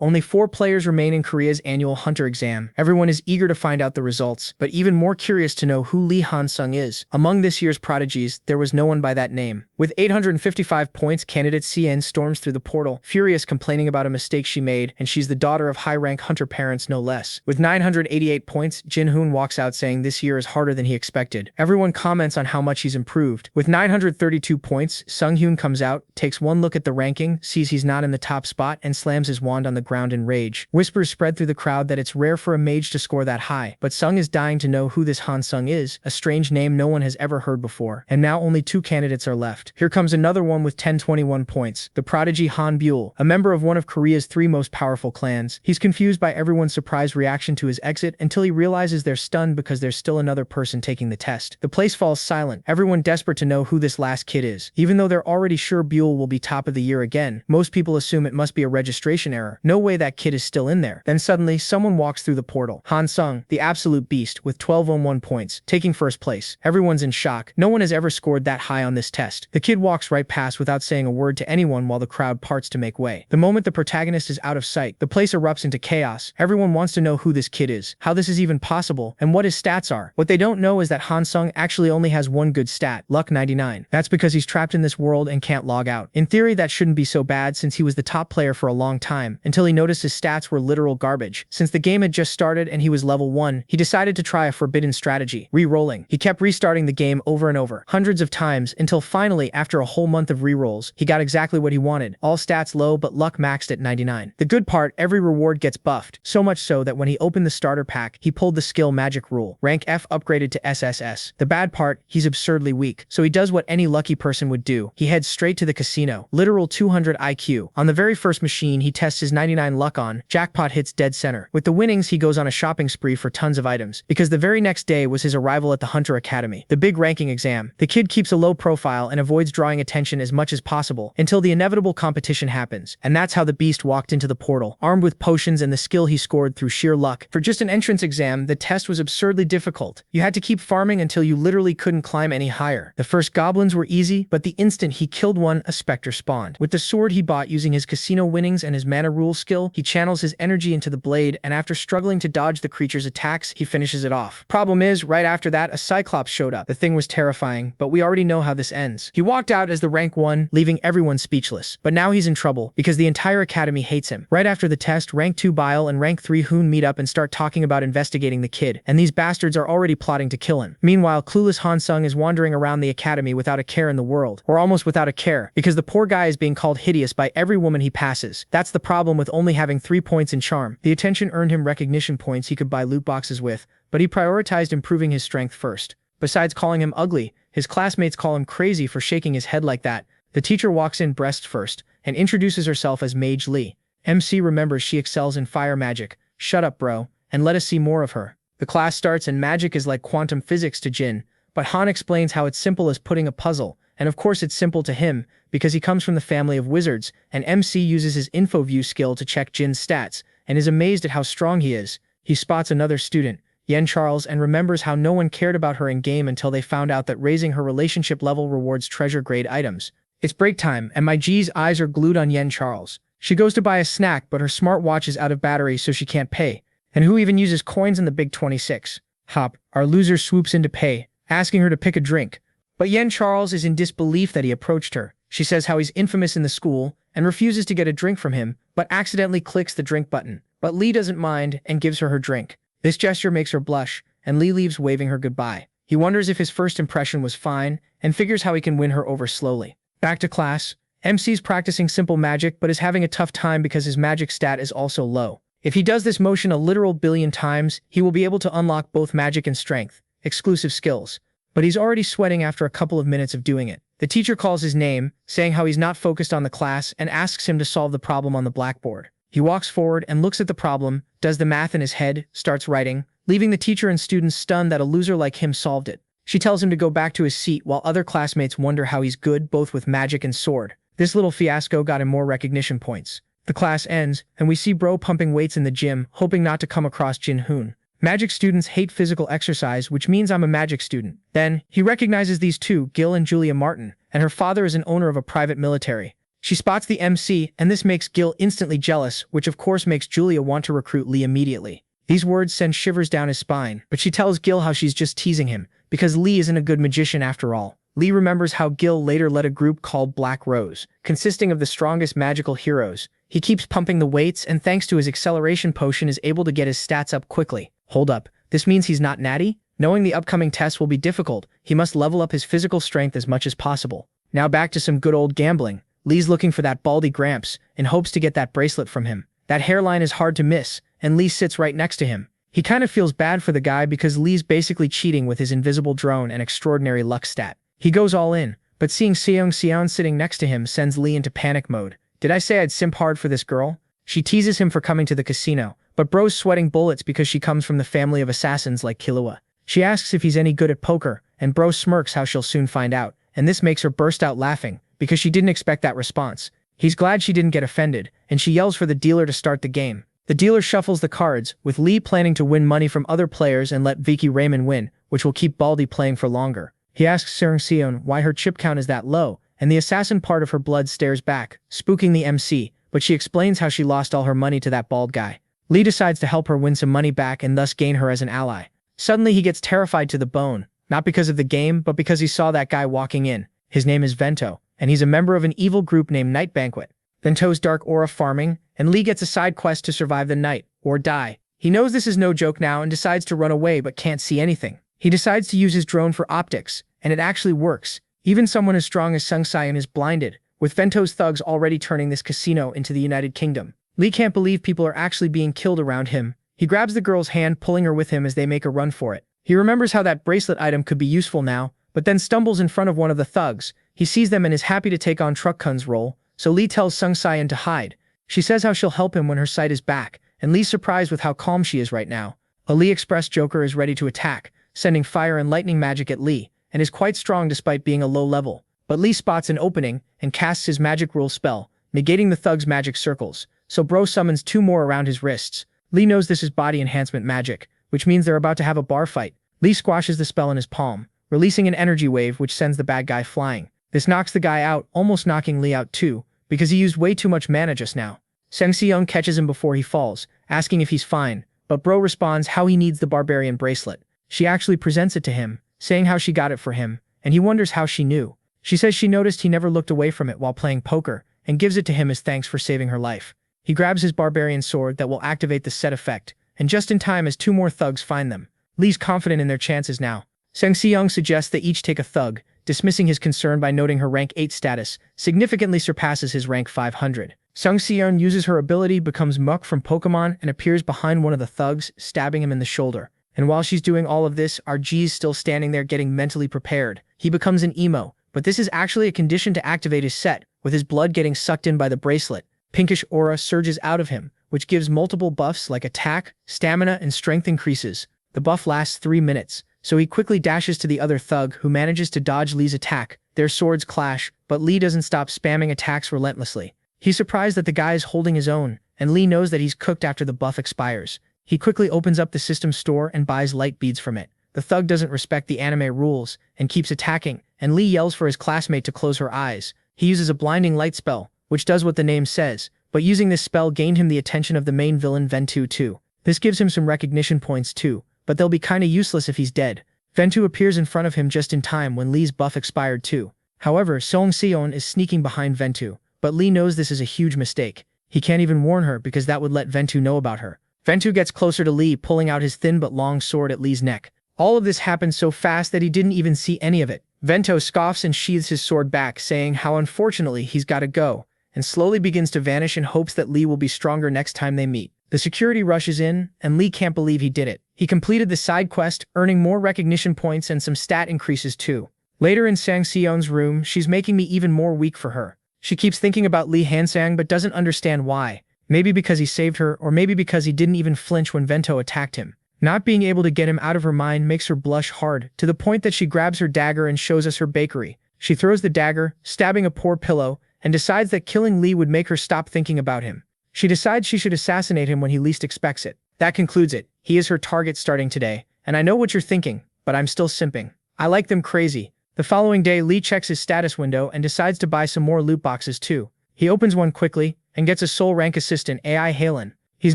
Only 4 players remain in Korea's annual Hunter exam. Everyone is eager to find out the results, but even more curious to know who Lee Han-sung is. Among this year's prodigies, there was no one by that name. With 855 points, candidate CN storms through the portal, furious, complaining about a mistake she made, and she's the daughter of high-rank Hunter parents no less. With 988 points, Jin-hoon walks out saying this year is harder than he expected. Everyone comments on how much he's improved. With 932 points, Sung-hyun comes out, takes one look at the ranking, sees he's not in the top spot, and slams his wand on the ground in rage. Whispers spread through the crowd that it's rare for a mage to score that high, but Sung is dying to know who this Han-sung is, a strange name no one has ever heard before. And now only 2 candidates are left. Here comes another one with 1021 points, the prodigy Han Buell, a member of one of Korea's 3 most powerful clans. He's confused by everyone's surprised reaction to his exit until he realizes they're stunned because there's still another person taking the test. The place falls silent, everyone desperate to know who this last kid is. Even though they're already sure Buell will be top of the year again, most people assume it must be a registration error. No way that kid is still in there. Then suddenly, someone walks through the portal. Han-sung, the absolute beast, with 1201 points, taking first place. Everyone's in shock. No one has ever scored that high on this test. The kid walks right past without saying a word to anyone while the crowd parts to make way. The moment the protagonist is out of sight, the place erupts into chaos. Everyone wants to know who this kid is, how this is even possible, and what his stats are. What they don't know is that Han-sung actually only has one good stat, luck 99. That's because he's trapped in this world and can't log out. In theory, that shouldn't be so bad since he was the top player for a long time, until he noticed his stats were literal garbage. Since the game had just started and he was level 1, he decided to try a forbidden strategy, re-rolling. He kept restarting the game over and over, hundreds of times, until finally, after a whole month of re-rolls, he got exactly what he wanted. All stats low but luck maxed at 99. The good part, every reward gets buffed, so much so that when he opened the starter pack, he pulled the skill Magic Rule. Rank F upgraded to SSS. The bad part, he's absurdly weak, so he does what any lucky person would do. He heads straight to the casino, literal 200 IQ. On the very first machine he tests his 99 luck on, jackpot hits dead center. With the winnings, he goes on a shopping spree for tons of items, because the very next day was his arrival at the Hunter Academy, the big ranking exam. The kid keeps a low profile and avoids drawing attention as much as possible until the inevitable competition happens, and that's how the beast walked into the portal, armed with potions and the skill he scored through sheer luck. For just an entrance exam, the test was absurdly difficult. You had to keep farming until you literally couldn't climb any higher. The first goblins were easy, but the instant he killed one, a specter spawned. With the sword he bought using his casino winnings and his mana rule skill, he channels his energy into the blade, and after struggling to dodge the creature's attacks, he finishes it off. Problem is, right after that, a Cyclops showed up. The thing was terrifying, but we already know how this ends. He walked out as the rank 1, leaving everyone speechless. But now he's in trouble, because the entire academy hates him. Right after the test, rank 2 Bile and rank 3 Hoon meet up and start talking about investigating the kid, and these bastards are already plotting to kill him. Meanwhile, clueless Han-sung is wandering around the academy without a care in the world, or almost without a care, because the poor guy is being called hideous by every woman he passes. That's the problem with only having 3 points in charm. The attention earned him recognition points he could buy loot boxes with, but he prioritized improving his strength first. Besides calling him ugly, his classmates call him crazy for shaking his head like that. The teacher walks in breast first, and introduces herself as Mage Lee. MC remembers she excels in fire magic. Shut up, bro, and let us see more of her. The class starts and magic is like quantum physics to Jin, but Han explains how it's simple as putting a puzzle, and of course it's simple to him, because he comes from the family of wizards, and MC uses his info view skill to check Jin's stats, and is amazed at how strong he is. He spots another student, Yen Charles, and remembers how no one cared about her in-game until they found out that raising her relationship level rewards treasure-grade items. It's break time, and my G's eyes are glued on Yen Charles. She goes to buy a snack, but her smartwatch is out of battery, so she can't pay. And who even uses coins in the Big 26? Hop, our loser, swoops in to pay, asking her to pick a drink. But Yen Charles is in disbelief that he approached her. She says how he's infamous in the school, and refuses to get a drink from him, but accidentally clicks the drink button. But Lee doesn't mind, and gives her drink. This gesture makes her blush, and Lee leaves waving her goodbye. He wonders if his first impression was fine, and figures how he can win her over slowly. Back to class. MC's practicing simple magic, but is having a tough time because his magic stat is also low. If he does this motion a literal billion times, he will be able to unlock both magic and strength, exclusive skills. But he's already sweating after a couple of minutes of doing it. The teacher calls his name, saying how he's not focused on the class, and asks him to solve the problem on the blackboard. He walks forward and looks at the problem, does the math in his head, starts writing, leaving the teacher and students stunned that a loser like him solved it. She tells him to go back to his seat while other classmates wonder how he's good both with magic and sword. This little fiasco got him more recognition points. The class ends, and we see Bro pumping weights in the gym, hoping not to come across Jin-hoon. Magic students hate physical exercise, which means I'm a magic student. Then, he recognizes these two, Gil and Julia Martin, and her father is an owner of a private military. She spots the MC, and this makes Gil instantly jealous, which of course makes Julia want to recruit Lee immediately. These words send shivers down his spine, but she tells Gil how she's just teasing him, because Lee isn't a good magician after all. Lee remembers how Gil later led a group called Black Rose, consisting of the strongest magical heroes. He keeps pumping the weights, and thanks to his acceleration potion is able to get his stats up quickly. Hold up, this means he's not natty? Knowing the upcoming tests will be difficult, he must level up his physical strength as much as possible. Now back to some good old gambling. Lee's looking for that Baldy Gramps, in hopes to get that bracelet from him. That hairline is hard to miss, and Lee sits right next to him. He kind of feels bad for the guy because Lee's basically cheating with his invisible drone and extraordinary luck stat. He goes all in, but seeing Seong sitting next to him sends Lee into panic mode. Did I say I'd simp hard for this girl? She teases him for coming to the casino, but bro's sweating bullets because she comes from the family of assassins like Killua. She asks if he's any good at poker, and bro smirks how she'll soon find out, and this makes her burst out laughing, because she didn't expect that response. He's glad she didn't get offended, and she yells for the dealer to start the game. The dealer shuffles the cards, with Lee planning to win money from other players and let Vicky Raymond win, which will keep Baldy playing for longer. He asks Seong why her chip count is that low, and the assassin part of her blood stares back, spooking the MC, but she explains how she lost all her money to that bald guy. Lee decides to help her win some money back and thus gain her as an ally. Suddenly he gets terrified to the bone, not because of the game, but because he saw that guy walking in. His name is Vento, and he's a member of an evil group named Night Banquet. Vento's dark aura farming, and Lee gets a side quest to survive the night, or die. He knows this is no joke now and decides to run away but can't see anything. He decides to use his drone for optics, and it actually works. Even someone as strong as Sung Sion is blinded, with Vento's thugs already turning this casino into the United Kingdom. Lee can't believe people are actually being killed around him. He grabs the girl's hand, pulling her with him as they make a run for it. He remembers how that bracelet item could be useful now, but then stumbles in front of one of the thugs. He sees them and is happy to take on Truck Kun's role, so Lee tells Sung Sion to hide. She says how she'll help him when her sight is back, and Lee's surprised with how calm she is right now. A Lee Express Joker is ready to attack, sending fire and lightning magic at Lee, and is quite strong despite being a low level. But Lee spots an opening and casts his magic rule spell, negating the thug's magic circles, so bro summons 2 more around his wrists. Lee knows this is body enhancement magic, which means they're about to have a bar fight. Lee squashes the spell in his palm, releasing an energy wave which sends the bad guy flying. This knocks the guy out, almost knocking Lee out too, because he used way too much mana just now. Seong catches him before he falls, asking if he's fine, but bro responds how he needs the barbarian bracelet. She actually presents it to him, saying how she got it for him, and he wonders how she knew. She says she noticed he never looked away from it while playing poker, and gives it to him as thanks for saving her life. He grabs his barbarian sword that will activate the set effect, and just in time as 2 more thugs find them. Lee's confident in their chances now. Seong suggests they each take a thug, dismissing his concern by noting her rank 8 status significantly surpasses his rank 500. Seong uses her ability, becomes Muck from Pokemon, and appears behind one of the thugs, stabbing him in the shoulder. And while she's doing all of this, RG's still standing there getting mentally prepared. He becomes an emo, but this is actually a condition to activate his set, with his blood getting sucked in by the bracelet. Pinkish aura surges out of him, which gives multiple buffs like attack, stamina, and strength increases. The buff lasts 3 minutes, so he quickly dashes to the other thug who manages to dodge Lee's attack. Their swords clash, but Lee doesn't stop spamming attacks relentlessly. He's surprised that the guy is holding his own, and Lee knows that he's cooked after the buff expires. He quickly opens up the system store and buys light beads from it. The thug doesn't respect the anime rules and keeps attacking, and Lee yells for his classmate to close her eyes. He uses a blinding light spell, which does what the name says, but using this spell gained him the attention of the main villain Ventu too. This gives him some recognition points too, but they'll be kinda useless if he's dead. Ventu appears in front of him just in time when Lee's buff expired too. However, Seong is sneaking behind Ventu, but Lee knows this is a huge mistake. He can't even warn her because that would let Ventu know about her. Ventu gets closer to Lee, pulling out his thin but long sword at Lee's neck. All of this happens so fast that he didn't even see any of it. Ventu scoffs and sheathes his sword back, saying how unfortunately he's gotta go, and slowly begins to vanish in hopes that Lee will be stronger next time they meet. The security rushes in, and Lee can't believe he did it. He completed the side quest, earning more recognition points and some stat increases too. Later in Seong's room, she's making me even more weak for her. She keeps thinking about Lee Hansang but doesn't understand why. Maybe because he saved her, or maybe because he didn't even flinch when Ventu attacked him. Not being able to get him out of her mind makes her blush hard, to the point that she grabs her dagger and shows us her bakery. She throws the dagger, stabbing a poor pillow, and decides that killing Lee would make her stop thinking about him. She decides she should assassinate him when he least expects it. That concludes it. He is her target starting today, and I know what you're thinking, but I'm still simping. I like them crazy. The following day, Lee checks his status window and decides to buy some more loot boxes too. He opens one quickly and gets a soul rank assistant AI Halen. He's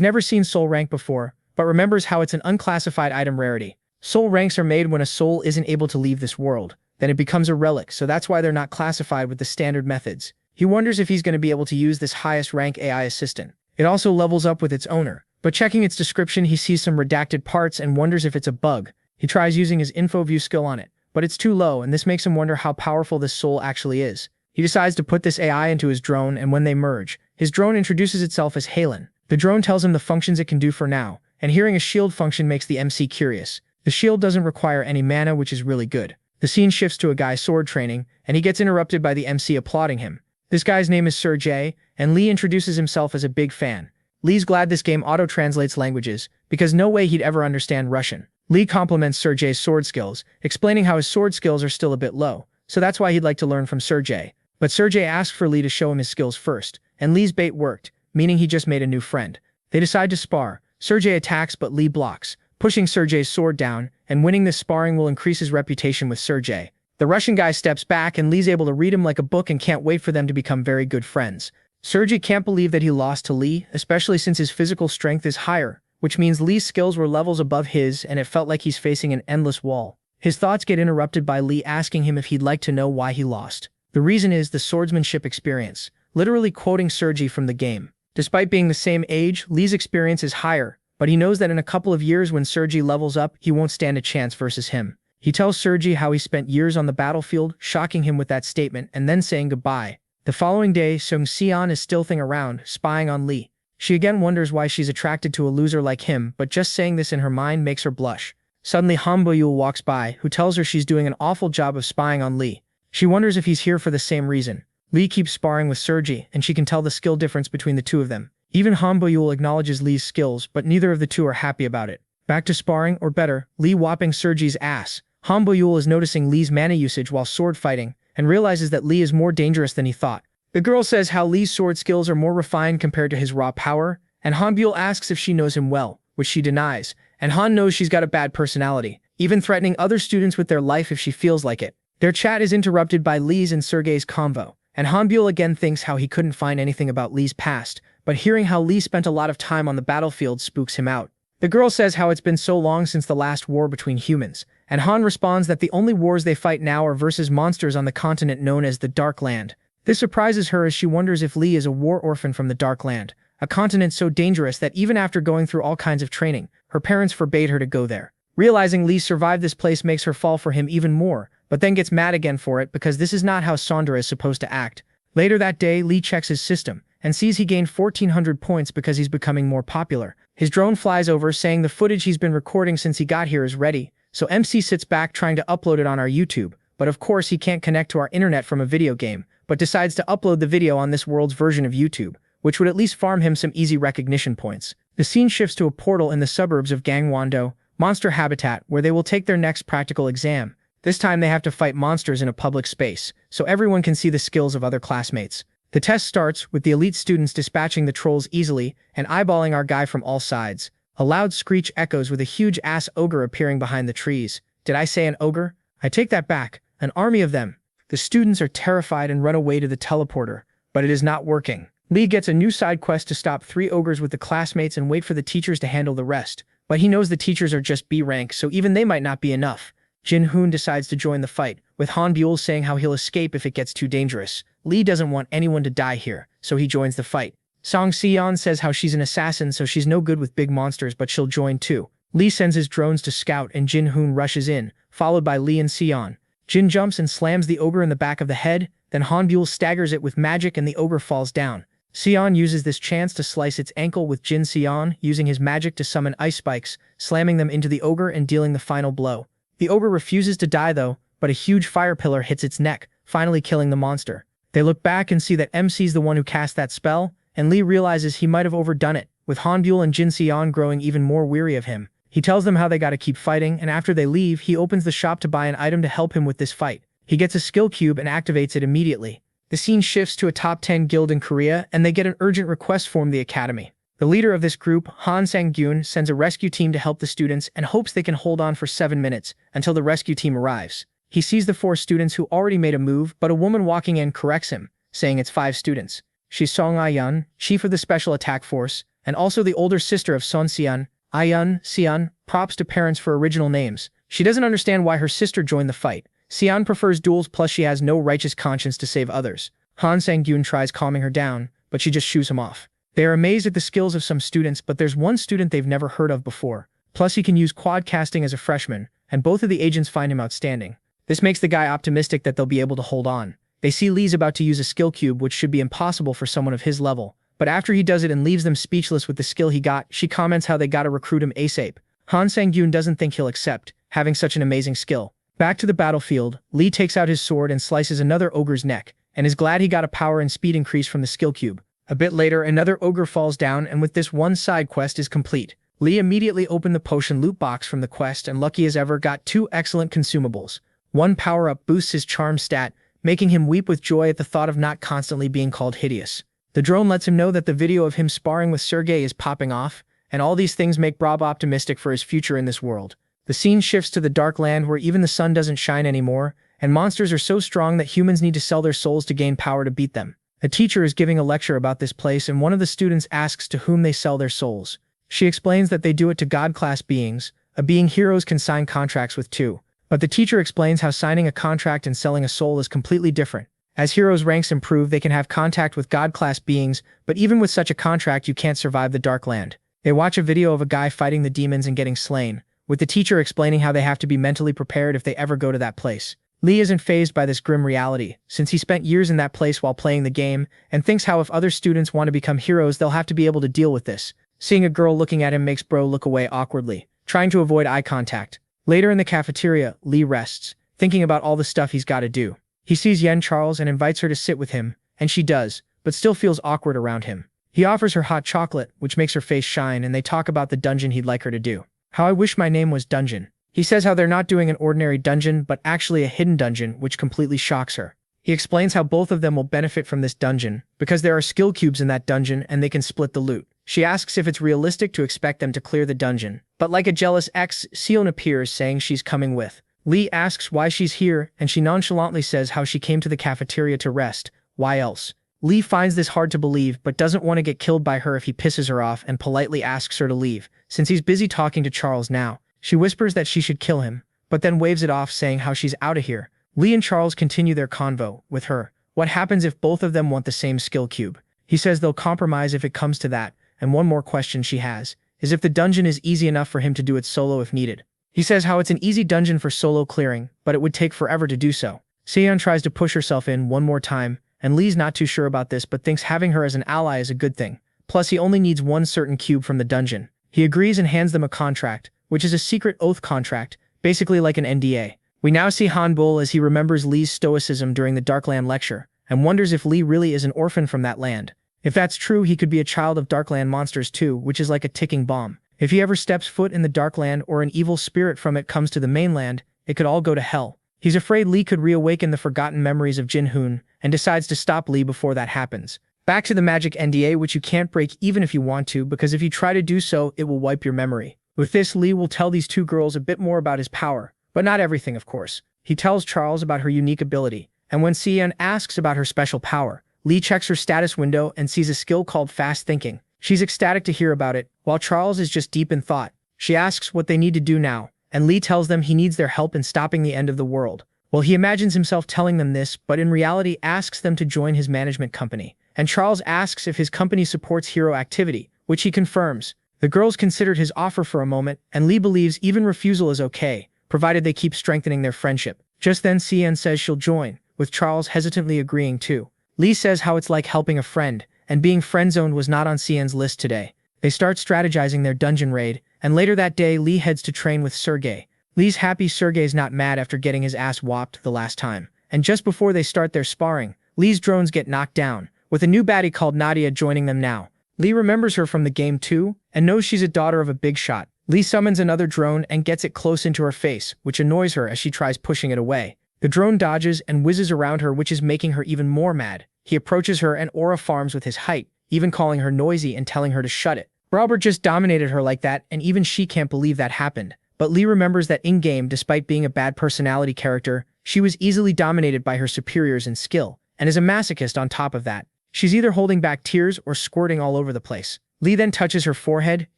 never seen soul rank before, but remembers how it's an unclassified item rarity. Soul ranks are made when a soul isn't able to leave this world. Then it becomes a relic, so that's why they're not classified with the standard methods. He wonders if he's going to be able to use this highest rank AI assistant. It also levels up with its owner, but checking its description he sees some redacted parts and wonders if it's a bug. He tries using his info view skill on it, but it's too low and this makes him wonder how powerful this soul actually is. He decides to put this AI into his drone, and when they merge, his drone introduces itself as Halen. The drone tells him the functions it can do for now, and hearing a shield function makes the MC curious. The shield doesn't require any mana, which is really good. The scene shifts to a guy sword training, and he gets interrupted by the MC applauding him. This guy's name is Sir J, and Lee introduces himself as a big fan. Lee's glad this game auto-translates languages, because no way he'd ever understand Russian. Lee compliments Sir J's sword skills, explaining how his sword skills are still a bit low, so that's why he'd like to learn from Sir J. But Sir J asks for Lee to show him his skills first, and Lee's bait worked, meaning he just made a new friend. They decide to spar. Sir J attacks but Lee blocks, pushing Sir J's sword down, and winning this sparring will increase his reputation with Sir J. The Russian guy steps back and Lee's able to read him like a book and can't wait for them to become very good friends. Sir J can't believe that he lost to Lee, especially since his physical strength is higher, which means Lee's skills were levels above his and it felt like he's facing an endless wall. His thoughts get interrupted by Lee asking him if he'd like to know why he lost. The reason is the swordsmanship experience, literally quoting Sir J from the game. Despite being the same age, Lee's experience is higher, but he knows that in a couple of years when Sir J levels up, he won't stand a chance versus him. He tells Sir J how he spent years on the battlefield, shocking him with that statement and then saying goodbye. The following day, Sung Seon is stilting around, spying on Lee. She again wonders why she's attracted to a loser like him, but just saying this in her mind makes her blush. Suddenly Han Boyul walks by, who tells her she's doing an awful job of spying on Lee. She wonders if he's here for the same reason. Lee keeps sparring with Sir J, and she can tell the skill difference between the two of them. Even Han Boyul acknowledges Lee's skills, but neither of the two are happy about it. Back to sparring, or better, Lee whopping Sir J's ass. Han Boyul is noticing Lee's mana usage while sword fighting, and realizes that Lee is more dangerous than he thought. The girl says how Lee's sword skills are more refined compared to his raw power, and Han Boyul asks if she knows him well, which she denies, and Han knows she's got a bad personality, even threatening other students with their life if she feels like it. Their chat is interrupted by Lee's and Sergei's convo, and Han Boyul again thinks how he couldn't find anything about Lee's past, but hearing how Lee spent a lot of time on the battlefield spooks him out. The girl says how it's been so long since the last war between humans, and Han responds that the only wars they fight now are versus monsters on the continent known as the Dark Land. This surprises her as she wonders if Lee is a war orphan from the Dark Land, a continent so dangerous that even after going through all kinds of training, her parents forbade her to go there. Realizing Lee survived this place makes her fall for him even more, but then gets mad again for it because this is not how Sondra is supposed to act. Later that day, Lee checks his system and sees he gained 1,400 points because he's becoming more popular. His drone flies over saying the footage he's been recording since he got here is ready, so MC sits back trying to upload it on our YouTube, but of course he can't connect to our internet from a video game, but decides to upload the video on this world's version of YouTube, which would at least farm him some easy recognition points. The scene shifts to a portal in the suburbs of Gangwon-do, monster habitat, where they will take their next practical exam. This time they have to fight monsters in a public space, so everyone can see the skills of other classmates. The test starts with the elite students dispatching the trolls easily and eyeballing our guy from all sides. A loud screech echoes with a huge ass ogre appearing behind the trees. Did I say an ogre? I take that back. An army of them. The students are terrified and run away to the teleporter, but it is not working. Lee gets a new side quest to stop 3 ogres with the classmates and wait for the teachers to handle the rest, but he knows the teachers are just B rank, so even they might not be enough. Jin Hoon decides to join the fight, with Han Buell saying how he'll escape if it gets too dangerous. Lee doesn't want anyone to die here, so he joins the fight. Song Seon says how she's an assassin, so she's no good with big monsters, but she'll join too. Lee sends his drones to scout and Jin Hoon rushes in, followed by Lee and Seon. Jin jumps and slams the ogre in the back of the head, then Han Buell staggers it with magic and the ogre falls down. Seon uses this chance to slice its ankle with Jin Seon, using his magic to summon ice spikes, slamming them into the ogre and dealing the final blow. The ogre refuses to die though, but a huge fire pillar hits its neck, finally killing the monster. They look back and see that MC's the one who cast that spell, and Lee realizes he might have overdone it, with Han Buell and Jin Seon growing even more weary of him. He tells them how they gotta keep fighting, and after they leave, he opens the shop to buy an item to help him with this fight. He gets a skill cube and activates it immediately. The scene shifts to a top 10 guild in Korea, and they get an urgent request from the academy. The leader of this group, Han Sang-gyun, sends a rescue team to help the students and hopes they can hold on for 7 minutes until the rescue team arrives. He sees the 4 students who already made a move, but a woman walking in corrects him, saying it's 5 students. She's Song Ayun, chief of the Special Attack Force, and also the older sister of Son Xian. Ayun, Xian, props to parents for original names. She doesn't understand why her sister joined the fight. Xian prefers duels, plus she has no righteous conscience to save others. Han Sang-gyun tries calming her down, but she just shoos him off. They are amazed at the skills of some students, but there's one student they've never heard of before. Plus he can use quad casting as a freshman, and both of the agents find him outstanding. This makes the guy optimistic that they'll be able to hold on. They see Lee's about to use a skill cube, which should be impossible for someone of his level. But after he does it and leaves them speechless with the skill he got, she comments how they gotta recruit him ASAP. Han Sang-gyun doesn't think he'll accept, having such an amazing skill. Back to the battlefield, Lee takes out his sword and slices another ogre's neck, and is glad he got a power and speed increase from the skill cube. A bit later, another ogre falls down, and with this, one side quest is complete. Lee immediately opened the potion loot box from the quest and lucky as ever got 2 excellent consumables. One power-up boosts his charm stat, making him weep with joy at the thought of not constantly being called hideous. The drone lets him know that the video of him sparring with Sergei is popping off, and all these things make Rob optimistic for his future in this world. The scene shifts to the dark land where even the sun doesn't shine anymore, and monsters are so strong that humans need to sell their souls to gain power to beat them. A teacher is giving a lecture about this place, and one of the students asks to whom they sell their souls. She explains that they do it to God-class beings, a being heroes can sign contracts with too. But the teacher explains how signing a contract and selling a soul is completely different. As heroes' ranks improve, they can have contact with God-class beings, but even with such a contract you can't survive the Dark Land. They watch a video of a guy fighting the demons and getting slain, with the teacher explaining how they have to be mentally prepared if they ever go to that place. Lee isn't fazed by this grim reality, since he spent years in that place while playing the game, and thinks how if other students want to become heroes they'll have to be able to deal with this. Seeing a girl looking at him makes bro look away awkwardly, trying to avoid eye contact. Later in the cafeteria, Lee rests, thinking about all the stuff he's got to do. He sees Yen Charles and invites her to sit with him, and she does, but still feels awkward around him. He offers her hot chocolate, which makes her face shine, and they talk about the dungeon he'd like her to do. How I wish my name was Dungeon. He says how they're not doing an ordinary dungeon, but actually a hidden dungeon, which completely shocks her. He explains how both of them will benefit from this dungeon, because there are skill cubes in that dungeon and they can split the loot. She asks if it's realistic to expect them to clear the dungeon, but like a jealous ex, Sion appears saying she's coming with. Lee asks why she's here, and she nonchalantly says how she came to the cafeteria to rest. Why else? Lee finds this hard to believe, but doesn't want to get killed by her if he pisses her off and politely asks her to leave, since he's busy talking to Charles now. She whispers that she should kill him, but then waves it off saying how she's out of here. Lee and Charles continue their convo with her. What happens if both of them want the same skill cube? He says they'll compromise if it comes to that, and one more question she has is if the dungeon is easy enough for him to do it solo if needed. He says how it's an easy dungeon for solo clearing, but it would take forever to do so. Seon tries to push herself in one more time, and Lee's not too sure about this but thinks having her as an ally is a good thing. Plus he only needs one certain cube from the dungeon. He agrees and hands them a contract, which is a secret oath contract, basically like an NDA. We now see Hanbul as he remembers Lee's stoicism during the Darkland lecture, and wonders if Lee really is an orphan from that land. If that's true, he could be a child of Darkland monsters too, which is like a ticking bomb. If he ever steps foot in the Darkland or an evil spirit from it comes to the mainland, it could all go to hell. He's afraid Lee could reawaken the forgotten memories of Jin-hoon, and decides to stop Lee before that happens. Back to the magic NDA, which you can't break even if you want to, because if you try to do so, it will wipe your memory. With this, Lee will tell these two girls a bit more about his power, but not everything, of course. He tells Charles about her unique ability, and when Seon asks about her special power, Lee checks her status window and sees a skill called fast thinking. She's ecstatic to hear about it, while Charles is just deep in thought. She asks what they need to do now, and Lee tells them he needs their help in stopping the end of the world. Well, he imagines himself telling them this, but in reality asks them to join his management company. And Charles asks if his company supports hero activity, which he confirms. The girls considered his offer for a moment, and Lee believes even refusal is okay, provided they keep strengthening their friendship. Just then Seon says she'll join, with Charles hesitantly agreeing too. Lee says how it's like helping a friend, and being friend-zoned was not on Seon's list today. They start strategizing their dungeon raid, and later that day Lee heads to train with Sergei. Lee's happy Sergei's not mad after getting his ass whopped the last time. And just before they start their sparring, Lee's drones get knocked down, with a new baddie called Nadia joining them now. Lee remembers her from the game too, and knows she's a daughter of a big shot. Lee summons another drone and gets it close into her face, which annoys her as she tries pushing it away. The drone dodges and whizzes around her, which is making her even more mad. He approaches her and aura farms with his height, even calling her noisy and telling her to shut it. Robert just dominated her like that, and even she can't believe that happened. But Lee remembers that in-game, despite being a bad personality character, she was easily dominated by her superiors in skill, and is a masochist on top of that. She's either holding back tears or squirting all over the place. Lee then touches her forehead,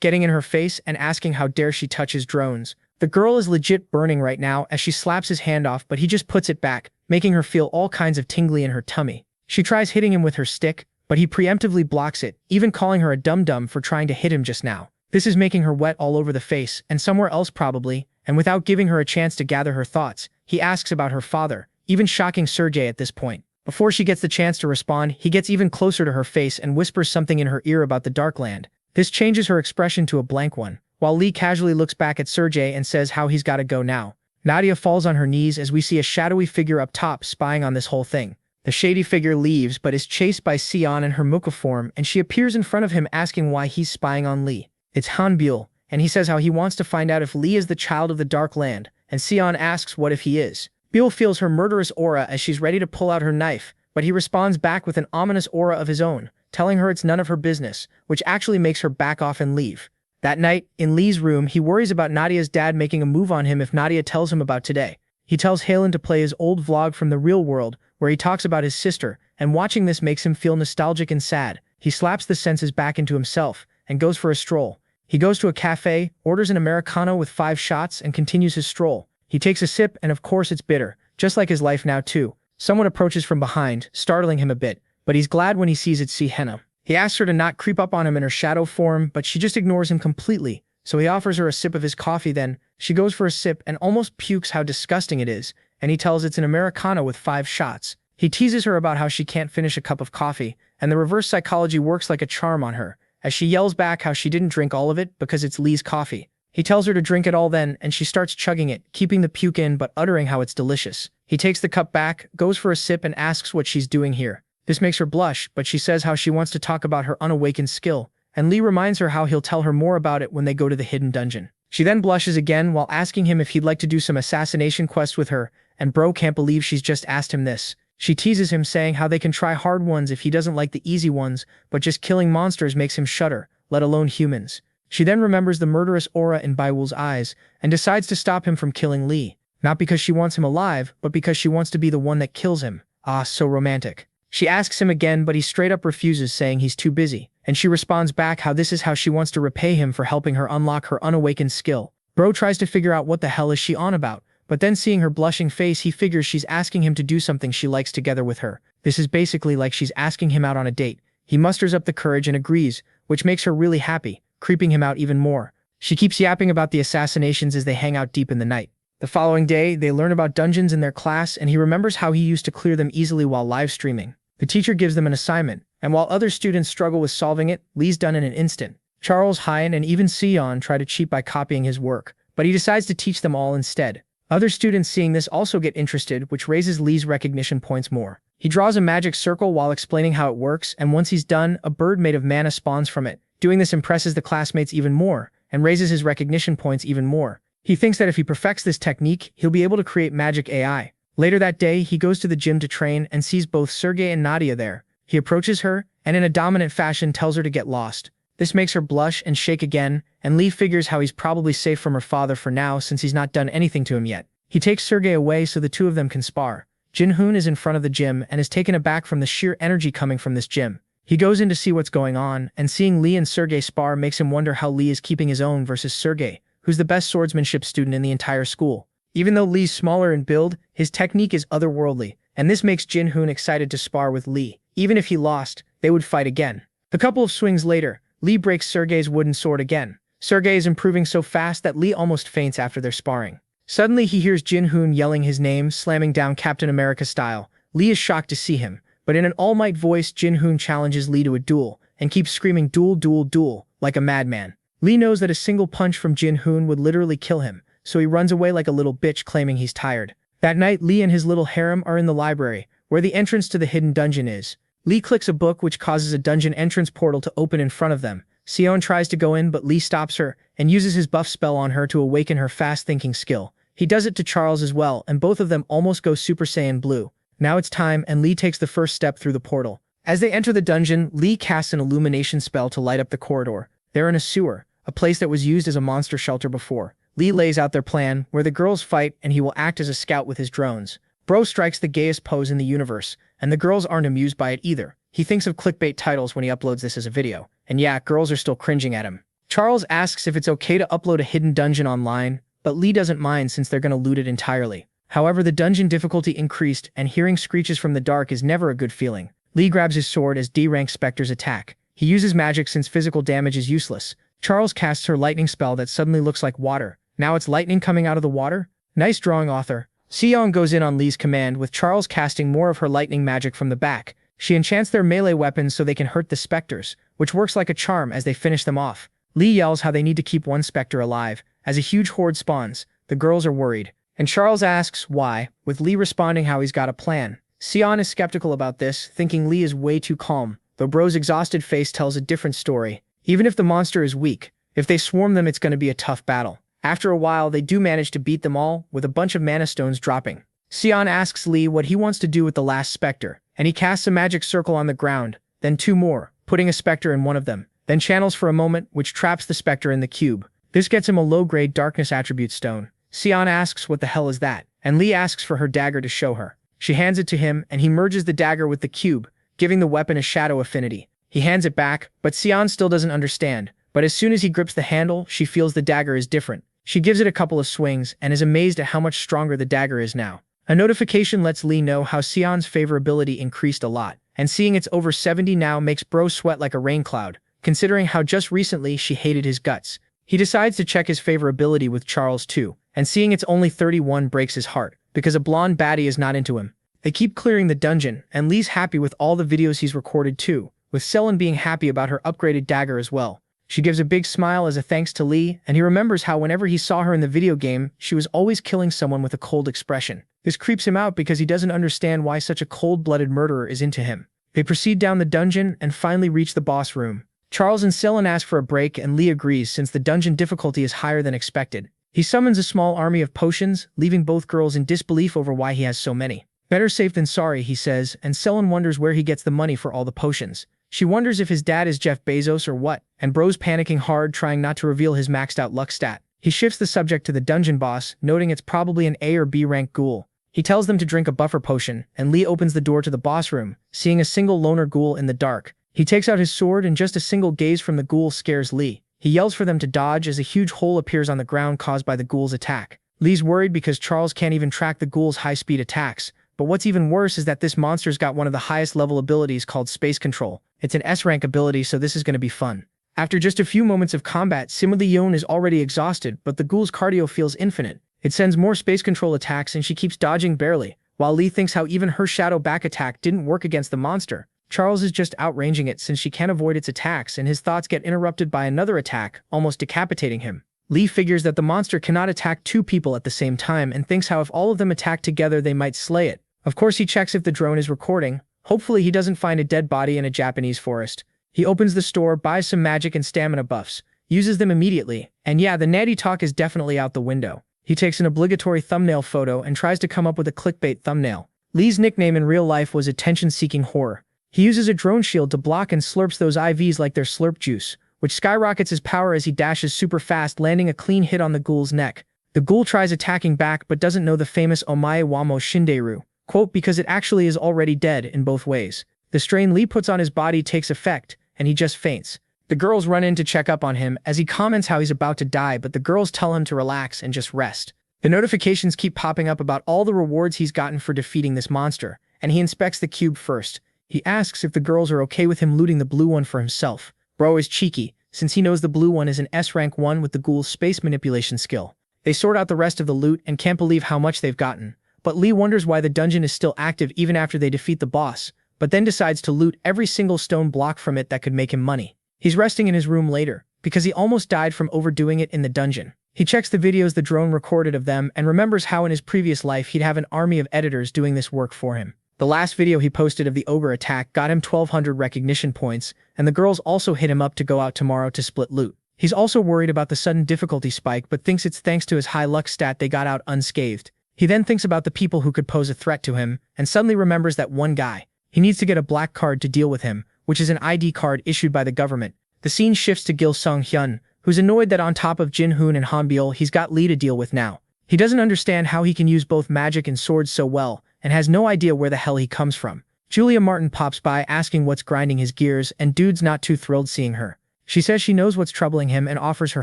getting in her face and asking how dare she touch his drones. The girl is legit burning right now as she slaps his hand off, but he just puts it back, making her feel all kinds of tingly in her tummy. She tries hitting him with her stick, but he preemptively blocks it, even calling her a dum-dum for trying to hit him just now. This is making her wet all over the face, and somewhere else probably, and without giving her a chance to gather her thoughts, he asks about her father, even shocking Sergei at this point. Before she gets the chance to respond, he gets even closer to her face and whispers something in her ear about the Dark Land. This changes her expression to a blank one, while Lee casually looks back at Sergei and says how he's gotta go now. Nadia falls on her knees as we see a shadowy figure up top spying on this whole thing. The shady figure leaves but is chased by Sion in her Muka form, and she appears in front of him asking why he's spying on Lee. It's Hanbul, and he says how he wants to find out if Lee is the child of the Dark Land, and Sion asks what if he is. Biel feels her murderous aura as she's ready to pull out her knife, but he responds back with an ominous aura of his own, telling her it's none of her business, which actually makes her back off and leave. That night, in Lee's room, he worries about Nadia's dad making a move on him if Nadia tells him about today. He tells Halen to play his old vlog from the real world, where he talks about his sister, and watching this makes him feel nostalgic and sad. He slaps the senses back into himself, and goes for a stroll. He goes to a cafe, orders an Americano with 5 shots, and continues his stroll. He takes a sip, and of course it's bitter, just like his life now too. Someone approaches from behind, startling him a bit, but he's glad when he sees it's Henna. He asks her to not creep up on him in her shadow form, but she just ignores him completely, so he offers her a sip of his coffee. Then she goes for a sip and almost pukes how disgusting it is, and he tells it's an Americano with 5 shots. He teases her about how she can't finish a cup of coffee, and the reverse psychology works like a charm on her, as she yells back how she didn't drink all of it because it's Lee's coffee. He tells her to drink it all then, and she starts chugging it, keeping the puke in but uttering how it's delicious. He takes the cup back, goes for a sip and asks what she's doing here. This makes her blush, but she says how she wants to talk about her unawakened skill, and Lee reminds her how he'll tell her more about it when they go to the hidden dungeon. She then blushes again while asking him if he'd like to do some assassination quests with her, and bro can't believe she's just asked him this. She teases him saying how they can try hard ones if he doesn't like the easy ones, but just killing monsters makes him shudder, let alone humans. She then remembers the murderous aura in Baiwul's eyes, and decides to stop him from killing Lee. Not because she wants him alive, but because she wants to be the one that kills him. Ah, so romantic. She asks him again, but he straight up refuses, saying he's too busy, and she responds back how this is how she wants to repay him for helping her unlock her unawakened skill. Bro tries to figure out what the hell is she on about, but then seeing her blushing face he figures she's asking him to do something she likes together with her. This is basically like she's asking him out on a date. He musters up the courage and agrees, which makes her really happy, creeping him out even more. She keeps yapping about the assassinations as they hang out deep in the night. The following day, they learn about dungeons in their class, and he remembers how he used to clear them easily while live streaming. The teacher gives them an assignment, and while other students struggle with solving it, Lee's done in an instant. Charles, Hyan, and even Sion try to cheat by copying his work, but he decides to teach them all instead. Other students seeing this also get interested, which raises Lee's recognition points more. He draws a magic circle while explaining how it works, and once he's done, a bird made of mana spawns from it. Doing this impresses the classmates even more, and raises his recognition points even more. He thinks that if he perfects this technique, he'll be able to create magic AI. Later that day, he goes to the gym to train and sees both Sergei and Nadia there. He approaches her, and in a dominant fashion tells her to get lost. This makes her blush and shake again, and Lee figures how he's probably safe from her father for now since he's not done anything to him yet. He takes Sergei away so the two of them can spar. Jinhoon is in front of the gym and is taken aback from the sheer energy coming from this gym. He goes in to see what's going on, and seeing Lee and Sergei spar makes him wonder how Lee is keeping his own versus Sergei, who's the best swordsmanship student in the entire school. Even though Lee's smaller in build, his technique is otherworldly, and this makes Jinhoon excited to spar with Lee. Even if he lost, they would fight again. A couple of swings later, Lee breaks Sergei's wooden sword again. Sergei is improving so fast that Lee almost faints after their sparring. Suddenly he hears Jinhoon yelling his name, slamming down Captain America style. Lee is shocked to see him, but in an all-might voice Jinhoon challenges Lee to a duel, and keeps screaming duel, duel, duel, like a madman. Lee knows that a single punch from Jinhoon would literally kill him, so he runs away like a little bitch claiming he's tired. That night, Lee and his little harem are in the library, where the entrance to the hidden dungeon is. Lee clicks a book which causes a dungeon entrance portal to open in front of them. Sion tries to go in but Lee stops her, and uses his buff spell on her to awaken her fast-thinking skill. He does it to Charles as well, and both of them almost go Super Saiyan Blue. Now it's time, and Lee takes the first step through the portal. As they enter the dungeon, Lee casts an illumination spell to light up the corridor. They're in a sewer, a place that was used as a monster shelter before. Lee lays out their plan, where the girls fight and he will act as a scout with his drones. Bro strikes the gayest pose in the universe, and the girls aren't amused by it either. He thinks of clickbait titles when he uploads this as a video. And yeah, girls are still cringing at him. Charles asks if it's okay to upload a hidden dungeon online, but Lee doesn't mind since they're gonna loot it entirely. However, the dungeon difficulty increased, and hearing screeches from the dark is never a good feeling. Lee grabs his sword as D-rank specters attack. He uses magic since physical damage is useless. Charles casts her lightning spell that suddenly looks like water. Now it's lightning coming out of the water? Nice drawing, author. Seong goes in on Lee's command, with Charles casting more of her lightning magic from the back. She enchants their melee weapons so they can hurt the specters, which works like a charm as they finish them off. Lee yells how they need to keep one specter alive. As a huge horde spawns, the girls are worried. And Charles asks why, with Lee responding how he's got a plan. Seon is skeptical about this, thinking Lee is way too calm, though Bro's exhausted face tells a different story. Even if the monster is weak, if they swarm them it's going to be a tough battle. After a while, they do manage to beat them all, with a bunch of mana stones dropping. Seon asks Lee what he wants to do with the last specter, and he casts a magic circle on the ground, then 2 more, putting a specter in one of them, then channels for a moment, which traps the specter in the cube. This gets him a low-grade darkness attribute stone. Seon asks what the hell is that, and Lee asks for her dagger to show her. She hands it to him, and he merges the dagger with the cube, giving the weapon a shadow affinity. He hands it back, but Seon still doesn't understand. But as soon as he grips the handle, she feels the dagger is different. She gives it a couple of swings, and is amazed at how much stronger the dagger is now. A notification lets Lee know how Seon's favorability increased a lot, and seeing it's over 70 now makes Bro sweat like a rain cloud, considering how just recently she hated his guts. He decides to check his favorability with Charles too, and seeing it's only 31 breaks his heart, because a blonde baddie is not into him. They keep clearing the dungeon, and Lee's happy with all the videos he's recorded too, with Selen being happy about her upgraded dagger as well. She gives a big smile as a thanks to Lee, and he remembers how whenever he saw her in the video game, she was always killing someone with a cold expression. This creeps him out because he doesn't understand why such a cold-blooded murderer is into him. They proceed down the dungeon and finally reach the boss room. Charles and Selen ask for a break, and Lee agrees since the dungeon difficulty is higher than expected. He summons a small army of potions, leaving both girls in disbelief over why he has so many. Better safe than sorry, he says, and Selen wonders where he gets the money for all the potions. She wonders if his dad is Jeff Bezos or what, and Bro's panicking hard, trying not to reveal his maxed out luck stat. He shifts the subject to the dungeon boss, noting it's probably an A or B rank ghoul. He tells them to drink a buffer potion, and Lee opens the door to the boss room, seeing a single loner ghoul in the dark. He takes out his sword, and just a single gaze from the ghoul scares Lee. He yells for them to dodge as a huge hole appears on the ground caused by the ghoul's attack. Lee's worried because Charles can't even track the ghoul's high-speed attacks, but what's even worse is that this monster's got one of the highest level abilities called Space Control. It's an S-rank ability, so this is going to be fun. After just a few moments of combat, Similion is already exhausted, but the ghoul's cardio feels infinite. It sends more Space Control attacks and she keeps dodging barely, while Lee thinks how even her shadow back attack didn't work against the monster. Charles is just outranging it since she can't avoid its attacks, and his thoughts get interrupted by another attack, almost decapitating him. Lee figures that the monster cannot attack 2 people at the same time and thinks how if all of them attack together they might slay it. Of course he checks if the drone is recording. Hopefully he doesn't find a dead body in a Japanese forest. He opens the store, buys some magic and stamina buffs, uses them immediately, and yeah, the natty talk is definitely out the window. He takes an obligatory thumbnail photo and tries to come up with a clickbait thumbnail. Lee's nickname in real life was Attention-Seeking Whore. He uses a drone shield to block and slurps those IVs like their slurp juice, which skyrockets his power as he dashes super fast, landing a clean hit on the ghoul's neck. The ghoul tries attacking back but doesn't know the famous Omae Wamo Shinderu, quote, because it actually is already dead in both ways. The strain Lee puts on his body takes effect, and he just faints. The girls run in to check up on him as he comments how he's about to die, but the girls tell him to relax and just rest. The notifications keep popping up about all the rewards he's gotten for defeating this monster, and he inspects the cube first. He asks if the girls are okay with him looting the blue one for himself. Bro is cheeky, since he knows the blue one is an S-rank 1 with the ghoul's space manipulation skill. They sort out the rest of the loot and can't believe how much they've gotten. But Lee wonders why the dungeon is still active even after they defeat the boss, but then decides to loot every single stone block from it that could make him money. He's resting in his room later, because he almost died from overdoing it in the dungeon. He checks the videos the drone recorded of them and remembers how in his previous life he'd have an army of editors doing this work for him. The last video he posted of the ogre attack got him 1200 recognition points, and the girls also hit him up to go out tomorrow to split loot. He's also worried about the sudden difficulty spike but thinks it's thanks to his high luck stat they got out unscathed. He then thinks about the people who could pose a threat to him, and suddenly remembers that one guy. He needs to get a black card to deal with him, which is an ID card issued by the government. The scene shifts to Gil Sung-hyun, who's annoyed that on top of Jin-hoon and Hanbyul he's got Lee to deal with now. He doesn't understand how he can use both magic and swords so well, and has no idea where the hell he comes from. Julia Martin pops by asking what's grinding his gears, and dude's not too thrilled seeing her. She says she knows what's troubling him and offers her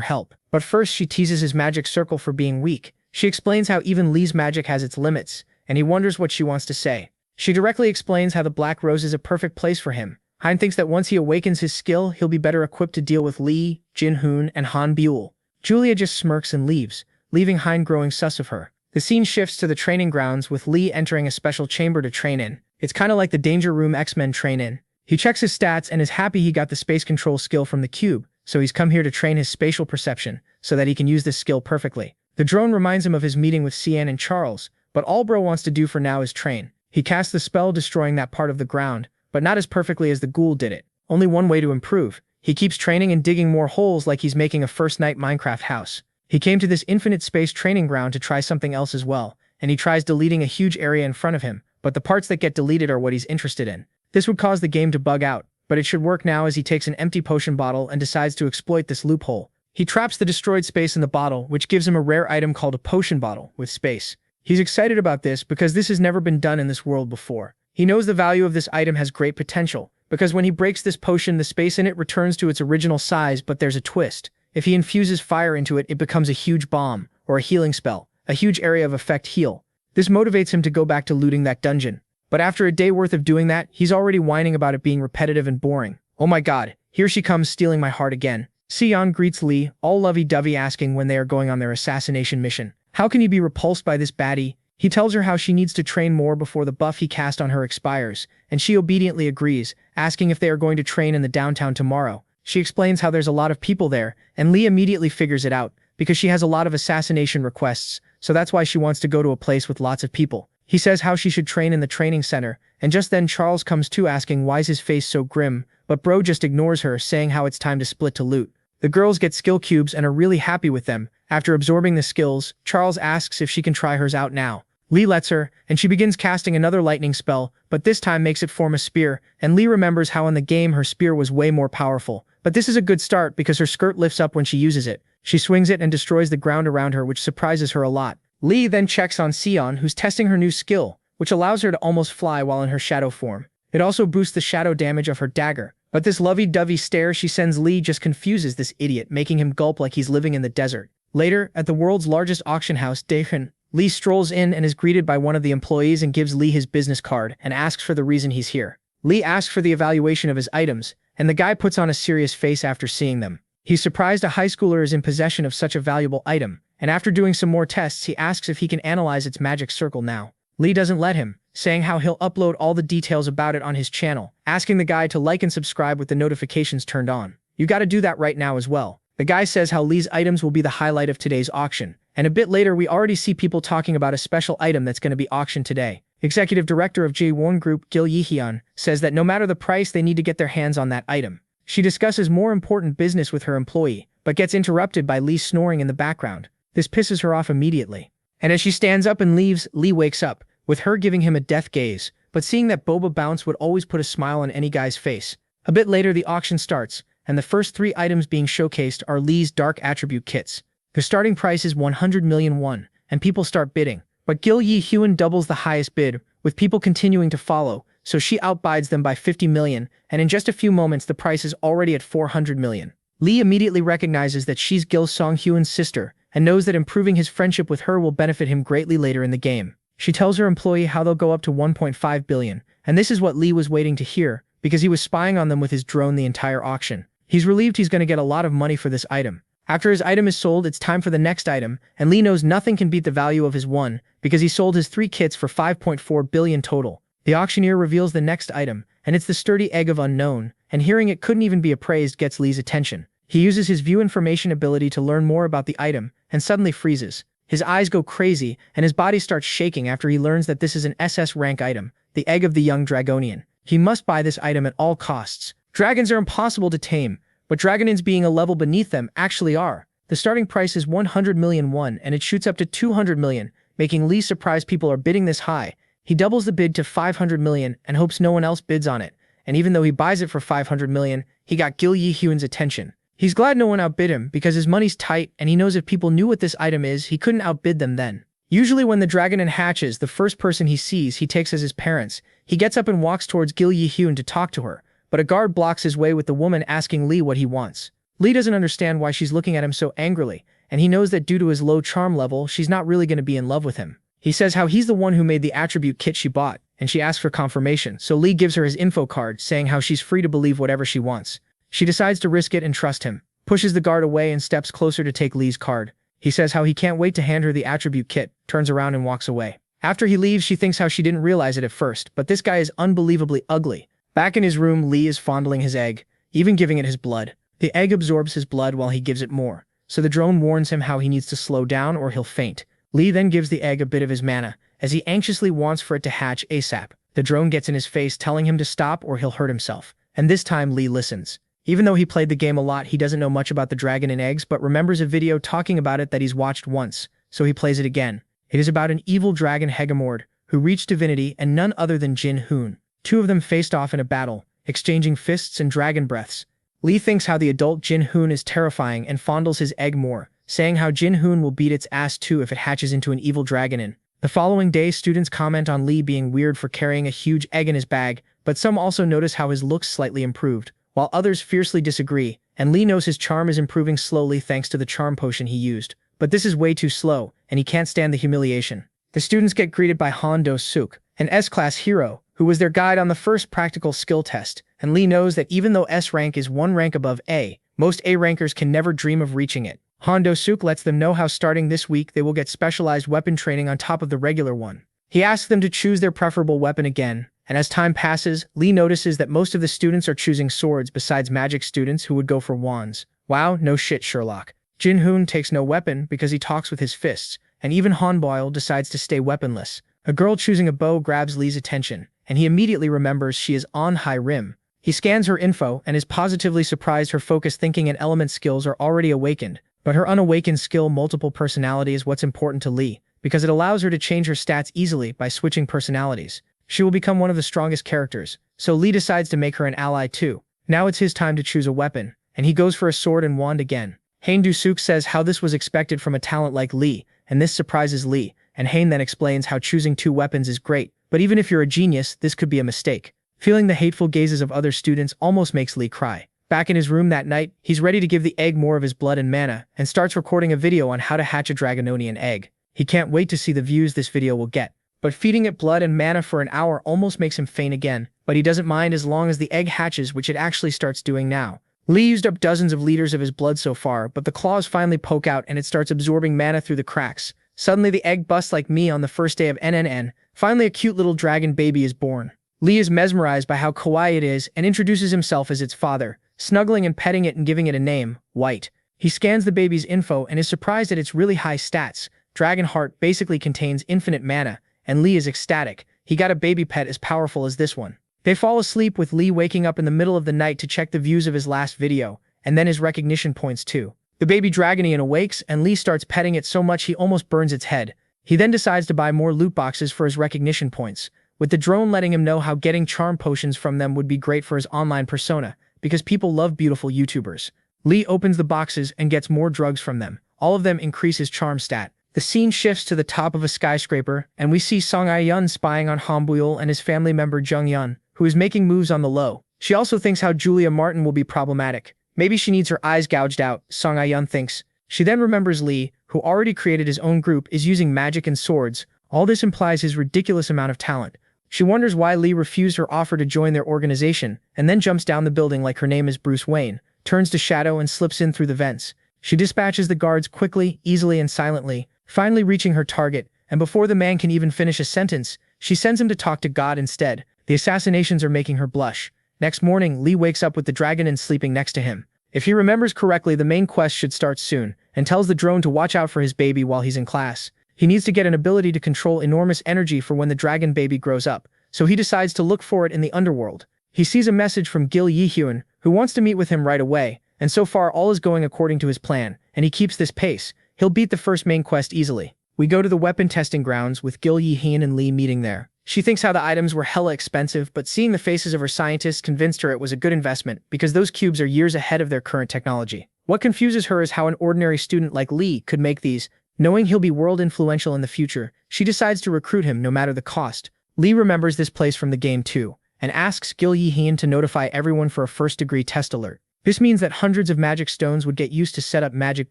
help. But first she teases his magic circle for being weak. She explains how even Lee's magic has its limits, and he wonders what she wants to say. She directly explains how the Black Rose is a perfect place for him. Hein thinks that once he awakens his skill, he'll be better equipped to deal with Lee, Jin-hoon, and Han Buell. Julia just smirks and leaves, leaving Hein growing sus of her. The scene shifts to the training grounds with Lee entering a special chamber to train in. It's kinda like the Danger Room X-Men train in. He checks his stats and is happy he got the space control skill from the cube, so he's come here to train his spatial perception, so that he can use this skill perfectly. The drone reminds him of his meeting with Cian and Charles, but all Bro wants to do for now is train. He casts the spell destroying that part of the ground, but not as perfectly as the ghoul did it. Only one way to improve. He keeps training and digging more holes like he's making a first-night Minecraft house. He came to this infinite space training ground to try something else as well, and he tries deleting a huge area in front of him, but the parts that get deleted are what he's interested in. This would cause the game to bug out, but it should work now as he takes an empty potion bottle and decides to exploit this loophole. He traps the destroyed space in the bottle, which gives him a rare item called a potion bottle with space. He's excited about this because this has never been done in this world before. He knows the value of this item has great potential, because when he breaks this potion, the space in it returns to its original size, but there's a twist. If he infuses fire into it, it becomes a huge bomb, or a healing spell, a huge area of effect heal. This motivates him to go back to looting that dungeon. But after a day worth of doing that, he's already whining about it being repetitive and boring. Oh my god, here she comes stealing my heart again. Sion greets Lee, all lovey-dovey, asking when they are going on their assassination mission. How can you be repulsed by this baddie? He tells her how she needs to train more before the buff he cast on her expires, and she obediently agrees, asking if they are going to train in the downtown tomorrow. She explains how there's a lot of people there, and Lee immediately figures it out, because she has a lot of assassination requests, so that's why she wants to go to a place with lots of people. He says how she should train in the training center, and just then Charles comes too, asking why's his face so grim, but Bro just ignores her, saying how it's time to split to loot. The girls get skill cubes and are really happy with them. After absorbing the skills, Charles asks if she can try hers out now. Lee lets her, and she begins casting another lightning spell, but this time makes it form a spear, and Lee remembers how in the game her spear was way more powerful. But this is a good start because her skirt lifts up when she uses it. She swings it and destroys the ground around her, which surprises her a lot. Lee then checks on Sion, who's testing her new skill, which allows her to almost fly while in her shadow form. It also boosts the shadow damage of her dagger. But this lovey-dovey stare she sends Lee just confuses this idiot, making him gulp like he's living in the desert. Later, at the world's largest auction house, Daehan, Lee strolls in and is greeted by one of the employees and gives Lee his business card and asks for the reason he's here. Lee asks for the evaluation of his items, and the guy puts on a serious face after seeing them. He's surprised a high schooler is in possession of such a valuable item, and after doing some more tests, he asks if he can analyze its magic circle now. Lee doesn't let him, saying how he'll upload all the details about it on his channel, asking the guy to like and subscribe with the notifications turned on. You gotta do that right now as well. The guy says how Lee's items will be the highlight of today's auction, and a bit later we already see people talking about a special item that's gonna be auctioned today. Executive Director of J1 Group, Gil Yihyun, says that no matter the price, they need to get their hands on that item. She discusses more important business with her employee, but gets interrupted by Lee snoring in the background. This pisses her off immediately. And as she stands up and leaves, Lee wakes up, with her giving him a death gaze, but seeing that Boba Bounce would always put a smile on any guy's face. A bit later the auction starts, and the first 3 items being showcased are Lee's dark attribute kits. The starting price is 100 million won, and people start bidding. But Gil Yihyun doubles the highest bid, with people continuing to follow, so she outbids them by 50 million, and in just a few moments the price is already at 400 million. Lee immediately recognizes that she's Gil Song-hyun's sister, and knows that improving his friendship with her will benefit him greatly later in the game. She tells her employee how they'll go up to 1.5 billion, and this is what Lee was waiting to hear, because he was spying on them with his drone the entire auction. He's relieved he's going to get a lot of money for this item. After his item is sold, it's time for the next item, and Lee knows nothing can beat the value of his one, because he sold his 3 kits for 5.4 billion total. The auctioneer reveals the next item, and it's the sturdy egg of unknown, and hearing it couldn't even be appraised gets Lee's attention. He uses his view information ability to learn more about the item, and suddenly freezes. His eyes go crazy, and his body starts shaking after he learns that this is an SS rank item, the egg of the young Dragonian. He must buy this item at all costs. Dragons are impossible to tame, but Dragonins being a level beneath them actually are. The starting price is 100 million won, and it shoots up to 200 million, making Lee surprised people are bidding this high. He doubles the bid to 500 million and hopes no one else bids on it, and even though he buys it for 500 million, he got Gil Yihyun's attention. He's glad no one outbid him because his money's tight and he knows if people knew what this item is, he couldn't outbid them then. Usually when the dragon hatches, the first person he sees he takes as his parents. He gets up and walks towards Gil Yi-hyun to talk to her, but a guard blocks his way with the woman asking Lee what he wants. Lee doesn't understand why she's looking at him so angrily, and he knows that due to his low charm level, she's not really going to be in love with him. He says how he's the one who made the attribute kit she bought, and she asks for confirmation, so Lee gives her his info card, saying how she's free to believe whatever she wants. She decides to risk it and trust him, pushes the guard away and steps closer to take Lee's card. He says how he can't wait to hand her the attribute kit, turns around and walks away. After he leaves, she thinks how she didn't realize it at first, but this guy is unbelievably ugly. Back in his room, Lee is fondling his egg, even giving it his blood. The egg absorbs his blood while he gives it more, so the drone warns him how he needs to slow down or he'll faint. Lee then gives the egg a bit of his mana, as he anxiously wants for it to hatch ASAP. The drone gets in his face telling him to stop or he'll hurt himself, and this time Lee listens. Even though he played the game a lot, he doesn't know much about the dragon and eggs, but remembers a video talking about it that he's watched once, so he plays it again. It is about an evil dragon Hegemord, who reached divinity and none other than Jin Hoon. Two of them faced off in a battle, exchanging fists and dragon breaths. Lee thinks how the adult Jin Hoon is terrifying and fondles his egg more, saying how Jin Hoon will beat its ass too if it hatches into an evil dragon. The following day, students comment on Lee being weird for carrying a huge egg in his bag, but some also notice how his looks slightly improved, while others fiercely disagree, and Lee knows his charm is improving slowly thanks to the charm potion he used. But this is way too slow, and he can't stand the humiliation. The students get greeted by Han Do-suk, an S-class hero, who was their guide on the first practical skill test, and Lee knows that even though S rank is one rank above A, most A rankers can never dream of reaching it. Han Do-suk lets them know how starting this week they will get specialized weapon training on top of the regular one. He asks them to choose their preferable weapon again, and as time passes, Lee notices that most of the students are choosing swords besides magic students who would go for wands. Wow, no shit, Sherlock. Jin Hoon takes no weapon because he talks with his fists, and even Han Boyle decides to stay weaponless. A girl choosing a bow grabs Lee's attention, and he immediately remembers she is on high rim. He scans her info and is positively surprised her focus thinking and element skills are already awakened, but her unawakened skill multiple personality is what's important to Lee, because it allows her to change her stats easily by switching personalities. She will become one of the strongest characters, so Lee decides to make her an ally too. Now it's his time to choose a weapon, and he goes for a sword and wand again. Han Do-suk says how this was expected from a talent like Lee, and this surprises Lee, and Han then explains how choosing two weapons is great, but even if you're a genius, this could be a mistake. Feeling the hateful gazes of other students almost makes Lee cry. Back in his room that night, he's ready to give the egg more of his blood and mana, and starts recording a video on how to hatch a Dragononian egg. He can't wait to see the views this video will get. But feeding it blood and mana for an hour almost makes him faint again, but he doesn't mind as long as the egg hatches, which it actually starts doing now. Lee used up dozens of liters of his blood so far, but the claws finally poke out and it starts absorbing mana through the cracks. Suddenly the egg busts like me on the first day of NNN. Finally a cute little dragon baby is born. Lee is mesmerized by how kawaii it is and introduces himself as its father, snuggling and petting it and giving it a name, White. He scans the baby's info and is surprised at its really high stats. Dragon Heart basically contains infinite mana, and Lee is ecstatic. He got a baby pet as powerful as this one. They fall asleep with Lee waking up in the middle of the night to check the views of his last video, and then his recognition points too. The baby Dragonian awakes and Lee starts petting it so much he almost burns its head. He then decides to buy more loot boxes for his recognition points, with the drone letting him know how getting charm potions from them would be great for his online persona, because people love beautiful YouTubers. Lee opens the boxes and gets more drugs from them. All of them increase his charm stat. The scene shifts to the top of a skyscraper, and we see Song Ai-yun spying on Han Buyul and his family member Jung Yun, who is making moves on the low. She also thinks how Julia Martin will be problematic. Maybe she needs her eyes gouged out, Song Ai-yun thinks. She then remembers Lee, who already created his own group, is using magic and swords. All this implies his ridiculous amount of talent. She wonders why Lee refused her offer to join their organization, and then jumps down the building like her name is Bruce Wayne, turns to shadow and slips in through the vents. She dispatches the guards quickly, easily and silently, finally reaching her target, and before the man can even finish a sentence, she sends him to talk to God instead. The assassinations are making her blush. Next morning, Lee wakes up with the dragon and sleeping next to him. If he remembers correctly, the main quest should start soon, and tells the drone to watch out for his baby while he's in class. He needs to get an ability to control enormous energy for when the dragon baby grows up, so he decides to look for it in the underworld. He sees a message from Gil Yi-hyun, who wants to meet with him right away, and so far all is going according to his plan, and he keeps this pace. He'll beat the first main quest easily. We go to the weapon testing grounds with Gil Yi-hyun and Lee meeting there. She thinks how the items were hella expensive, but seeing the faces of her scientists convinced her it was a good investment because those cubes are years ahead of their current technology. What confuses her is how an ordinary student like Lee could make these, Knowing he'll be world influential in the future, she decides to recruit him no matter the cost. Lee remembers this place from the game too, and asks Gil Yi-hyun to notify everyone for a first-degree test alert. This means that hundreds of magic stones would get used to set up magic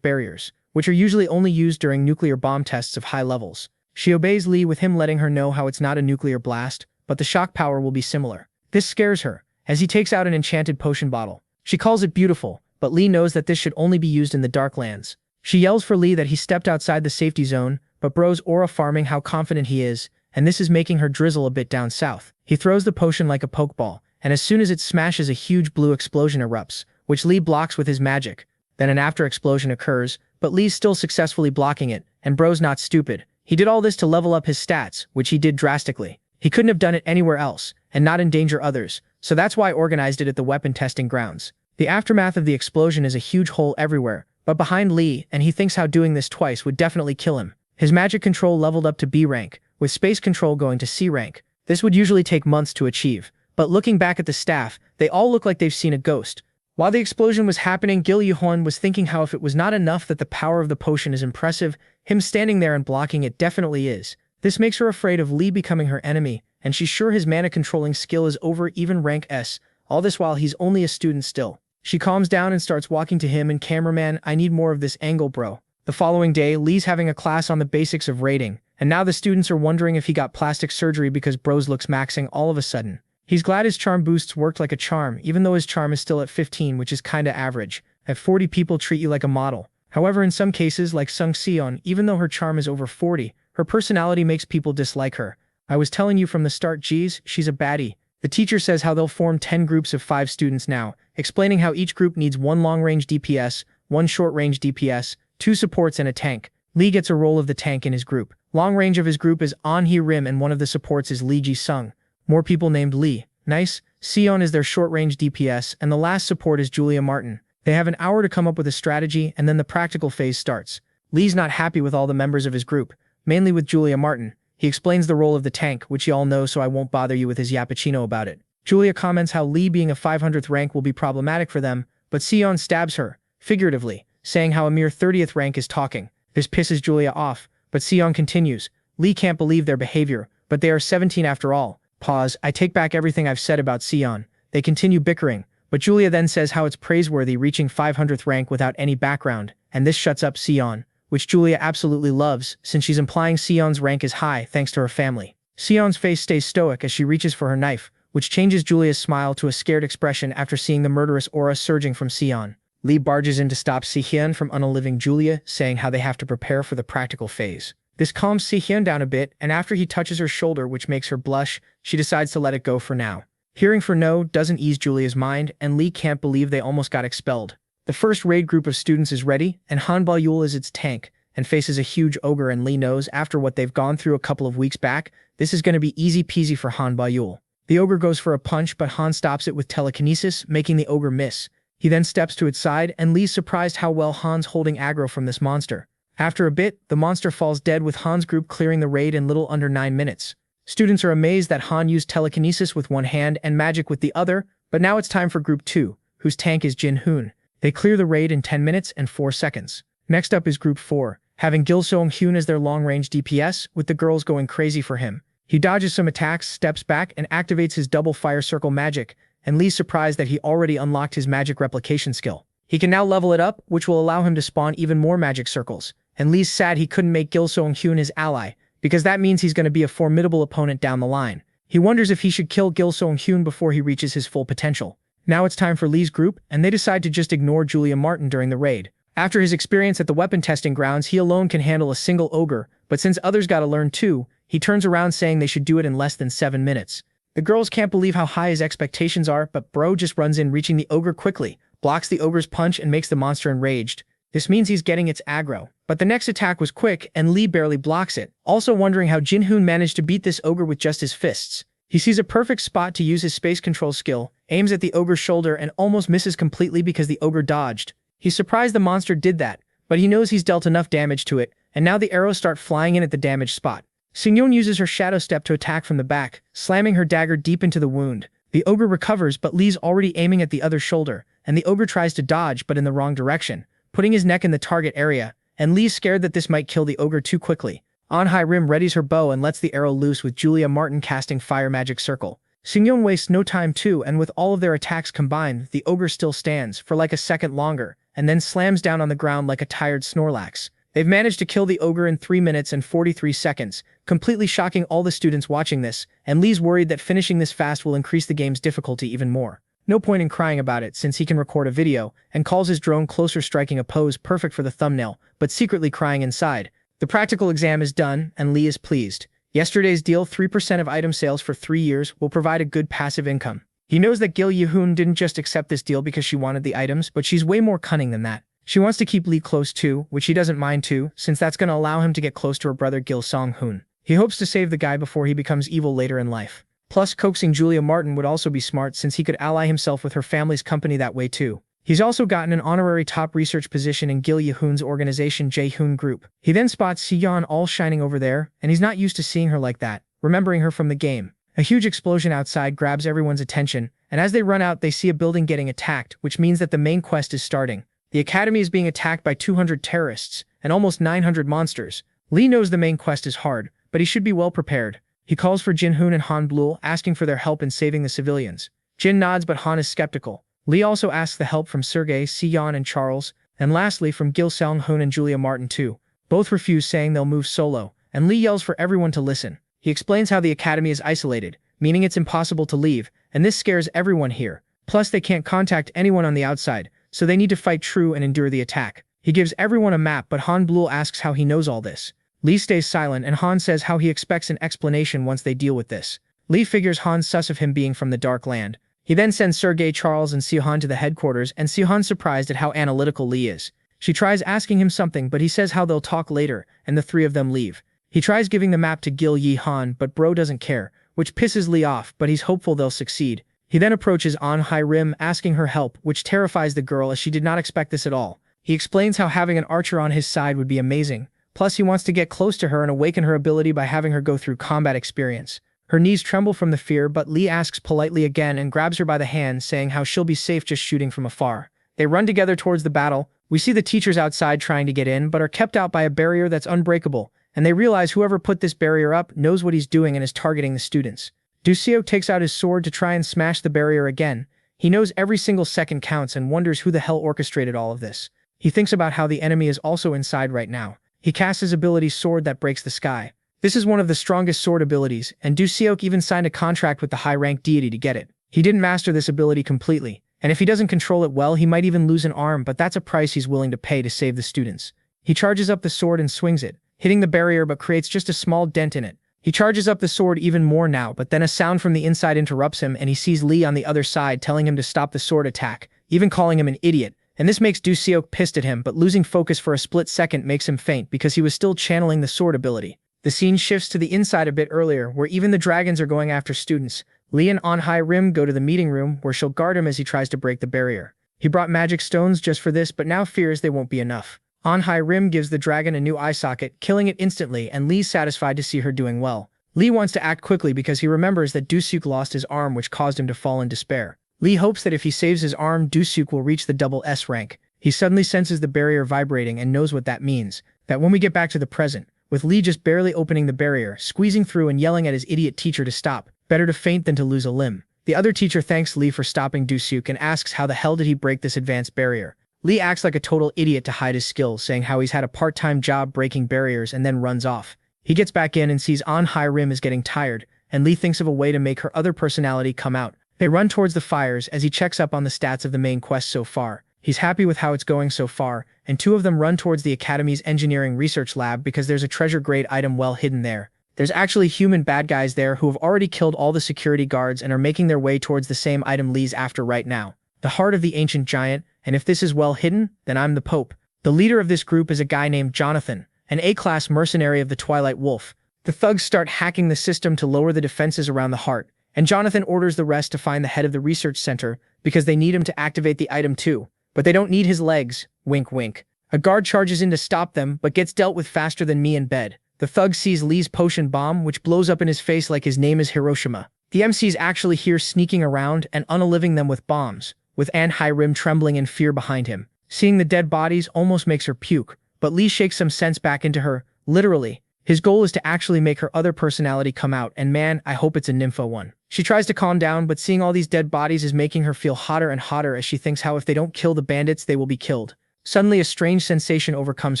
barriers, which are usually only used during nuclear bomb tests of high levels. She obeys Lee with him letting her know how it's not a nuclear blast, but the shock power will be similar. This scares her, as he takes out an enchanted potion bottle. She calls it beautiful, but Lee knows that this should only be used in the Darklands. She yells for Lee that he stepped outside the safety zone, but Bro's aura farming how confident he is, and this is making her drizzle a bit down south. He throws the potion like a pokeball, and as soon as it smashes, a huge blue explosion erupts, which Lee blocks with his magic. Then an after explosion occurs, but Lee's still successfully blocking it, and Bro's not stupid. He did all this to level up his stats, which he did drastically. He couldn't have done it anywhere else, and not endanger others, so that's why I organized it at the weapon testing grounds. The aftermath of the explosion is a huge hole everywhere, but behind Lee, and he thinks how doing this twice would definitely kill him. His magic control leveled up to B rank, with space control going to C rank. This would usually take months to achieve, but looking back at the staff, they all look like they've seen a ghost. While the explosion was happening, Gil Yi-hyun was thinking how if it was not enough that the power of the potion is impressive, him standing there and blocking it definitely is. This makes her afraid of Lee becoming her enemy, and she's sure his mana controlling skill is over even rank S, all this while he's only a student still. She calms down and starts walking to him and cameraman, I need more of this angle, bro. The following day, Lee's having a class on the basics of raiding, and now the students are wondering if he got plastic surgery because Bro's looks maxing all of a sudden. He's glad his charm boosts worked like a charm, even though his charm is still at 15, which is kinda average. At 40, people treat you like a model. However, in some cases, like Sung Seon, even though her charm is over 40, her personality makes people dislike her. I was telling you from the start, geez, she's a baddie. The teacher says how they'll form 10 groups of 5 students now, explaining how each group needs 1 long-range DPS, 1 short-range DPS, 2 supports and a tank. Lee gets a role of the tank in his group. Long range of his group is An Hee Rim and one of the supports is Lee Ji-sung. More people named Lee. Nice. Seon is their short-range DPS, and the last support is Julia Martin. They have an hour to come up with a strategy, and then the practical phase starts. Lee's not happy with all the members of his group, mainly with Julia Martin. He explains the role of the tank, which you all know, so I won't bother you with his yappuccino about it. Julia comments how Lee being a 500th rank will be problematic for them, but Seon stabs her, figuratively, saying how a mere 30th rank is talking. This pisses Julia off, but Seon continues. Lee can't believe their behavior, but they are 17 after all. Pause, I take back everything I've said about Seon. They continue bickering, but Julia then says how it's praiseworthy reaching 500th rank without any background, and this shuts up Seon, which Julia absolutely loves, since she's implying Seon's rank is high thanks to her family. Seon's face stays stoic as she reaches for her knife, which changes Julia's smile to a scared expression after seeing the murderous aura surging from Seon. Lee barges in to stop Si-hyun from unaliving Julia, saying how they have to prepare for the practical phase. This calms Si-hyun down a bit, and after he touches her shoulder, which makes her blush, she decides to let it go for now. Hearing for no doesn't ease Julia's mind, and Lee can't believe they almost got expelled. The first raid group of students is ready, and Han Ba-yul is its tank, and faces a huge ogre, and Lee knows, after what they've gone through a couple of weeks back, this is going to be easy peasy for Han Ba-yul. The ogre goes for a punch, but Han stops it with telekinesis, making the ogre miss. He then steps to its side, and Lee's surprised how well Han's holding aggro from this monster. After a bit, the monster falls dead with Han's group clearing the raid in little under 9 minutes. Students are amazed that Han used telekinesis with one hand and magic with the other, but now it's time for Group 2, whose tank is Jin-hoon. They clear the raid in 10 minutes and 4 seconds. Next up is Group 4, having Gil Seong-hyun as their long-range DPS, with the girls going crazy for him. He dodges some attacks, steps back, and activates his double fire circle magic, and Lee's surprised that he already unlocked his magic replication skill. He can now level it up, which will allow him to spawn even more magic circles, and Lee's sad he couldn't make Gil Seong-hyun his ally, because that means he's going to be a formidable opponent down the line. He wonders if he should kill Gil Seong-hyun before he reaches his full potential. Now it's time for Lee's group, and they decide to just ignore Julia Martin during the raid. After his experience at the weapon testing grounds, he alone can handle a single ogre, but since others gotta learn too, he turns around saying they should do it in less than 7 minutes. The girls can't believe how high his expectations are, but Bro just runs in, reaching the ogre quickly, blocks the ogre's punch, and makes the monster enraged. This means he's getting its aggro. But the next attack was quick, and Lee barely blocks it, also wondering how Jin-hoon managed to beat this ogre with just his fists. He sees a perfect spot to use his space control skill, aims at the ogre's shoulder, and almost misses completely because the ogre dodged. He's surprised the monster did that, but he knows he's dealt enough damage to it, and now the arrows start flying in at the damaged spot. Seong-yeon uses her shadow step to attack from the back, slamming her dagger deep into the wound. The ogre recovers, but Lee's already aiming at the other shoulder, and the ogre tries to dodge but in the wrong direction, putting his neck in the target area, and Lee's scared that this might kill the ogre too quickly. Rim readies her bow and lets the arrow loose with Julia Martin casting Fire Magic Circle. Singyeon wastes no time too, and with all of their attacks combined, the ogre still stands for like a second longer, and then slams down on the ground like a tired Snorlax. They've managed to kill the ogre in 3 minutes and 43 seconds, completely shocking all the students watching this, and Lee's worried that finishing this fast will increase the game's difficulty even more. No point in crying about it since he can record a video, and calls his drone closer, striking a pose perfect for the thumbnail, but secretly crying inside. The practical exam is done, and Lee is pleased. Yesterday's deal, 3% of item sales for 3 years, will provide a good passive income. He knows that Gil Yehoon didn't just accept this deal because she wanted the items, but she's way more cunning than that. She wants to keep Lee close too, which he doesn't mind too, since that's going to allow him to get close to her brother Gil Song-hoon. He hopes to save the guy before he becomes evil later in life. Plus, coaxing Julia Martin would also be smart since he could ally himself with her family's company that way too. He's also gotten an honorary top research position in Gil Yehoon's organization Jaehoon Group. He then spots Seyeon all shining over there, and he's not used to seeing her like that, remembering her from the game. A huge explosion outside grabs everyone's attention, and as they run out they see a building getting attacked, which means that the main quest is starting. The academy is being attacked by 200 terrorists and almost 900 monsters. Lee knows the main quest is hard, but he should be well prepared. He calls for Jin-hoon and Han Blul, asking for their help in saving the civilians. Jin nods, but Han is skeptical. Lee also asks the help from Sergei, Seyeon, and Charles, and lastly from Gil Song-hoon and Julia Martin too. Both refuse, saying they'll move solo, and Lee yells for everyone to listen. He explains how the academy is isolated, meaning it's impossible to leave, and this scares everyone here. Plus, they can't contact anyone on the outside, so they need to fight true and endure the attack. He gives everyone a map, but Han Blul asks how he knows all this. Lee stays silent, and Han says how he expects an explanation once they deal with this. Lee figures Han's sus of him being from the Dark Land. He then sends Sergei, Charles, and Seyeon to the headquarters, and Seyeon's surprised at how analytical Lee is. She tries asking him something, but he says how they'll talk later, and the three of them leave. He tries giving the map to Gil Yehoon, but bro doesn't care, which pisses Lee off, but he's hopeful they'll succeed. He then approaches Rim, asking her help, which terrifies the girl as she did not expect this at all. He explains how having an archer on his side would be amazing. Plus, he wants to get close to her and awaken her ability by having her go through combat experience. Her knees tremble from the fear, but Lee asks politely again and grabs her by the hand, saying how she'll be safe just shooting from afar. They run together towards the battle. We see the teachers outside trying to get in, but are kept out by a barrier that's unbreakable, and they realize whoever put this barrier up knows what he's doing and is targeting the students. Duseok takes out his sword to try and smash the barrier again. He knows every single second counts and wonders who the hell orchestrated all of this. He thinks about how the enemy is also inside right now. He casts his ability Sword That Breaks the Sky. This is one of the strongest sword abilities, and Duseok even signed a contract with the high-ranked deity to get it. He didn't master this ability completely, and if he doesn't control it well, he might even lose an arm, but that's a price he's willing to pay to save the students. He charges up the sword and swings it, hitting the barrier but creates just a small dent in it. He charges up the sword even more now, but then a sound from the inside interrupts him and he sees Lee on the other side telling him to stop the sword attack, even calling him an idiot. And this makes Duseok pissed at him, but losing focus for a split second makes him faint because he was still channeling the sword ability. The scene shifts to the inside a bit earlier, where even the dragons are going after students. Lee and Rim go to the meeting room, where she'll guard him as he tries to break the barrier. He brought magic stones just for this, but now fears they won't be enough. Rim gives the dragon a new eye socket, killing it instantly, and Lee's satisfied to see her doing well. Lee wants to act quickly because he remembers that Duseok lost his arm, which caused him to fall in despair. Lee hopes that if he saves his arm, Duseok will reach the double S rank. He suddenly senses the barrier vibrating and knows what that means. That when we get back to the present, with Lee just barely opening the barrier, squeezing through and yelling at his idiot teacher to stop, better to faint than to lose a limb. The other teacher thanks Lee for stopping Duseok and asks how the hell did he break this advanced barrier. Lee acts like a total idiot to hide his skills, saying how he's had a part-time job breaking barriers and then runs off. He gets back in and sees Rim is getting tired, and Lee thinks of a way to make her other personality come out. They run towards the fires as he checks up on the stats of the main quest so far. He's happy with how it's going so far, and two of them run towards the Academy's engineering research lab because there's a treasure-grade item well hidden there. There's actually human bad guys there who have already killed all the security guards and are making their way towards the same item Lee's after right now. The heart of the ancient giant, and if this is well hidden, then I'm the Pope. The leader of this group is a guy named Jonathan, an A-class mercenary of the Twilight Wolf. The thugs start hacking the system to lower the defenses around the heart, and Jonathan orders the rest to find the head of the research center because they need him to activate the item too. But they don't need his legs, wink wink. A guard charges in to stop them, but gets dealt with faster than me in bed. The thug sees Lee's potion bomb, which blows up in his face like his name is Hiroshima. The MC's actually here sneaking around and unaliving them with bombs, with Rim trembling in fear behind him. Seeing the dead bodies almost makes her puke, but Lee shakes some sense back into her, literally. His goal is to actually make her other personality come out, and man, I hope it's a nympho one. She tries to calm down, but seeing all these dead bodies is making her feel hotter and hotter as she thinks how if they don't kill the bandits, they will be killed. Suddenly, a strange sensation overcomes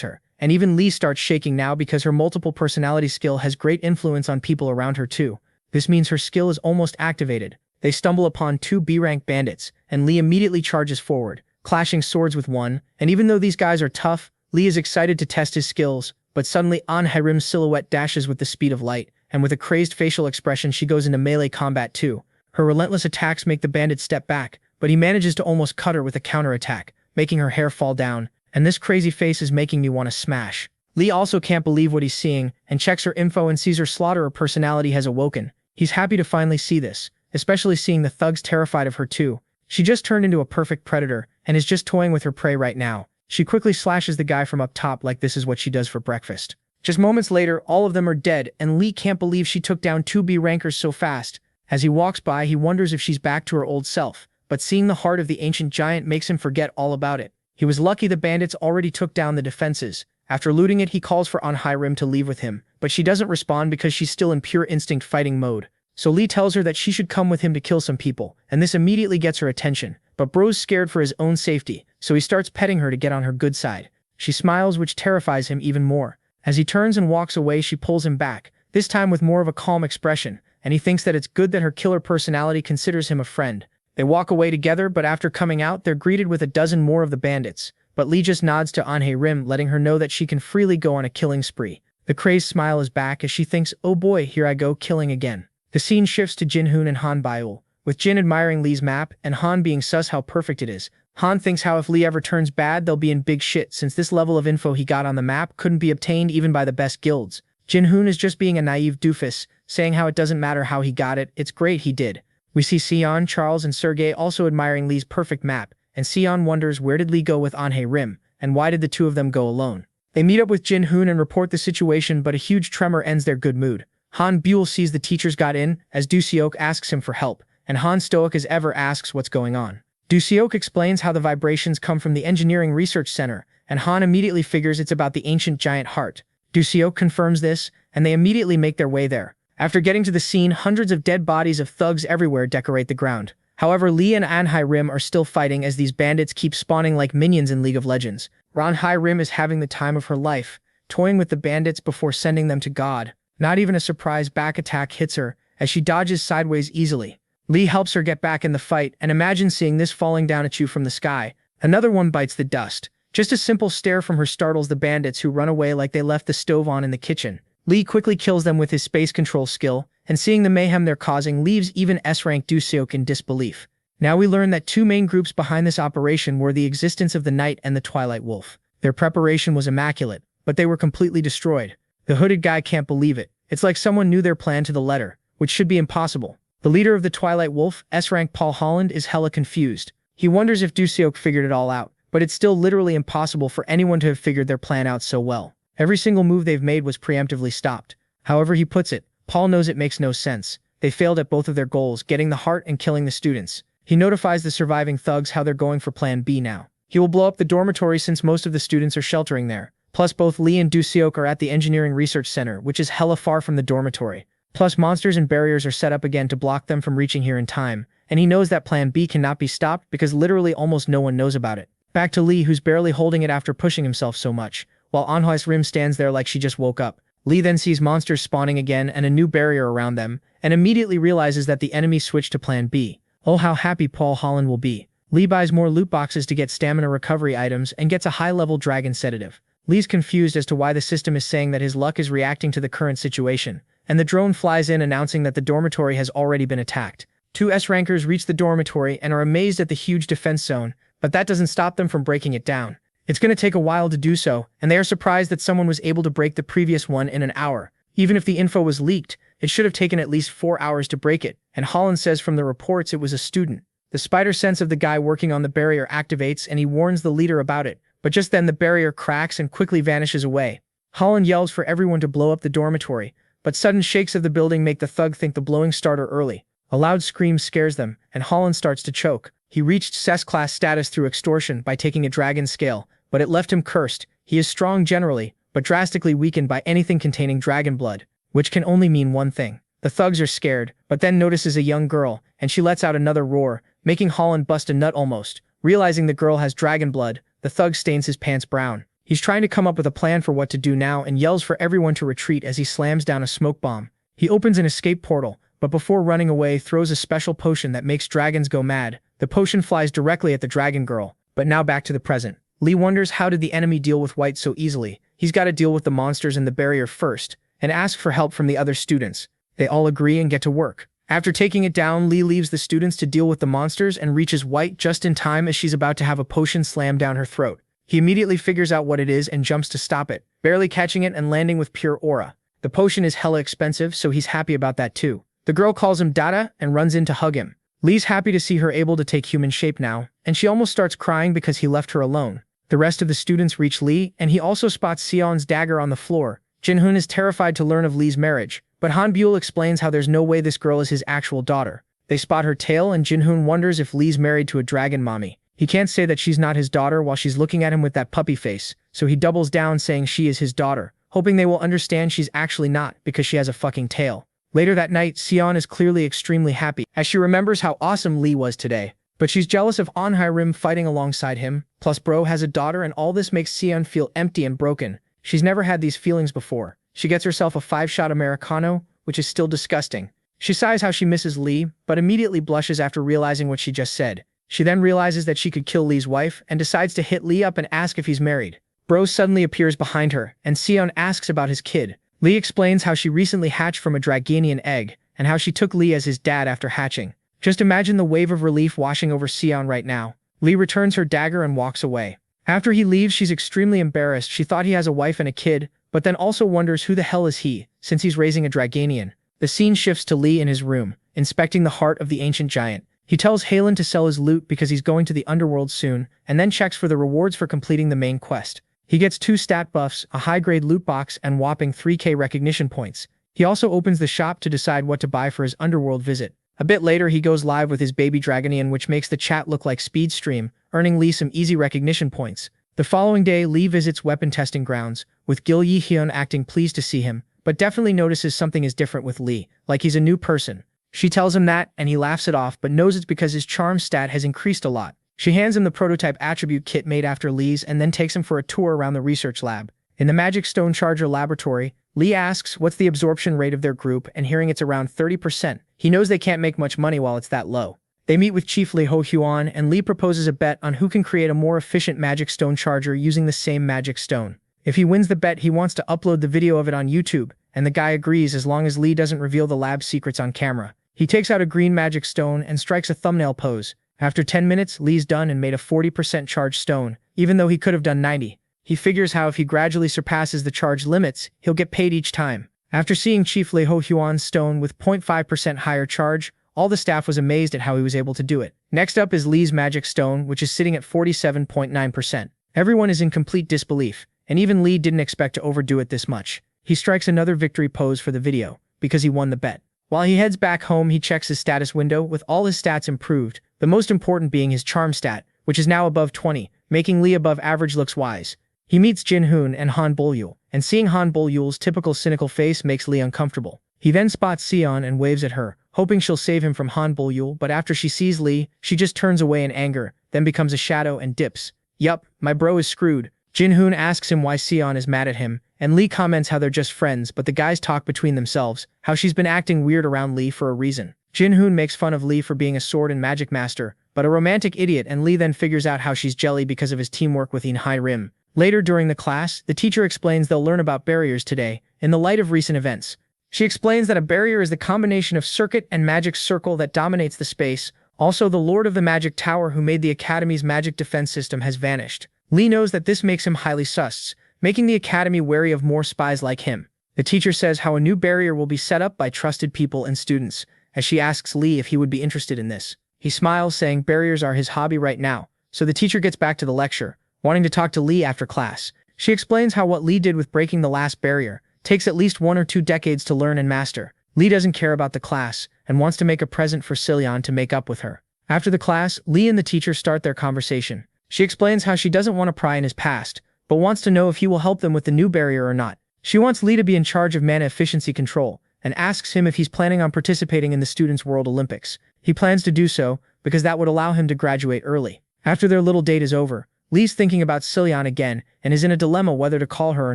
her, and even Lee starts shaking now because her multiple personality skill has great influence on people around her too. This means her skill is almost activated. They stumble upon two B-rank bandits, and Lee immediately charges forward, clashing swords with one, and even though these guys are tough, Lee is excited to test his skills, but suddenly An-Hai-Rim's silhouette dashes with the speed of light, and with a crazed facial expression she goes into melee combat too. Her relentless attacks make the bandit step back, but he manages to almost cut her with a counterattack, making her hair fall down, and this crazy face is making me want to smash. Lee also can't believe what he's seeing, and checks her info and sees her slaughterer personality has awoken. He's happy to finally see this, especially seeing the thugs terrified of her too. She just turned into a perfect predator, and is just toying with her prey right now. She quickly slashes the guy from up top like this is what she does for breakfast. Just moments later, all of them are dead, and Lee can't believe she took down two B-rankers so fast. As he walks by, he wonders if she's back to her old self, but seeing the heart of the ancient giant makes him forget all about it. He was lucky the bandits already took down the defenses. After looting it, he calls for An-Hai-Rim to leave with him, but she doesn't respond because she's still in pure instinct fighting mode. So Lee tells her that she should come with him to kill some people, and this immediately gets her attention. But Bro's scared for his own safety, so he starts petting her to get on her good side. She smiles, which terrifies him even more. As he turns and walks away, she pulls him back, this time with more of a calm expression, and he thinks that it's good that her killer personality considers him a friend. They walk away together, but after coming out, they're greeted with a dozen more of the bandits. But Lee just nods to An-Hai-Rim, letting her know that she can freely go on a killing spree. The crazed smile is back as she thinks, oh boy, here I go killing again. The scene shifts to Jin-Hoon and Han Byul, with Jin admiring Lee's map and Han being sus how perfect it is. Han thinks how if Lee ever turns bad, they'll be in big shit since this level of info he got on the map couldn't be obtained even by the best guilds. Jin-Hoon is just being a naive doofus, saying how it doesn't matter how he got it, it's great he did. We see Sion, Charles, and Sergei also admiring Lee's perfect map, and Sion wonders where did Lee go with An-Hai-Rim, and why did the two of them go alone. They meet up with Jin-Hoon and report the situation, but a huge tremor ends their good mood. Han Byul sees the teachers got in, as Du-Seok asks him for help, and Han, stoic as ever, asks what's going on. Du-Seok explains how the vibrations come from the Engineering Research Center, and Han immediately figures it's about the ancient giant heart. Du-Seok confirms this, and they immediately make their way there. After getting to the scene, hundreds of dead bodies of thugs everywhere decorate the ground. However, Lee and An-Hai-Rim are still fighting as these bandits keep spawning like minions in League of Legends. An-Hai-Rim is having the time of her life, toying with the bandits before sending them to God. Not even a surprise back attack hits her, as she dodges sideways easily. Lee helps her get back in the fight, and imagine seeing this falling down at you from the sky. Another one bites the dust. Just a simple stare from her startles the bandits, who run away like they left the stove on in the kitchen. Lee quickly kills them with his space control skill, and seeing the mayhem they're causing leaves even S-rank Du-Seok in disbelief. Now we learn that two main groups behind this operation were the existence of the Night and the Twilight Wolf. Their preparation was immaculate, but they were completely destroyed. The hooded guy can't believe it. It's like someone knew their plan to the letter, which should be impossible. The leader of the Twilight Wolf, S-rank Paul Holland, is hella confused. He wonders if Du-Seok figured it all out, but it's still literally impossible for anyone to have figured their plan out so well. Every single move they've made was preemptively stopped. However he puts it, Paul knows it makes no sense. They failed at both of their goals, getting the heart and killing the students. He notifies the surviving thugs how they're going for plan B now. He will blow up the dormitory since most of the students are sheltering there. Plus both Lee and Du-Seok are at the Engineering Research Center, which is hella far from the dormitory. Plus monsters and barriers are set up again to block them from reaching here in time, and he knows that plan B cannot be stopped because literally almost no one knows about it. Back to Lee, who's barely holding it after pushing himself so much, while An-Hai-Rim stands there like she just woke up. Lee then sees monsters spawning again and a new barrier around them, and immediately realizes that the enemy switched to plan B. Oh, how happy Paul Holland will be. Lee buys more loot boxes to get stamina recovery items and gets a high-level dragon sedative. Lee's confused as to why the system is saying that his luck is reacting to the current situation, and the drone flies in announcing that the dormitory has already been attacked. Two S-rankers reach the dormitory and are amazed at the huge defense zone, but that doesn't stop them from breaking it down. It's going to take a while to do so, and they are surprised that someone was able to break the previous one in an hour. Even if the info was leaked, it should have taken at least 4 hours to break it, and Holland says from the reports it was a student. The spider sense of the guy working on the barrier activates and he warns the leader about it, but just then the barrier cracks and quickly vanishes away. Holland yells for everyone to blow up the dormitory, but sudden shakes of the building make the thug think the blowing started early. A loud scream scares them, and Holland starts to choke. He reached CES class status through extortion by taking a dragon scale, but it left him cursed. He is strong generally, but drastically weakened by anything containing dragon blood, which can only mean one thing. The thugs are scared, but then notices a young girl, and she lets out another roar, making Holland bust a nut almost. Realizing the girl has dragon blood, the thug stains his pants brown. He's trying to come up with a plan for what to do now and yells for everyone to retreat as he slams down a smoke bomb. He opens an escape portal, but before running away throws a special potion that makes dragons go mad. The potion flies directly at the dragon girl. But now back to the present. Lee wonders how did the enemy deal with White so easily. He's got to deal with the monsters in the barrier first, and ask for help from the other students. They all agree and get to work. After taking it down, Lee leaves the students to deal with the monsters and reaches White just in time as she's about to have a potion slammed down her throat. He immediately figures out what it is and jumps to stop it, barely catching it and landing with pure aura. The potion is hella expensive, so he's happy about that too. The girl calls him Dada and runs in to hug him. Lee's happy to see her able to take human shape now, and she almost starts crying because he left her alone. The rest of the students reach Lee, and he also spots Sion's dagger on the floor. Jinhoon is terrified to learn of Lee's marriage, but Han Buell explains how there's no way this girl is his actual daughter. They spot her tail and Jinhoon wonders if Lee's married to a dragon mommy. He can't say that she's not his daughter while she's looking at him with that puppy face, so he doubles down saying she is his daughter, hoping they will understand she's actually not because she has a fucking tail. Later that night, Sion is clearly extremely happy as she remembers how awesome Lee was today. But she's jealous of Onhyrim fighting alongside him, plus bro has a daughter and all this makes Sion feel empty and broken. She's never had these feelings before. She gets herself a 5-shot Americano, which is still disgusting. She sighs how she misses Lee, but immediately blushes after realizing what she just said. She then realizes that she could kill Lee's wife and decides to hit Lee up and ask if he's married. Bro suddenly appears behind her, and Sion asks about his kid. Lee explains how she recently hatched from a Draganian egg, and how she took Lee as his dad after hatching. Just imagine the wave of relief washing over Sion right now. Lee returns her dagger and walks away. After he leaves, she's extremely embarrassed. She thought he has a wife and a kid, but then also wonders who the hell is he, since he's raising a Draganian. The scene shifts to Lee in his room, inspecting the heart of the ancient giant. He tells Halen to sell his loot because he's going to the underworld soon, and then checks for the rewards for completing the main quest. He gets 2 stat buffs, a high-grade loot box, and whopping 3k recognition points. He also opens the shop to decide what to buy for his underworld visit. A bit later, he goes live with his baby Dragonian, which makes the chat look like speed stream, earning Lee some easy recognition points. The following day, Lee visits weapon testing grounds, with Gil Yi-hyun acting pleased to see him, but definitely notices something is different with Lee, like he's a new person. She tells him that, and he laughs it off but knows it's because his charm stat has increased a lot. She hands him the prototype attribute kit made after Lee's and then takes him for a tour around the research lab. In the Magic Stone Charger laboratory, Lee asks what's the absorption rate of their group, and hearing it's around 30%, he knows they can't make much money while it's that low. They meet with Chief Lee Ho-hyun, and Lee proposes a bet on who can create a more efficient Magic Stone Charger using the same Magic Stone. If he wins the bet, he wants to upload the video of it on YouTube, and the guy agrees as long as Lee doesn't reveal the lab secrets on camera. He takes out a green Magic Stone and strikes a thumbnail pose. After 10 minutes, Lee's done and made a 40% charged stone, even though he could have done 90. He figures how if he gradually surpasses the charge limits, he'll get paid each time. After seeing Chief Lee Ho-hyun's stone with 0.5% higher charge, all the staff was amazed at how he was able to do it. Next up is Lee's Magic Stone, which is sitting at 47.9%. Everyone is in complete disbelief, and even Lee didn't expect to overdo it this much. He strikes another victory pose for the video, because he won the bet. While he heads back home, he checks his status window with all his stats improved, the most important being his charm stat, which is now above 20, making Lee above average looks wise. He meets Jinhoon and Han Bull-yul, and seeing Han Bull-yul's typical cynical face makes Lee uncomfortable. He then spots Sion and waves at her, hoping she'll save him from Han Bull-yul, but after she sees Lee, she just turns away in anger, then becomes a shadow and dips. Yup, my bro is screwed. Jinhoon asks him why Sion is mad at him, and Lee comments how they're just friends, but the guys talk between themselves, how she's been acting weird around Lee for a reason. Jinhoon makes fun of Lee for being a sword and magic master, but a romantic idiot, and Lee then figures out how she's jelly because of his teamwork with Onhyrim. Later during the class, the teacher explains they'll learn about barriers today, in the light of recent events. She explains that a barrier is the combination of circuit and magic circle that dominates the space. Also, the Lord of the Magic Tower who made the Academy's magic defense system has vanished. Lee knows that this makes him highly sus, making the Academy wary of more spies like him. The teacher says how a new barrier will be set up by trusted people and students, as she asks Lee if he would be interested in this. He smiles, saying barriers are his hobby right now, so the teacher gets back to the lecture, wanting to talk to Lee after class. She explains how what Lee did with breaking the last barrier takes at least 1 or 2 decades to learn and master. Lee doesn't care about the class, and wants to make a present for Sillyeon to make up with her. After the class, Lee and the teacher start their conversation. She explains how she doesn't want to pry in his past, but wants to know if he will help them with the new barrier or not. She wants Lee to be in charge of mana efficiency control, and asks him if he's planning on participating in the Students' World Olympics. He plans to do so, because that would allow him to graduate early. After their little date is over, Lee's thinking about Cillian again, and is in a dilemma whether to call her or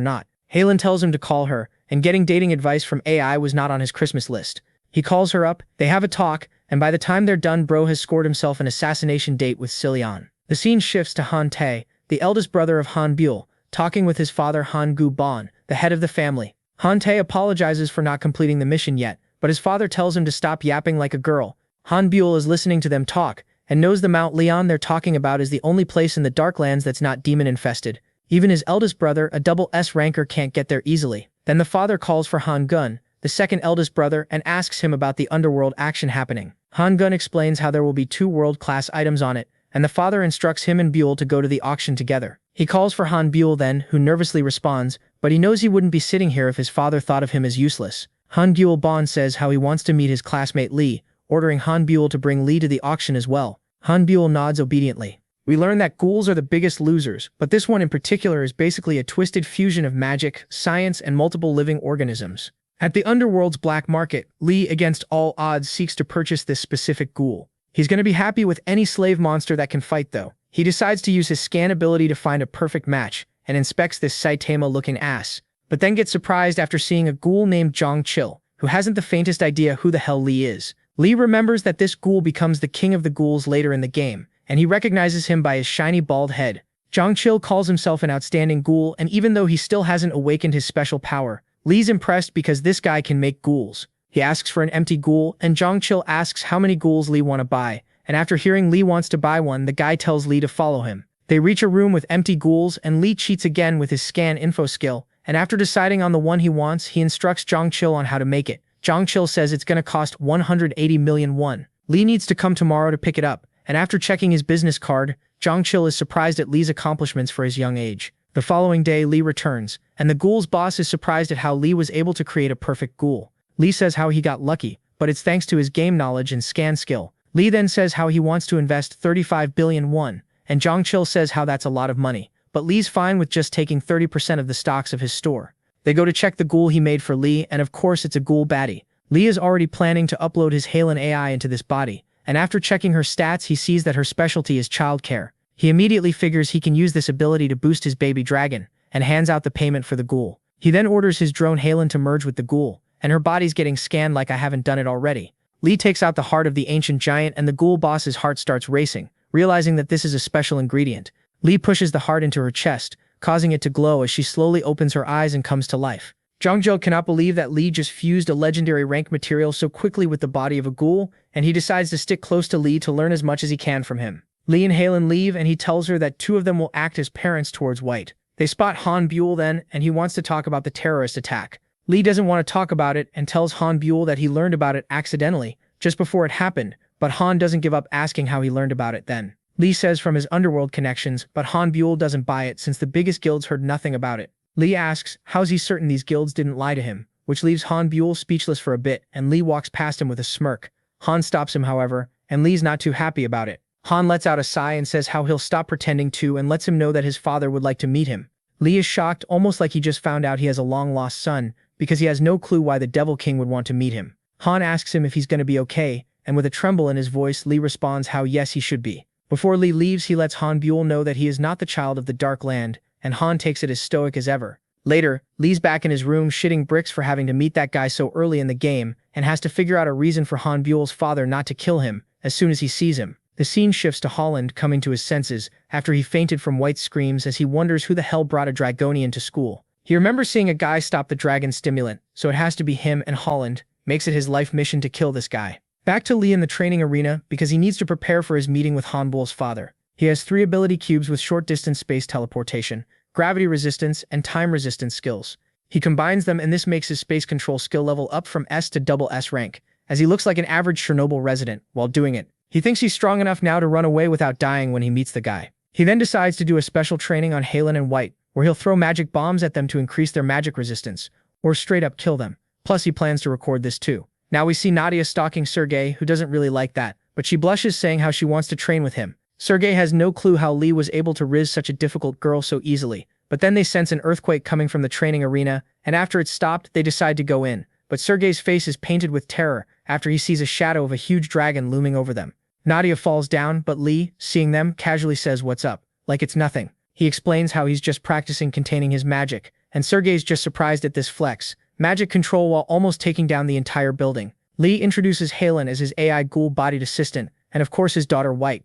not. Halen tells him to call her, and getting dating advice from AI was not on his Christmas list. He calls her up, they have a talk, and by the time they're done, Bro has scored himself an assassination date with Cillian. The scene shifts to Han Tae, the eldest brother of Han Buell, talking with his father Han Gu Bon, the head of the family. Han Tae apologizes for not completing the mission yet, but his father tells him to stop yapping like a girl. Han Buell is listening to them talk, and knows the Mount Leon they're talking about is the only place in the Darklands that's not demon-infested. Even his eldest brother, a double S ranker, can't get there easily. Then the father calls for Han Gun, the second eldest brother, and asks him about the underworld action happening. Han Gun explains how there will be 2 world-class items on it, and the father instructs him and Buell to go to the auction together. He calls for Han Buell then, who nervously responds, but he knows he wouldn't be sitting here if his father thought of him as useless. Han Buell Bon says how he wants to meet his classmate Lee, ordering Han Buell to bring Lee to the auction as well. Han Buell nods obediently. We learn that ghouls are the biggest losers, but this one in particular is basically a twisted fusion of magic, science, and multiple living organisms. At the underworld's black market, Lee, against all odds, seeks to purchase this specific ghoul. He's going to be happy with any slave monster that can fight though. He decides to use his scan ability to find a perfect match, and inspects this Saitama-looking ass, but then gets surprised after seeing a ghoul named Zhang Chil, who hasn't the faintest idea who the hell Lee is. Lee remembers that this ghoul becomes the king of the ghouls later in the game, and he recognizes him by his shiny bald head. Zhang Chil calls himself an outstanding ghoul, and even though he still hasn't awakened his special power, Lee's impressed because this guy can make ghouls. He asks for an empty ghoul, and Zhang Chil asks how many ghouls Lee want to buy, and after hearing Lee wants to buy one, the guy tells Lee to follow him. They reach a room with empty ghouls, and Lee cheats again with his scan info skill, and after deciding on the one he wants, he instructs Zhang Chil on how to make it. Zhang Chil says it's gonna cost 180 million won. Lee needs to come tomorrow to pick it up, and after checking his business card, Zhang Chil is surprised at Lee's accomplishments for his young age. The following day, Lee returns, and the ghoul's boss is surprised at how Lee was able to create a perfect ghoul. Lee says how he got lucky, but it's thanks to his game knowledge and scan skill. Lee then says how he wants to invest 35 billion won, and Zhang Chil says how that's a lot of money, but Lee's fine with just taking 30% of the stocks of his store. They go to check the ghoul he made for Lee, and of course it's a ghoul baddie. Lee is already planning to upload his Halen AI into this body, and after checking her stats he sees that her specialty is childcare. He immediately figures he can use this ability to boost his baby dragon, and hands out the payment for the ghoul. He then orders his drone Halen to merge with the ghoul, and her body's getting scanned like I haven't done it already. Lee takes out the heart of the ancient giant, and the ghoul boss's heart starts racing, realizing that this is a special ingredient. Lee pushes the heart into her chest, causing it to glow as she slowly opens her eyes and comes to life. Zhang Zhou cannot believe that Lee just fused a legendary rank material so quickly with the body of a ghoul, and he decides to stick close to Lee to learn as much as he can from him. Lee and Halen leave, and he tells her that 2 of them will act as parents towards White. They spot Han Buell then, and he wants to talk about the terrorist attack. Lee doesn't want to talk about it and tells Han Buell that he learned about it accidentally, just before it happened, but Han doesn't give up asking how he learned about it then. Lee says from his underworld connections, but Han Buell doesn't buy it since the biggest guilds heard nothing about it. Lee asks, how's he certain these guilds didn't lie to him, which leaves Han Buell speechless for a bit, and Lee walks past him with a smirk. Han stops him, however, and Lee's not too happy about it. Han lets out a sigh and says how he'll stop pretending to and lets him know that his father would like to meet him. Lee is shocked, almost like he just found out he has a long-lost son, because he has no clue why the Devil King would want to meet him. Han asks him if he's going to be okay, and with a tremble in his voice, Lee responds how yes he should be. Before Lee leaves, he lets Han Buell know that he is not the child of the Dark Land, and Han takes it as stoic as ever. Later, Lee's back in his room shitting bricks for having to meet that guy so early in the game, and has to figure out a reason for Han Buell's father not to kill him as soon as he sees him. The scene shifts to Holland coming to his senses after he fainted from White's screams as he wonders who the hell brought a Dragonian to school. He remembers seeing a guy stop the dragon stimulant, so it has to be him, and Holland makes it his life mission to kill this guy. Back to Lee in the training arena because he needs to prepare for his meeting with Han Buell's father. He has 3 ability cubes with short-distance space teleportation, gravity resistance, and time resistance skills. He combines them, and this makes his space control skill level up from S to double S rank, as he looks like an average Chernobyl resident while doing it. He thinks he's strong enough now to run away without dying when he meets the guy. He then decides to do a special training on Halen and White, where he'll throw magic bombs at them to increase their magic resistance, or straight up kill them. Plus he plans to record this too. Now we see Nadia stalking Sergei, who doesn't really like that, but she blushes saying how she wants to train with him. Sergei has no clue how Lee was able to riz such a difficult girl so easily, but then they sense an earthquake coming from the training arena, and after it's stopped, they decide to go in. But Sergei's face is painted with terror after he sees a shadow of a huge dragon looming over them. Nadia falls down, but Lee, seeing them, casually says what's up, like it's nothing. He explains how he's just practicing containing his magic, and Sergei's just surprised at this flex. Magic control while almost taking down the entire building. Lee introduces Halen as his AI ghoul-bodied assistant, and of course his daughter White,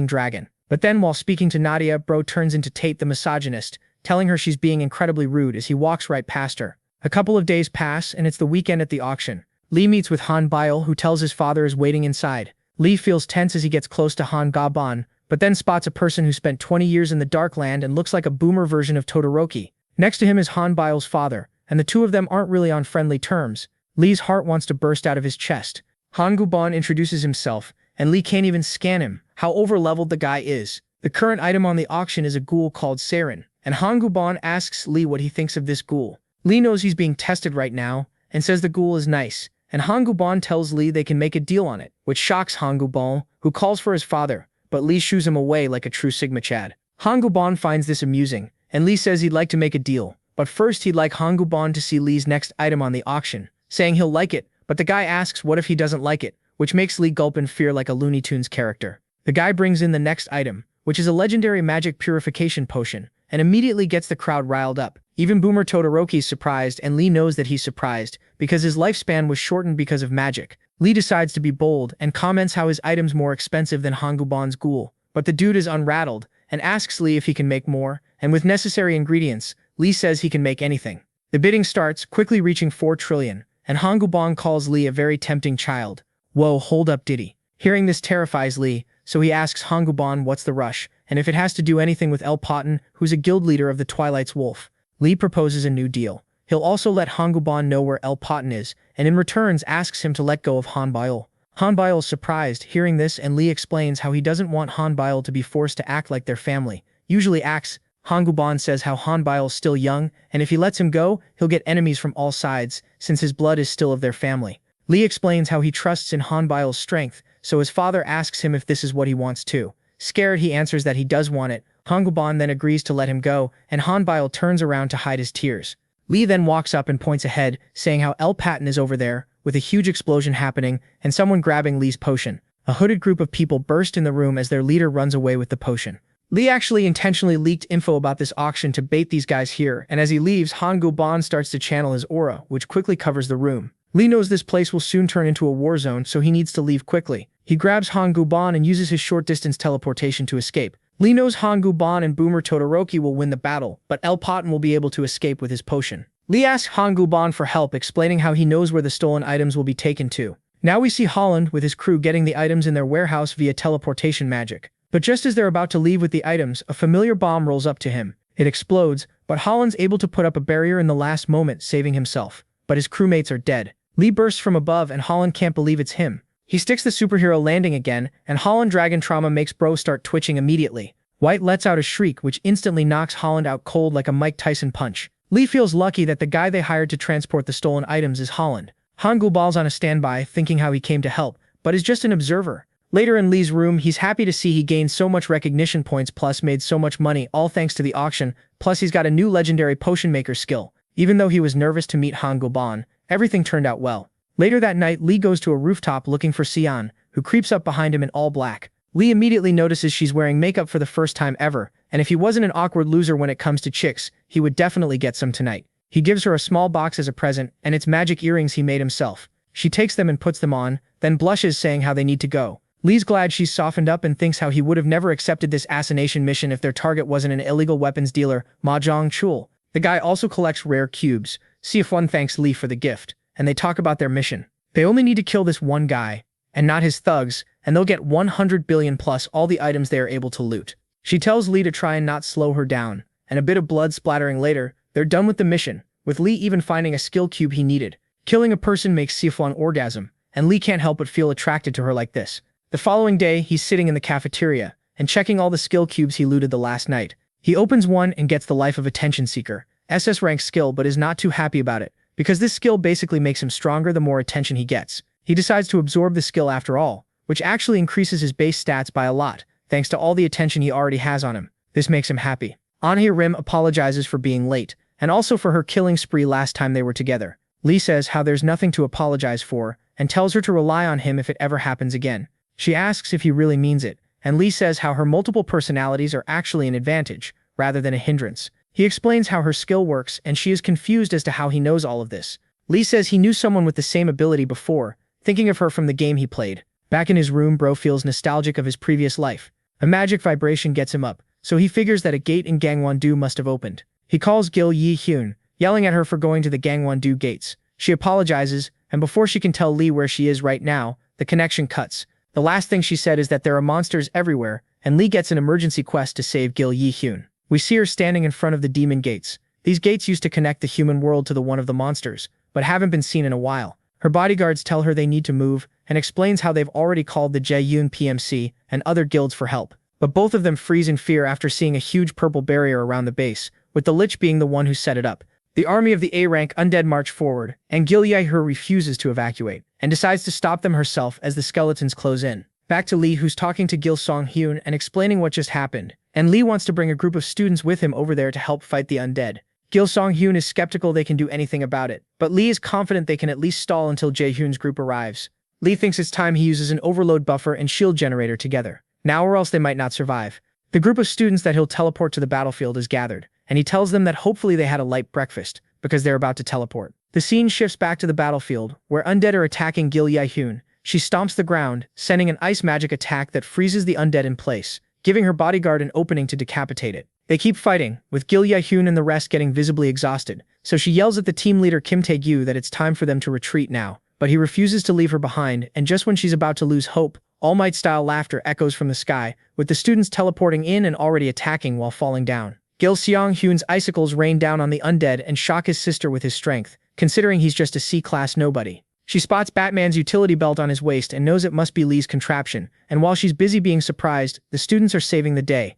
dragon. But then while speaking to Nadia, Bro turns into Tate the misogynist, telling her she's being incredibly rude as he walks right past her. A couple of days pass, and it's the weekend at the auction. Lee meets with Han Bile, who tells his father is waiting inside. Lee feels tense as he gets close to Han Gaban, but then spots a person who spent 20 years in the Dark Land and looks like a boomer version of Todoroki. Next to him is Han Bile's father, and the two of them aren't really on friendly terms. Lee's heart wants to burst out of his chest. Han Guban introduces himself, and Lee can't even scan him. How over-leveled the guy is. The current item on the auction is a ghoul called Saren, and Han Guban asks Lee what he thinks of this ghoul. Lee knows he's being tested right now, and says the ghoul is nice, and Han Guban tells Lee they can make a deal on it, which shocks Han Guban, who calls for his father, but Lee shoos him away like a true Sigma Chad. Han Guban finds this amusing, and Lee says he'd like to make a deal, but first he'd like Han Guban to see Lee's next item on the auction, saying he'll like it, but the guy asks what if he doesn't like it, which makes Lee gulp in fear like a Looney Tunes character. The guy brings in the next item, which is a legendary magic purification potion, and immediately gets the crowd riled up. Even Boomer Todoroki's surprised, and Lee knows that he's surprised, because his lifespan was shortened because of magic. Lee decides to be bold, and comments how his item's more expensive than Han Guban's ghoul, but the dude is unrattled, and asks Lee if he can make more, and with necessary ingredients, Lee says he can make anything. The bidding starts, quickly reaching 4 trillion, and Han Guban calls Lee a very tempting child. Whoa, hold up Diddy. Hearing this terrifies Lee, so he asks Han Guban what's the rush, and if it has to do anything with El Potten, who's a guild leader of the Twilight's Wolf. Lee proposes a new deal. He'll also let Han Guban know where El Potten is, and in returns asks him to let go of Han Bile. Han Bile is surprised hearing this, and Lee explains how he doesn't want Han Bile to be forced to act like their family. Usually acts, Han Guban says how Han Bile's still young, and if he lets him go, he'll get enemies from all sides, since his blood is still of their family. Lee explains how he trusts in Han Bile's strength, so his father asks him if this is what he wants too. Scared, he answers that he does want it. Han Guban then agrees to let him go, and Han Bile turns around to hide his tears. Lee then walks up and points ahead, saying how El Potten is over there, with a huge explosion happening, and someone grabbing Lee's potion. A hooded group of people burst in the room as their leader runs away with the potion. Lee actually intentionally leaked info about this auction to bait these guys here, and as he leaves, Han Guban starts to channel his aura, which quickly covers the room. Lee knows this place will soon turn into a war zone, so he needs to leave quickly. He grabs Han Guban and uses his short-distance teleportation to escape. Lee knows Han Guban and Boomer Todoroki will win the battle, but El Potten will be able to escape with his potion. Lee asks Han Guban for help, explaining how he knows where the stolen items will be taken to. Now we see Holland with his crew getting the items in their warehouse via teleportation magic. But just as they're about to leave with the items, a familiar bomb rolls up to him. It explodes, but Holland's able to put up a barrier in the last moment, saving himself. But his crewmates are dead. Lee bursts from above, and Holland can't believe it's him. He sticks the superhero landing again, and Holland Dragon Trauma makes Bro start twitching immediately. White lets out a shriek, which instantly knocks Holland out cold like a Mike Tyson punch. Lee feels lucky that the guy they hired to transport the stolen items is Holland. Han Gubal's on a standby, thinking how he came to help, but is just an observer. Later in Lee's room, he's happy to see he gained so much recognition points plus made so much money, all thanks to the auction, plus he's got a new legendary potion maker skill. Even though he was nervous to meet Han Guban, everything turned out well. Later that night, Lee goes to a rooftop looking for Xian, who creeps up behind him in all black. Lee immediately notices she's wearing makeup for the first time ever, and if he wasn't an awkward loser when it comes to chicks, he would definitely get some tonight. He gives her a small box as a present, and it's magic earrings he made himself. She takes them and puts them on, then blushes, saying how they need to go. Lee's glad she's softened up and thinks how he would have never accepted this assassination mission if their target wasn't an illegal weapons dealer, Mahjong Chul. The guy also collects rare cubes. Sifuan thanks Lee for the gift, and they talk about their mission. They only need to kill this one guy, and not his thugs, and they'll get 100 billion plus all the items they are able to loot. She tells Lee to try and not slow her down, and a bit of blood splattering later, they're done with the mission, with Lee even finding a skill cube he needed. Killing a person makes Sifuan orgasm, and Lee can't help but feel attracted to her like this. The following day, he's sitting in the cafeteria, and checking all the skill cubes he looted the last night. He opens one and gets the Life of Attention Seeker, SS rank skill, but is not too happy about it, because this skill basically makes him stronger the more attention he gets. He decides to absorb the skill after all, which actually increases his base stats by a lot, thanks to all the attention he already has on him. This makes him happy. Rim apologizes for being late, and also for her killing spree last time they were together. Lee says how there's nothing to apologize for, and tells her to rely on him if it ever happens again. She asks if he really means it, and Lee says how her multiple personalities are actually an advantage, rather than a hindrance. He explains how her skill works, and she is confused as to how he knows all of this. Lee says he knew someone with the same ability before, thinking of her from the game he played. Back in his room, Bro feels nostalgic of his previous life. A magic vibration gets him up, so he figures that a gate in Gangwon-do must have opened. He calls Gil Yi-hyun, yelling at her for going to the Gangwon-do gates. She apologizes, and before she can tell Lee where she is right now, the connection cuts. The last thing she said is that there are monsters everywhere, and Lee gets an emergency quest to save Gil Yi-hyun. We see her standing in front of the demon gates. These gates used to connect the human world to the one of the monsters, but haven't been seen in a while. Her bodyguards tell her they need to move, and explains how they've already called the Jaeyoon PMC and other guilds for help. But both of them freeze in fear after seeing a huge purple barrier around the base, with the Lich being the one who set it up. The army of the A-rank undead march forward, and Gil Yi-hyun refuses to evacuate, and decides to stop them herself as the skeletons close in. Back to Lee, who's talking to Gil Song-hyun and explaining what just happened, and Lee wants to bring a group of students with him over there to help fight the undead. Gil Song-hyun is skeptical they can do anything about it, but Lee is confident they can at least stall until Jae-hyun's group arrives. Lee thinks it's time he uses an overload buffer and shield generator together, now or else they might not survive. The group of students that he'll teleport to the battlefield is gathered, and he tells them that hopefully they had a light breakfast, because they're about to teleport. The scene shifts back to the battlefield, where undead are attacking Gil Yi-hyun. She stomps the ground, sending an ice magic attack that freezes the undead in place, giving her bodyguard an opening to decapitate it. They keep fighting, with Gil Yi-hyun and the rest getting visibly exhausted, so she yells at the team leader Kim Tae-gyu that it's time for them to retreat now, but he refuses to leave her behind, and just when she's about to lose hope, All Might-style laughter echoes from the sky, with the students teleporting in and already attacking while falling down. Gil Seong-hyun's icicles rain down on the undead and shock his sister with his strength, considering he's just a C-class nobody. She spots Batman's utility belt on his waist and knows it must be Lee's contraption, and while she's busy being surprised, the students are saving the day.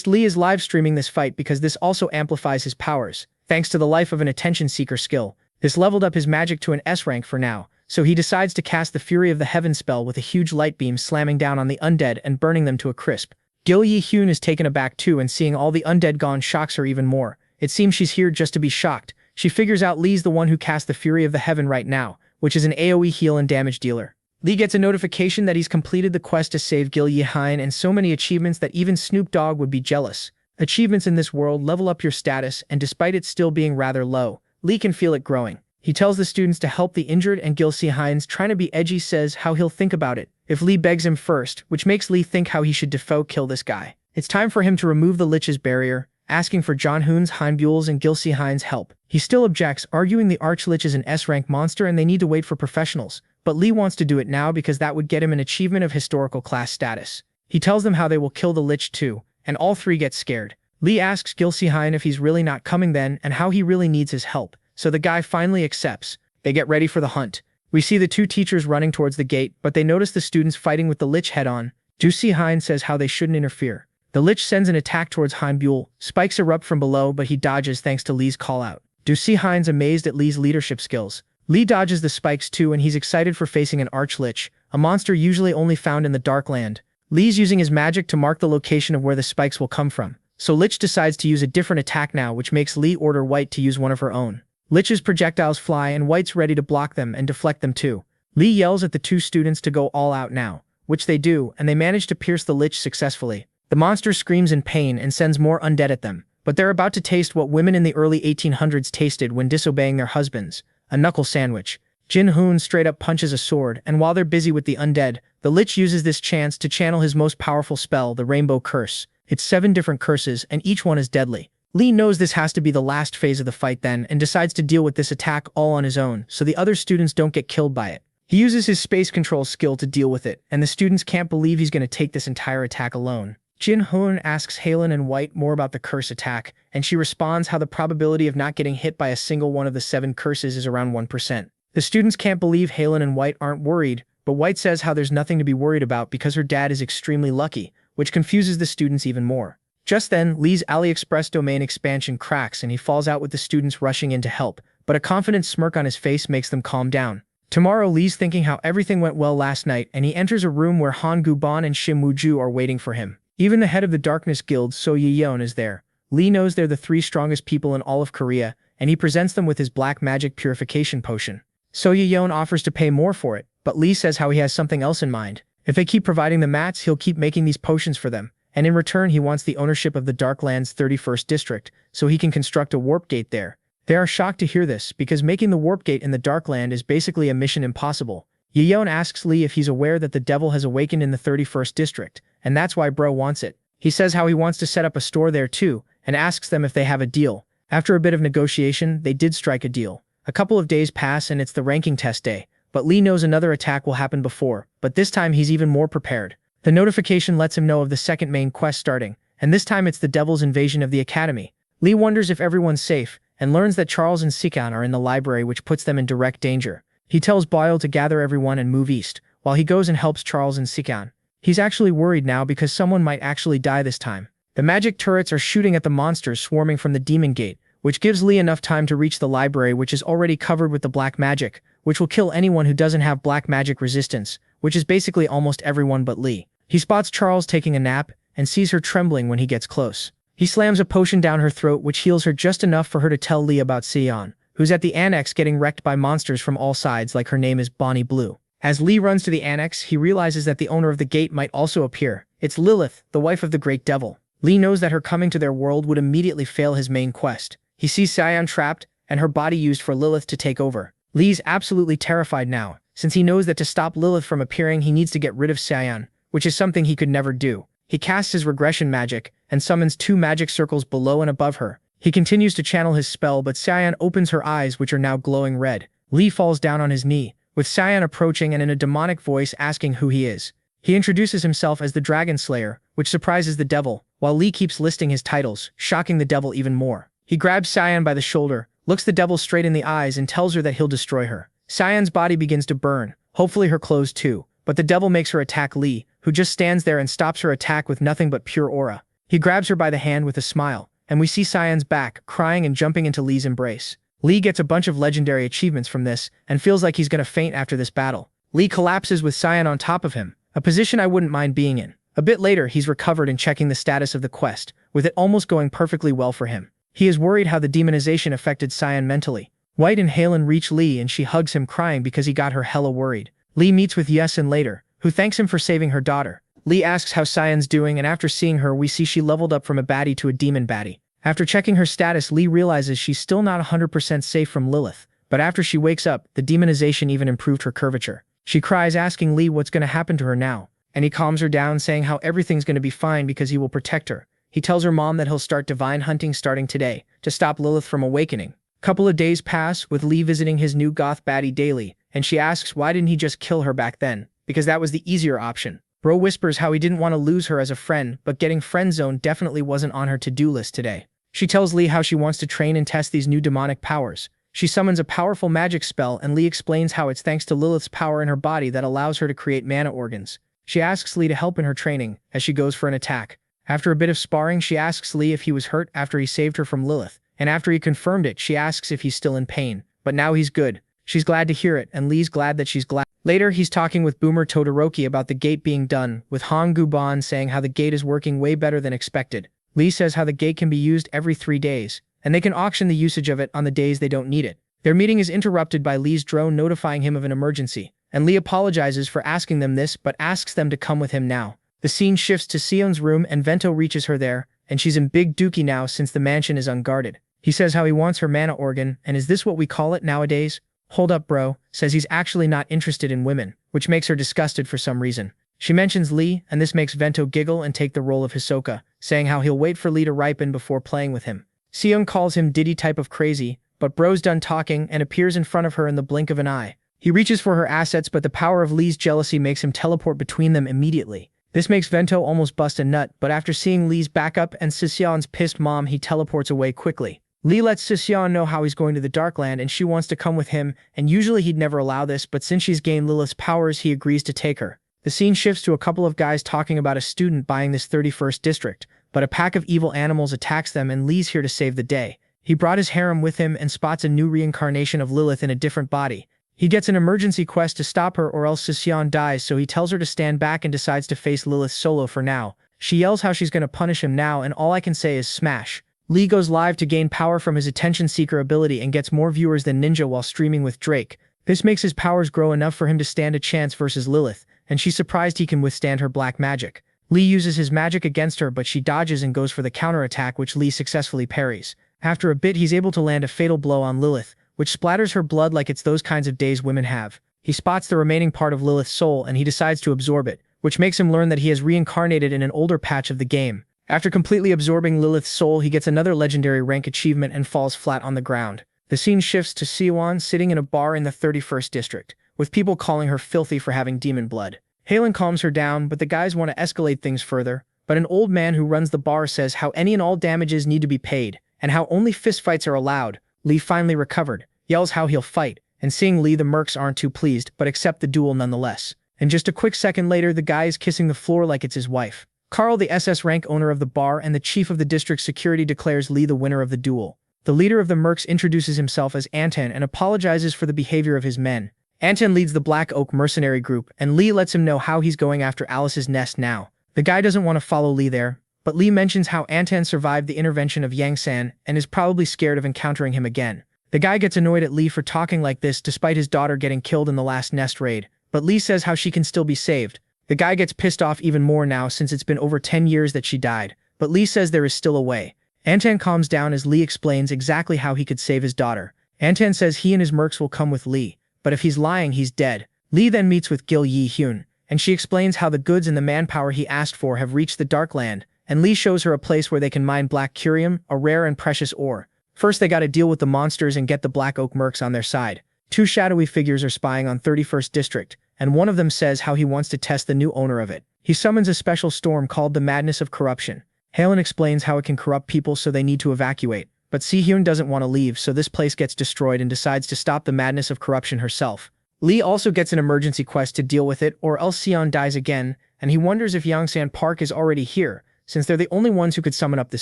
Lee is live streaming this fight because this also amplifies his powers, thanks to the Life of an Attention Seeker skill. This leveled up his magic to an S rank for now, so he decides to cast the Fury of the Heaven spell with a huge light beam slamming down on the undead and burning them to a crisp. Gil Yi-hyun is taken aback too, and seeing all the undead gone shocks her even more. It seems she's here just to be shocked. She figures out Lee's the one who cast the Fury of the Heaven right now, which is an AoE heal and damage dealer. Lee gets a notification that he's completed the quest to save Gil Yi-hyun and so many achievements that even Snoop Dogg would be jealous. Achievements in this world level up your status, and despite it still being rather low, Lee can feel it growing. He tells the students to help the injured, and Gil Si-hyun's trying to be edgy says how he'll think about it if Lee begs him first, which makes Lee think how he should kill this guy. It's time for him to remove the Lich's barrier, asking for John-hoon's, Heinbuel's, and Gil Si-hyun's help. He still objects, arguing the Arch-Lich is an S-rank monster and they need to wait for professionals, but Lee wants to do it now because that would get him an achievement of historical class status. He tells them how they will kill the Lich too, and all three get scared. Lee asks Gil Si-hyun if he's really not coming then and how he really needs his help, so the guy finally accepts. They get ready for the hunt. We see the two teachers running towards the gate, but they notice the students fighting with the Lich head-on. Ju Si-hyun says how they shouldn't interfere. The Lich sends an attack towards Heinbuel. Spikes erupt from below, but he dodges thanks to Lee's call-out. Ju Si-hyun's amazed at Lee's leadership skills. Lee dodges the spikes too, and he's excited for facing an Arch-Lich, a monster usually only found in the Darkland. Lee's using his magic to mark the location of where the spikes will come from, so Lich decides to use a different attack now, which makes Lee order White to use one of her own. Lich's projectiles fly and White's ready to block them and deflect them too. Lee yells at the two students to go all out now, which they do, and they manage to pierce the Lich successfully. The monster screams in pain and sends more undead at them, but they're about to taste what women in the early 1800s tasted when disobeying their husbands, a knuckle sandwich. Jin-hoon straight up punches a sword, and while they're busy with the undead, the Lich uses this chance to channel his most powerful spell, the Rainbow Curse. It's 7 different curses, and each one is deadly. Lee knows this has to be the last phase of the fight then, and decides to deal with this attack all on his own, so the other students don't get killed by it. He uses his space control skill to deal with it, and the students can't believe he's going to take this entire attack alone. Jin-hoon asks Halen and White more about the curse attack, and she responds how the probability of not getting hit by a single one of the 7 curses is around 1%. The students can't believe Halen and White aren't worried, but White says how there's nothing to be worried about because her dad is extremely lucky, which confuses the students even more. Just then, Lee's AliExpress domain expansion cracks and he falls out with the students rushing in to help, but a confident smirk on his face makes them calm down. Tomorrow, Lee's thinking how everything went well last night, and he enters a room where Han Guban and Shim Wooju are waiting for him. Even the head of the Darkness Guild, So Ye-yeon, is there. Lee knows they're the 3 strongest people in all of Korea, and he presents them with his black magic purification potion. So Yeon offers to pay more for it, but Lee says how he has something else in mind. If they keep providing the mats, he'll keep making these potions for them, and in return he wants the ownership of the Darkland's 31st district, so he can construct a warp gate there. They are shocked to hear this, because making the warp gate in the Darkland is basically a mission impossible. Yeon asks Lee if he's aware that the devil has awakened in the 31st district, and that's why bro wants it. He says how he wants to set up a store there too, and asks them if they have a deal. After a bit of negotiation, they did strike a deal. A couple of days pass and it's the ranking test day, but Lee knows another attack will happen before, but this time he's even more prepared. The notification lets him know of the second main quest starting, and this time it's the devil's invasion of the academy. Lee wonders if everyone's safe, and learns that Charles and Sikan are in the library, which puts them in direct danger. He tells Boyle to gather everyone and move east, while he goes and helps Charles and Sikan. He's actually worried now because someone might actually die this time. The magic turrets are shooting at the monsters swarming from the demon gate, which gives Lee enough time to reach the library, which is already covered with the black magic, which will kill anyone who doesn't have black magic resistance, which is basically almost everyone but Lee. He spots Charles taking a nap, and sees her trembling when he gets close. He slams a potion down her throat which heals her just enough for her to tell Lee about Sion, who's at the annex getting wrecked by monsters from all sides like her name is Bonnie Blue. As Lee runs to the annex, he realizes that the owner of the gate might also appear. It's Lilith, the wife of the Great Devil. Lee knows that her coming to their world would immediately fail his main quest. He sees Sion trapped, and her body used for Lilith to take over. Lee's absolutely terrified now, since he knows that to stop Lilith from appearing he needs to get rid of Sion, which is something he could never do. He casts his regression magic, and summons 2 magic circles below and above her. He continues to channel his spell, but Sion opens her eyes, which are now glowing red. Lee falls down on his knee, with Sion approaching and in a demonic voice asking who he is. He introduces himself as the Dragon Slayer, which surprises the devil, while Lee keeps listing his titles, shocking the devil even more. He grabs Sion by the shoulder, looks the devil straight in the eyes and tells her that he'll destroy her. Sion's body begins to burn, hopefully her clothes too, but the devil makes her attack Lee, who just stands there and stops her attack with nothing but pure aura. He grabs her by the hand with a smile, and we see Sion's back, crying and jumping into Lee's embrace. Lee gets a bunch of legendary achievements from this, and feels like he's gonna faint after this battle. Lee collapses with Sion on top of him, a position I wouldn't mind being in. A bit later, he's recovered and checking the status of the quest, with it almost going perfectly well for him. He is worried how the demonization affected Sion mentally. White and Halen reach Lee and she hugs him crying because he got her hella worried. Lee meets with Yesin later, who thanks him for saving her daughter. Lee asks how Sion's doing, and after seeing her we see she leveled up from a baddie to a demon baddie. After checking her status, Lee realizes she's still not 100% safe from Lilith, but after she wakes up, the demonization even improved her curvature. She cries asking Lee what's gonna happen to her now, and he calms her down saying how everything's gonna be fine because he will protect her. He tells her mom that he'll start divine hunting starting today, to stop Lilith from awakening. Couple of days pass, with Lee visiting his new goth baddie daily, and she asks why didn't he just kill her back then, because that was the easier option. Bro whispers how he didn't want to lose her as a friend, but getting friend-zoned definitely wasn't on her to-do list today. She tells Lee how she wants to train and test these new demonic powers. She summons a powerful magic spell, and Lee explains how it's thanks to Lilith's power in her body that allows her to create mana organs. She asks Lee to help in her training, as she goes for an attack. After a bit of sparring, she asks Lee if he was hurt after he saved her from Lilith, and after he confirmed it, she asks if he's still in pain, but now he's good. She's glad to hear it, and Lee's glad that she's glad. Later, he's talking with Boomer Todoroki about the gate being done, with Han Guban saying how the gate is working way better than expected. Lee says how the gate can be used every 3 days, and they can auction the usage of it on the days they don't need it. Their meeting is interrupted by Lee's drone notifying him of an emergency, and Lee apologizes for asking them this but asks them to come with him now. The scene shifts to Sion's room and Vento reaches her there, and she's in big dookie now since the mansion is unguarded. He says how he wants her mana organ, and is this what we call it nowadays? Hold up bro, says he's actually not interested in women, which makes her disgusted for some reason. She mentions Lee, and this makes Vento giggle and take the role of Hisoka, saying how he'll wait for Lee to ripen before playing with him. Sion calls him Diddy type of crazy, but bro's done talking and appears in front of her in the blink of an eye. He reaches for her assets, but the power of Lee's jealousy makes him teleport between them immediately. This makes Vento almost bust a nut, but after seeing Lee's backup and Sision's pissed mom, he teleports away quickly. Lee lets Sision know how he's going to the Darkland and she wants to come with him, and usually he'd never allow this, but since she's gained Lilith's powers, he agrees to take her. The scene shifts to a couple of guys talking about a student buying this 31st district, but a pack of evil animals attacks them and Lee's here to save the day. He brought his harem with him and spots a new reincarnation of Lilith in a different body. He gets an emergency quest to stop her or else Sision dies, so he tells her to stand back and decides to face Lilith solo for now. She yells how she's gonna punish him now, and all I can say is smash. Lee goes live to gain power from his attention seeker ability and gets more viewers than Ninja while streaming with Drake. This makes his powers grow enough for him to stand a chance versus Lilith, and she's surprised he can withstand her black magic. Lee uses his magic against her, but she dodges and goes for the counterattack, which Lee successfully parries. After a bit, he's able to land a fatal blow on Lilith, which splatters her blood like it's those kinds of days women have. He spots the remaining part of Lilith's soul and he decides to absorb it, which makes him learn that he has reincarnated in an older patch of the game. After completely absorbing Lilith's soul, he gets another legendary rank achievement and falls flat on the ground. The scene shifts to Siwon sitting in a bar in the 31st district, with people calling her filthy for having demon blood. Halen calms her down, but the guys want to escalate things further. But an old man who runs the bar says how any and all damages need to be paid, and how only fistfights are allowed. Lee finally recovered, yells how he'll fight, and seeing Lee, the mercs aren't too pleased, but accept the duel nonetheless. And just a quick second later, the guy is kissing the floor like it's his wife. Carl, the SS rank owner of the bar and the chief of the district security, declares Lee the winner of the duel. The leader of the mercs introduces himself as Anton and apologizes for the behavior of his men. Anton leads the Black Oak mercenary group, and Lee lets him know how he's going after Alice's nest now. The guy doesn't want to follow Lee there, but Lee mentions how Anton survived the intervention of Yang-san and is probably scared of encountering him again. The guy gets annoyed at Lee for talking like this despite his daughter getting killed in the last nest raid, but Lee says how she can still be saved. The guy gets pissed off even more now since it's been over 10 years that she died, but Lee says there is still a way. Anton calms down as Lee explains exactly how he could save his daughter. Anton says he and his mercs will come with Lee, but if he's lying, he's dead. Lee then meets with Gil Yi-hyun, and she explains how the goods and the manpower he asked for have reached the Darkland, and Lee shows her a place where they can mine black curium, a rare and precious ore. First, they gotta deal with the monsters and get the Black Oak mercs on their side. Two shadowy figures are spying on 31st District, and one of them says how he wants to test the new owner of it. He summons a special storm called the Madness of Corruption. Halen explains how it can corrupt people, so they need to evacuate, but Si-hyun doesn't want to leave, so this place gets destroyed and decides to stop the Madness of Corruption herself. Lee also gets an emergency quest to deal with it, or else Sion dies again, and he wonders if Yangsan Park is already here, since they're the only ones who could summon up this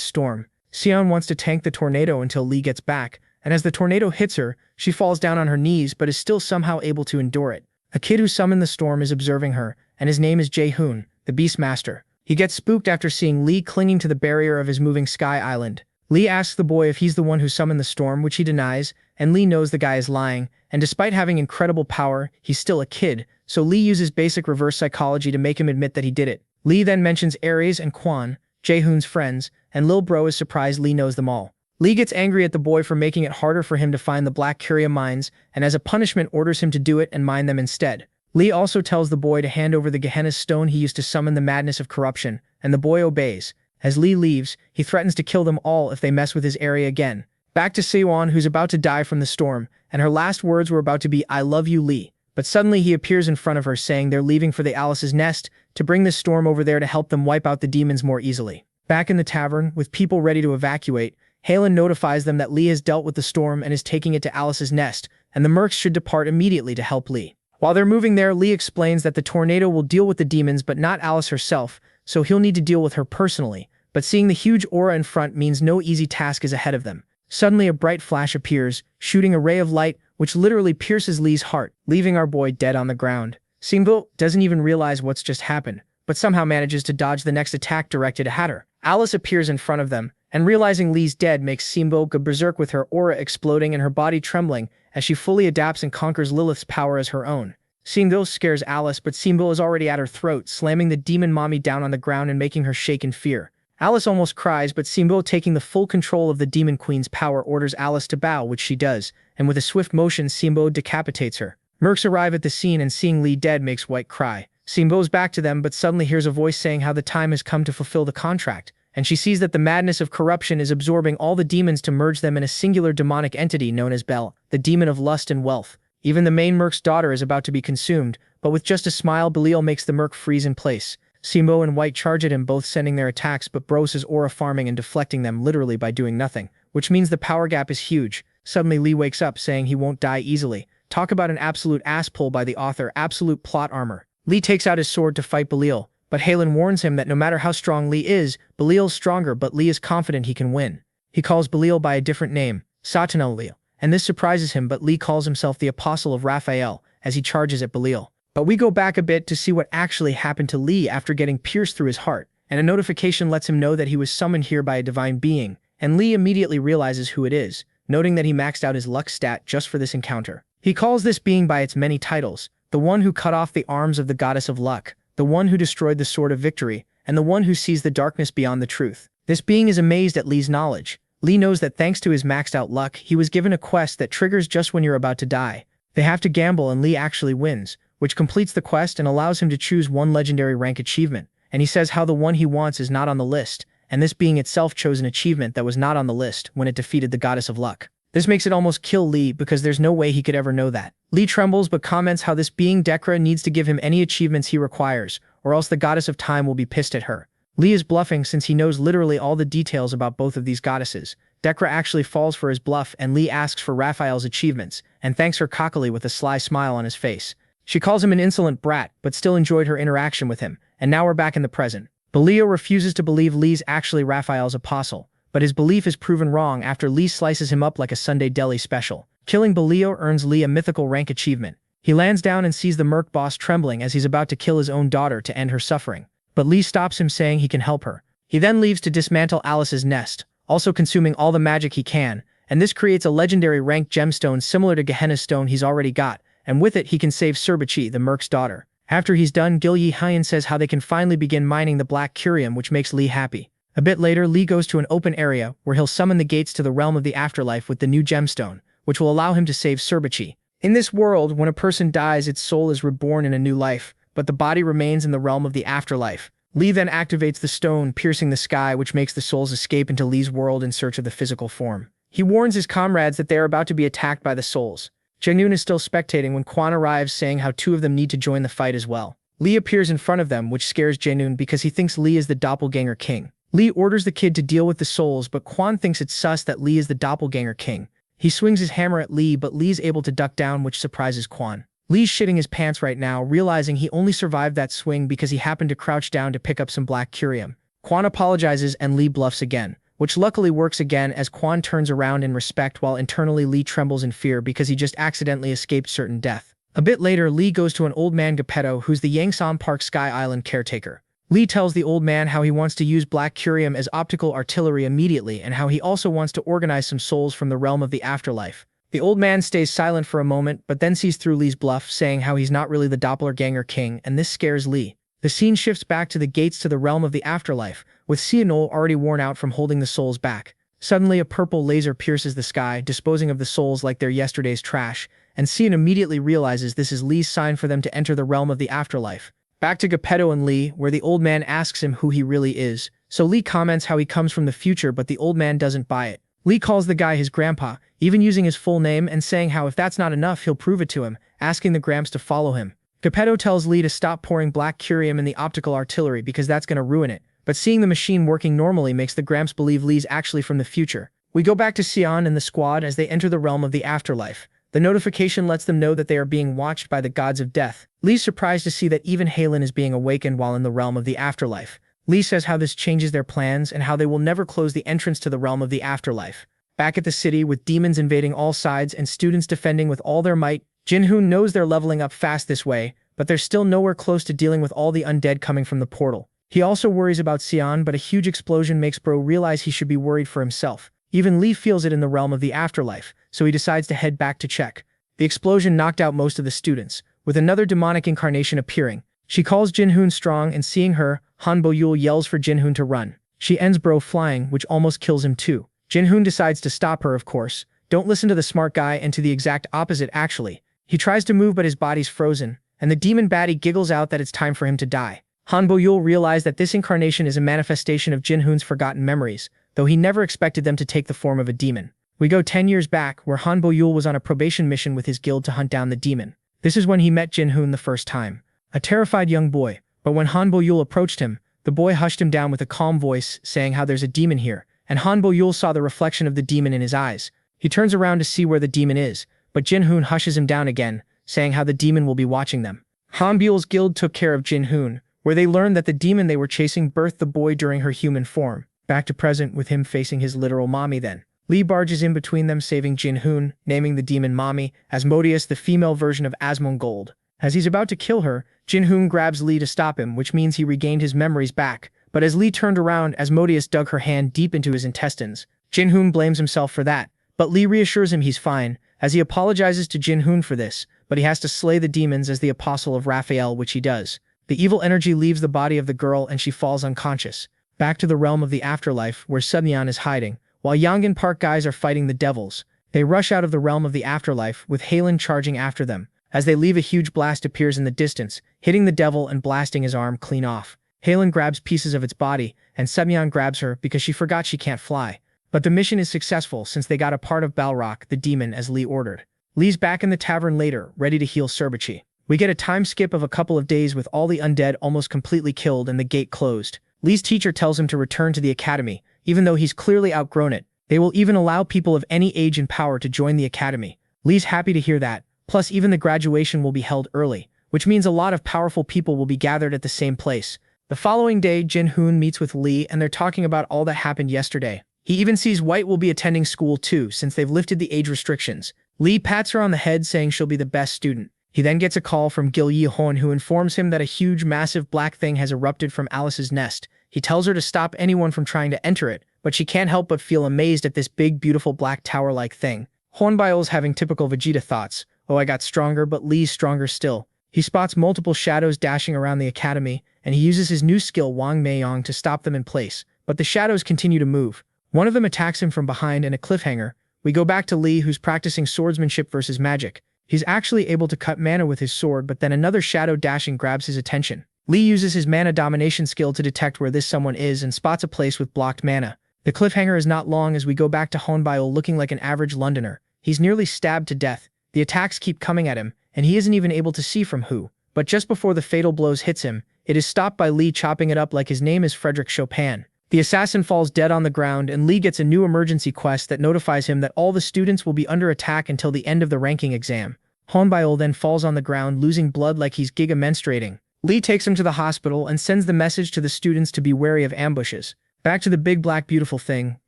storm. Sion wants to tank the tornado until Lee gets back, and as the tornado hits her, she falls down on her knees but is still somehow able to endure it. A kid who summoned the storm is observing her, and his name is Jae-hoon, the Beastmaster. He gets spooked after seeing Lee clinging to the barrier of his moving sky island. Lee asks the boy if he's the one who summoned the storm, which he denies, and Lee knows the guy is lying, and despite having incredible power, he's still a kid, so Lee uses basic reverse psychology to make him admit that he did it. Lee then mentions Ares and Kwan, Jae-hoon's friends, and Lil Bro is surprised Lee knows them all. Lee gets angry at the boy for making it harder for him to find the Black Curia mines, and as a punishment orders him to do it and mine them instead. Lee also tells the boy to hand over the Gehenna stone he used to summon the Madness of Corruption, and the boy obeys. As Lee leaves, he threatens to kill them all if they mess with his area again. Back to Sewon, who's about to die from the storm, and her last words were about to be, "I love you, Lee." But suddenly he appears in front of her saying they're leaving for the Alice's nest to bring this storm over there to help them wipe out the demons more easily. Back in the tavern, with people ready to evacuate, Halen notifies them that Lee has dealt with the storm and is taking it to Alice's nest, and the mercs should depart immediately to help Lee. While they're moving there, Lee explains that the tornado will deal with the demons but not Alice herself, so he'll need to deal with her personally, but seeing the huge aura in front means no easy task is ahead of them. Suddenly a bright flash appears, shooting a ray of light which literally pierces Lee's heart, leaving our boy dead on the ground. Simbo doesn't even realize what's just happened, but somehow manages to dodge the next attack directed at her. Alice appears in front of them, and realizing Lee's dead makes Simbo go berserk with her aura exploding and her body trembling as she fully adapts and conquers Lilith's power as her own. Seeing this scares Alice, but Simbo is already at her throat, slamming the demon mommy down on the ground and making her shake in fear. Alice almost cries, but Simbo, taking the full control of the Demon Queen's power, orders Alice to bow, which she does, and with a swift motion Simbo decapitates her. Mercs arrive at the scene and seeing Lee dead makes White cry. Simbo's back to them but suddenly hears a voice saying how the time has come to fulfill the contract, and she sees that the Madness of Corruption is absorbing all the demons to merge them in a singular demonic entity known as Bel, the demon of lust and wealth. Even the main merc's daughter is about to be consumed, but with just a smile Belial makes the merc freeze in place. Simbo and White charge at him, both sending their attacks, but Bros is aura farming and deflecting them literally by doing nothing, which means the power gap is huge. Suddenly Lee wakes up saying he won't die easily. Talk about an absolute ass pull by the author, absolute plot armor. Lee takes out his sword to fight Belial, but Halen warns him that no matter how strong Lee is, Belial's stronger, but Lee is confident he can win. He calls Belial by a different name, Satanalil, and this surprises him, but Lee calls himself the Apostle of Raphael as he charges at Belial. But we go back a bit to see what actually happened to Lee after getting pierced through his heart, and a notification lets him know that he was summoned here by a divine being, and Lee immediately realizes who it is, noting that he maxed out his luck stat just for this encounter. He calls this being by its many titles: the one who cut off the arms of the goddess of luck, the one who destroyed the sword of victory, and the one who sees the darkness beyond the truth. This being is amazed at Lee's knowledge. Lee knows that thanks to his maxed out luck, he was given a quest that triggers just when you're about to die. They have to gamble and Lee actually wins, which completes the quest and allows him to choose one legendary rank achievement. And he says how the one he wants is not on the list, and this being itself chose an achievement that was not on the list when it defeated the goddess of luck. This makes it almost kill Lee because there's no way he could ever know that. Lee trembles but comments how this being Dekra needs to give him any achievements he requires, or else the goddess of time will be pissed at her. Lee is bluffing since he knows literally all the details about both of these goddesses. Dekra actually falls for his bluff and Lee asks for Raphael's achievements, and thanks her cockily with a sly smile on his face. She calls him an insolent brat, but still enjoyed her interaction with him, and now we're back in the present. Belio refuses to believe Lee's actually Raphael's apostle, but his belief is proven wrong after Lee slices him up like a Sunday deli special. Killing Belio earns Lee a mythical rank achievement. He lands down and sees the merc boss trembling as he's about to kill his own daughter to end her suffering. But Lee stops him saying he can help her. He then leaves to dismantle Alice's nest, also consuming all the magic he can, and this creates a legendary rank gemstone similar to Gehenna's stone he's already got, and with it he can save Surbachi, the merc's daughter. After he's done, Gil Yi Hyen says how they can finally begin mining the black curium, which makes Lee happy. A bit later, Lee goes to an open area where he'll summon the gates to the realm of the afterlife with the new gemstone, which will allow him to save Surbachi. In this world, when a person dies, its soul is reborn in a new life, but the body remains in the realm of the afterlife. Lee then activates the stone, piercing the sky, which makes the souls escape into Lee's world in search of the physical form. He warns his comrades that they are about to be attacked by the souls. Jang-noon is still spectating when Quan arrives, saying how two of them need to join the fight as well. Lee appears in front of them, which scares Jang-noon because he thinks Lee is the doppelganger king. Lee orders the kid to deal with the souls, but Quan thinks it's sus that Lee is the doppelganger king. He swings his hammer at Lee, but Lee's able to duck down, which surprises Quan. Lee's shitting his pants right now, realizing he only survived that swing because he happened to crouch down to pick up some black curium. Quan apologizes and Lee bluffs again, which luckily works again as Quan turns around in respect while internally Lee trembles in fear because he just accidentally escaped certain death. A bit later, Lee goes to an old man Geppetto who's the Yangsan Park Sky Island caretaker. Lee tells the old man how he wants to use black curium as optical artillery immediately and how he also wants to organize some souls from the realm of the afterlife. The old man stays silent for a moment, but then sees through Lee's bluff, saying how he's not really the doppelganger king, and this scares Lee. The scene shifts back to the gates to the realm of the afterlife, with Xianol already worn out from holding the souls back. Suddenly, a purple laser pierces the sky, disposing of the souls like they're yesterday's trash, and Xian immediately realizes this is Lee's sign for them to enter the realm of the afterlife. Back to Geppetto and Lee, where the old man asks him who he really is. So Lee comments how he comes from the future, but the old man doesn't buy it. Lee calls the guy his grandpa, even using his full name and saying how if that's not enough, he'll prove it to him, asking the Gramps to follow him. Geppetto tells Lee to stop pouring black curium in the optical artillery because that's gonna ruin it, but seeing the machine working normally makes the Gramps believe Lee's actually from the future. We go back to Xian and the squad as they enter the realm of the afterlife. The notification lets them know that they are being watched by the gods of death. Lee's surprised to see that even Halen is being awakened while in the realm of the afterlife. Lee says how this changes their plans and how they will never close the entrance to the realm of the afterlife. Back at the city, with demons invading all sides and students defending with all their might, Jinhoon knows they're leveling up fast this way, but they're still nowhere close to dealing with all the undead coming from the portal. He also worries about Xian, but a huge explosion makes Bro realize he should be worried for himself. Even Lee feels it in the realm of the afterlife, so he decides to head back to check. The explosion knocked out most of the students, with another demonic incarnation appearing. She calls Jinhoon strong, and seeing her, Han Bo-yul yells for Jinhoon to run. She ends Bro flying, which almost kills him too. Jinhoon decides to stop her, of course. Don't listen to the smart guy, and to the exact opposite actually. He tries to move but his body's frozen, and the demon baddie giggles out that it's time for him to die. Han Bo-yul realized that this incarnation is a manifestation of Jinhoon's forgotten memories, though he never expected them to take the form of a demon. We go 10 years back, where Han Bo-yul was on a probation mission with his guild to hunt down the demon. This is when he met Jinhoon the first time. A terrified young boy, but when Han Bo-yul approached him, the boy hushed him down with a calm voice, saying how there's a demon here, and Han Bo-yul saw the reflection of the demon in his eyes. He turns around to see where the demon is, but Jinhoon hushes him down again, saying how the demon will be watching them. Han Bo-yul's guild took care of Jinhoon, where they learned that the demon they were chasing birthed the boy during her human form. Back to present with him facing his literal mommy then. Lee barges in between them, saving Jinhoon, naming the demon Mommy, Asmodeus, the female version of Asmongold. As he's about to kill her, Jinhoon grabs Lee to stop him, which means he regained his memories back. But as Lee turned around, Asmodeus dug her hand deep into his intestines. Jin-hoon blames himself for that, but Lee reassures him he's fine, as he apologizes to Jin-hoon for this, but he has to slay the demons as the apostle of Raphael, which he does. The evil energy leaves the body of the girl and she falls unconscious. Back to the realm of the afterlife, where Subnyan is hiding. While Yongin Park guys are fighting the devils, they rush out of the realm of the afterlife, with Halen charging after them. As they leave, a huge blast appears in the distance, hitting the devil and blasting his arm clean off. Halen grabs pieces of its body, and Subnyan grabs her because she forgot she can't fly. But the mission is successful since they got a part of Balrog, the demon, as Lee ordered. Lee's back in the tavern later, ready to heal Surbichi. We get a time skip of a couple of days with all the undead almost completely killed and the gate closed. Lee's teacher tells him to return to the academy, even though he's clearly outgrown it. They will even allow people of any age and power to join the academy. Lee's happy to hear that, plus even the graduation will be held early, which means a lot of powerful people will be gathered at the same place. The following day, Jin-hoon meets with Lee and they're talking about all that happened yesterday. He even sees White will be attending school too since they've lifted the age restrictions. Lee pats her on the head saying she'll be the best student. He then gets a call from Gil Yi-hon who informs him that a huge massive black thing has erupted from Alice's nest. He tells her to stop anyone from trying to enter it, but she can't help but feel amazed at this big beautiful black tower-like thing. Hornbile's having typical Vegeta thoughts. Oh, I got stronger, but Lee's stronger still. He spots multiple shadows dashing around the academy, and he uses his new skill Wang Meiyong to stop them in place, but the shadows continue to move. One of them attacks him from behind in a cliffhanger. We go back to Lee, who's practicing swordsmanship versus magic. He's actually able to cut mana with his sword, but then another shadow dashing grabs his attention. Lee uses his mana domination skill to detect where this someone is and spots a place with blocked mana. The cliffhanger is not long as we go back to Hornbile looking like an average Londoner. He's nearly stabbed to death. The attacks keep coming at him, and he isn't even able to see from who. But just before the fatal blows hits him, it is stopped by Lee chopping it up like his name is Frederick Chopin. The assassin falls dead on the ground, and Lee gets a new emergency quest that notifies him that all the students will be under attack until the end of the ranking exam. Hornbile then falls on the ground, losing blood like he's giga menstruating. Lee takes him to the hospital and sends the message to the students to be wary of ambushes. Back to the big black beautiful thing,